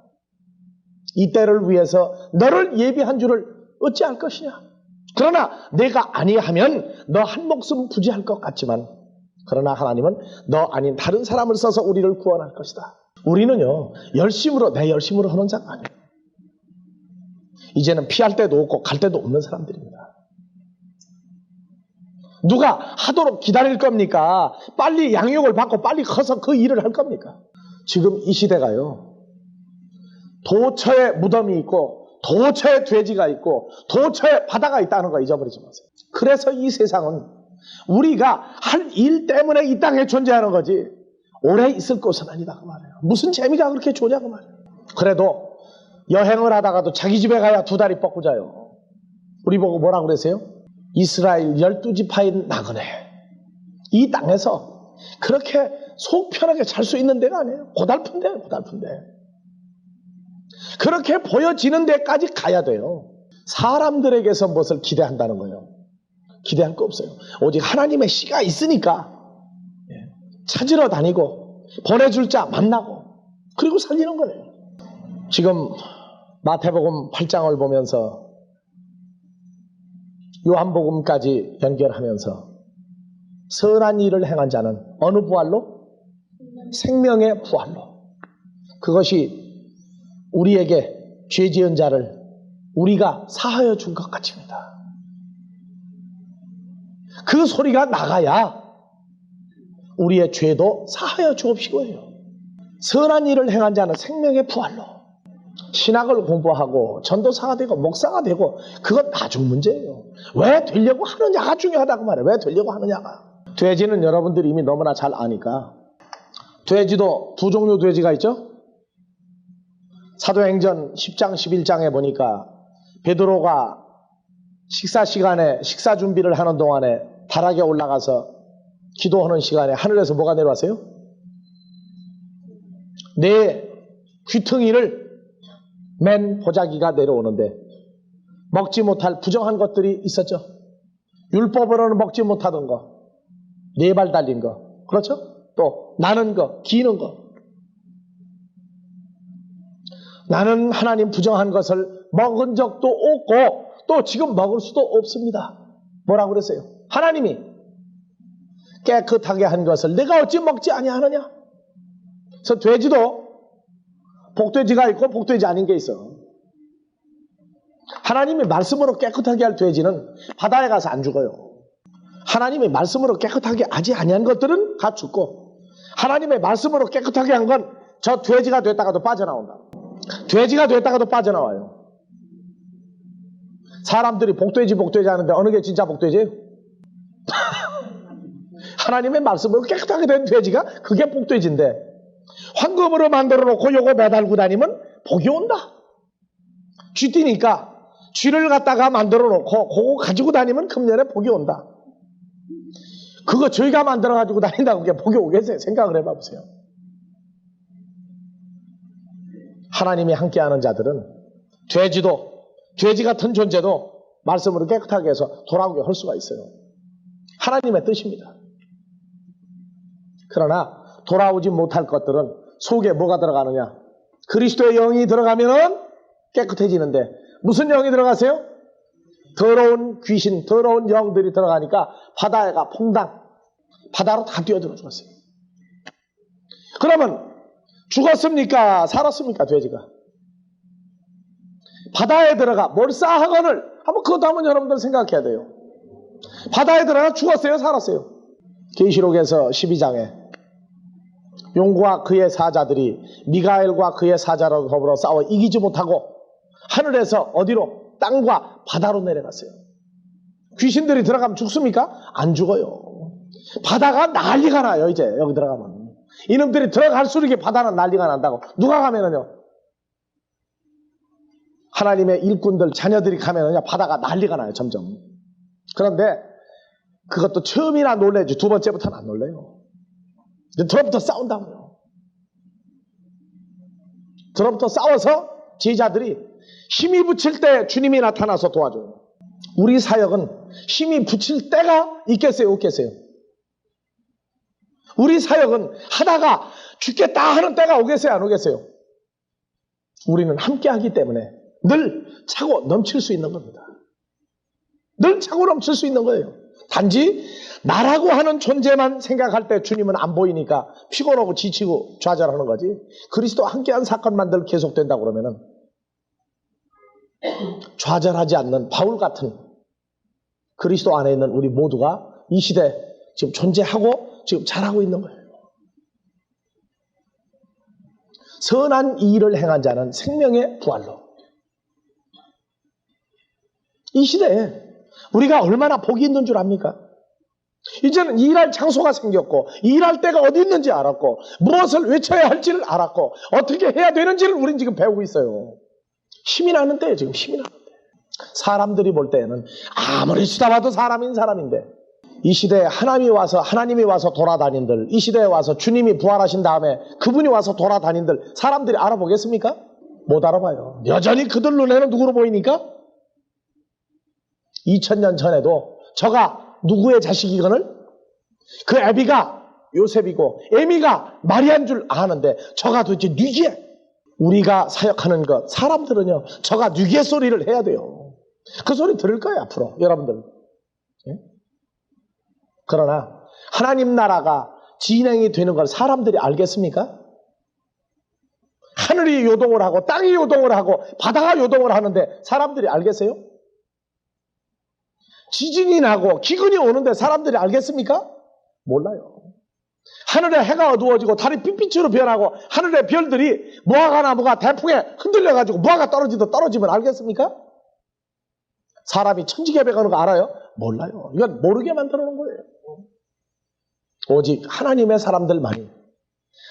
이때를 위해서 너를 예비한 줄을 어찌할 것이냐. 그러나 내가 아니하면 너 한 목숨 부지할 것 같지만, 그러나 하나님은 너 아닌 다른 사람을 써서 우리를 구원할 것이다. 우리는요, 내 열심으로 하는 자가 아니에요. 이제는 피할 데도 없고 갈 데도 없는 사람들입니다. 누가 하도록 기다릴 겁니까? 빨리 양육을 받고 빨리 커서 그 일을 할 겁니까? 지금 이 시대가요, 도처에 무덤이 있고 도처에 돼지가 있고 도처에 바다가 있다는 거 잊어버리지 마세요. 그래서 이 세상은 우리가 할 일 때문에 이 땅에 존재하는 거지 오래 있을 곳은 아니다 그 말이에요. 무슨 재미가 그렇게 좋냐고 말이에요. 그래도 여행을 하다가도 자기 집에 가야 두 다리 뻗고 자요. 우리 보고 뭐라고 그러세요? 이스라엘 12지파인 나그네, 이 땅에서 그렇게 속 편하게 잘 수 있는 데가 아니에요. 고달픈 데예요. 고달픈 데. 그렇게 보여지는 데까지 가야 돼요. 사람들에게서 무엇을 기대한다는 거예요. 기대할 거 없어요. 오직 하나님의 씨가 있으니까 찾으러 다니고 보내줄 자 만나고 그리고 살리는 거예요. 지금 마태복음 8장을 보면서 요한복음까지 연결하면서 선한 일을 행한 자는 어느 부활로? 생명의 부활로. 그것이 우리에게 죄 지은 자를 우리가 사하여 준 것 같습니다. 그 소리가 나가야 우리의 죄도 사하여 주옵시고요. 선한 일을 행한 자는 생명의 부활로. 신학을 공부하고 전도사가 되고 목사가 되고 그건 나중 문제예요. 왜 되려고 하느냐가 중요하다고 말해요. 왜 되려고 하느냐가. 돼지는 여러분들이 이미 너무나 잘 아니까. 돼지도 두 종류 돼지가 있죠. 사도행전 10장 11장에 보니까 베드로가 식사 시간에 식사 준비를 하는 동안에 다락에 올라가서 기도하는 시간에 하늘에서 뭐가 내려왔어요? 내 귀퉁이를 맨 보자기가 내려오는데 먹지 못할 부정한 것들이 있었죠. 율법으로는 먹지 못하던 거, 네 발 달린 거, 그렇죠? 또 나는 거, 기는 거. 나는 하나님 부정한 것을 먹은 적도 없고 또 지금 먹을 수도 없습니다. 뭐라고 그랬어요? 하나님이 깨끗하게 한 것을 내가 어찌 먹지 아니하느냐? 그래서 돼지도 복돼지가 있고 복돼지 아닌 게 있어. 하나님이 말씀으로 깨끗하게 할 돼지는 바다에 가서 안 죽어요. 하나님이 말씀으로 깨끗하게 하지 아니한 것들은 다 죽고, 하나님의 말씀으로 깨끗하게 한 건 저 돼지가 됐다가도 빠져나온다. 돼지가 됐다가도 빠져나와요. 사람들이 복돼지 하는데 어느 게 진짜 복돼지예요? 하나님의 말씀으로 깨끗하게 된 돼지가 그게 복돼지인데, 황금으로 만들어 놓고 요거 매달고 다니면 복이 온다. 쥐 띠니까 쥐를 갖다가 만들어 놓고 그거 가지고 다니면 금년에 복이 온다. 그거 저희가 만들어 가지고 다닌다고 그게 복이 오겠어요? 생각을 해봐 보세요. 하나님이 함께하는 자들은 돼지 같은 존재도 말씀으로 깨끗하게 해서 돌아오게 할 수가 있어요. 하나님의 뜻입니다. 그러나 돌아오지 못할 것들은 속에 뭐가 들어가느냐? 그리스도의 영이 들어가면은 깨끗해지는데, 무슨 영이 들어가세요? 더러운 귀신, 더러운 영들이 들어가니까 바다가 퐁당, 바다로 다 뛰어들어 죽었어요. 그러면 죽었습니까? 살았습니까? 돼지가 바다에 들어가 몰사하건을 한번 그것도 한번 여러분들 생각해야 돼요. 바다에 들어가 죽었어요? 살았어요? 계시록에서 12장에 용과 그의 사자들이 미가엘과 그의 사자로 더불어 싸워 이기지 못하고 하늘에서 어디로? 땅과 바다로 내려갔어요. 귀신들이 들어가면 죽습니까? 안 죽어요. 바다가 난리가 나요. 이제 여기 들어가면 이놈들이 들어갈수록 바다는 난리가 난다고. 누가 가면은요, 하나님의 일꾼들 자녀들이 가면은요 바다가 난리가 나요. 점점. 그런데 그것도 처음이나 놀래지 두 번째부터는 안 놀래요. 들어부터 싸운다고요. 들어부터 싸워서 제자들이 힘이 붙일 때 주님이 나타나서 도와줘요. 우리 사역은 힘이 붙일 때가 있겠어요? 없겠어요? 우리 사역은 하다가 죽겠다 하는 때가 오겠어요? 안 오겠어요? 우리는 함께 하기 때문에 늘 차고 넘칠 수 있는 겁니다. 늘 차고 넘칠 수 있는 거예요. 단지 나라고 하는 존재만 생각할 때 주님은 안 보이니까 피곤하고 지치고 좌절하는 거지. 그리스도와 함께한 사건만 늘 계속된다고 그러면은 좌절하지 않는 바울 같은 그리스도 안에 있는 우리 모두가 이 시대에 지금 존재하고 지금 잘하고 있는 거예요. 선한 일을 행한 자는 생명의 부활로. 이 시대에 우리가 얼마나 복이 있는 줄 압니까? 이제는 일할 장소가 생겼고 일할 때가 어디 있는지 알았고 무엇을 외쳐야 할지를 알았고 어떻게 해야 되는지를 우린 지금 배우고 있어요. 힘이 나는 때예요. 지금 힘이 나는 때. 사람들이 볼 때에는 아무리 쳐다봐도 사람인 사람인데, 이 시대에 하나님이 와서 돌아다닌들, 이 시대에 와서 주님이 부활하신 다음에 그분이 와서 돌아다닌들 사람들이 알아보겠습니까? 못 알아봐요. 여전히 그들 눈에는 누구로 보이니까? 2000년 전에도 저가 누구의 자식이거늘? 그 애비가 요셉이고 에미가 마리아인 줄 아는데 저가 도대체 누구야? 우리가 사역하는 것, 사람들은요 저가 누구의 소리를 해야 돼요. 그 소리 들을 거예요 앞으로 여러분들. 예? 그러나 하나님 나라가 진행이 되는 걸 사람들이 알겠습니까? 하늘이 요동을 하고 땅이 요동을 하고 바다가 요동을 하는데 사람들이 알겠어요? 지진이 나고 기근이 오는데 사람들이 알겠습니까? 몰라요. 하늘에 해가 어두워지고 달이 빛빛으로 변하고 하늘의 별들이 무화과나무가 대풍에 흔들려가지고 무화과 떨어지면 알겠습니까? 사람이 천지개벽하는 거 알아요? 몰라요. 이건 모르게 만들어 놓은 거예요. 오직 하나님의 사람들만이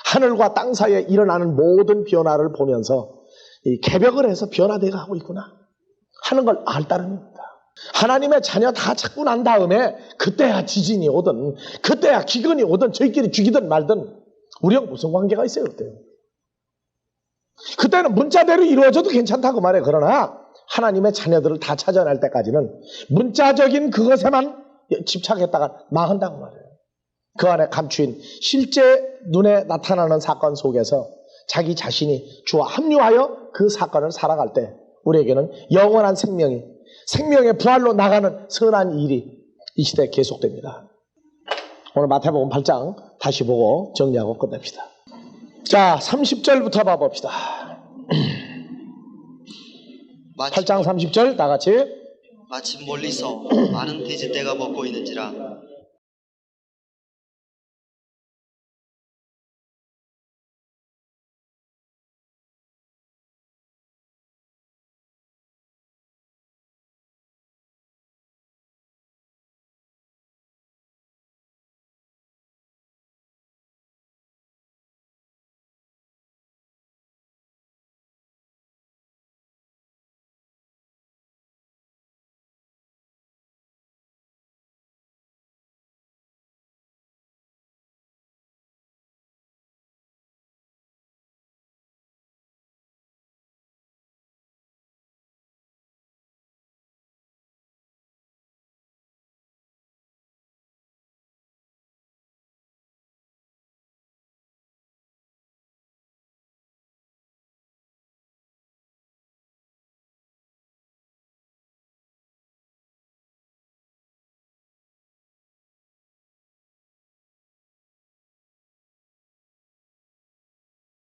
하늘과 땅 사이에 일어나는 모든 변화를 보면서 이 개벽을 해서 변화되어 가고 있구나 하는 걸 알 따름입니다. 하나님의 자녀 다 찾고 난 다음에 그때야 지진이 오든 그때야 기근이 오든 저희끼리 죽이든 말든 우리하고 무슨 관계가 있어요? 그때는 문자대로 이루어져도 괜찮다고 말해. 그러나 하나님의 자녀들을 다 찾아낼 때까지는 문자적인 그것에만 집착했다가 망한다고 말해요. 그 안에 감추인 실제 눈에 나타나는 사건 속에서 자기 자신이 주와 합류하여 그 사건을 살아갈 때 우리에게는 영원한 생명의 부활로 나가는 선한 일이 이 시대에 계속됩니다. 오늘 마태복음 8장 다시 보고 정리하고 끝냅시다. 자, 30절부터 봐봅시다. 마침, 8장 30절 다 같이. 마침 멀리서 많은 돼지떼가 먹고 있는지라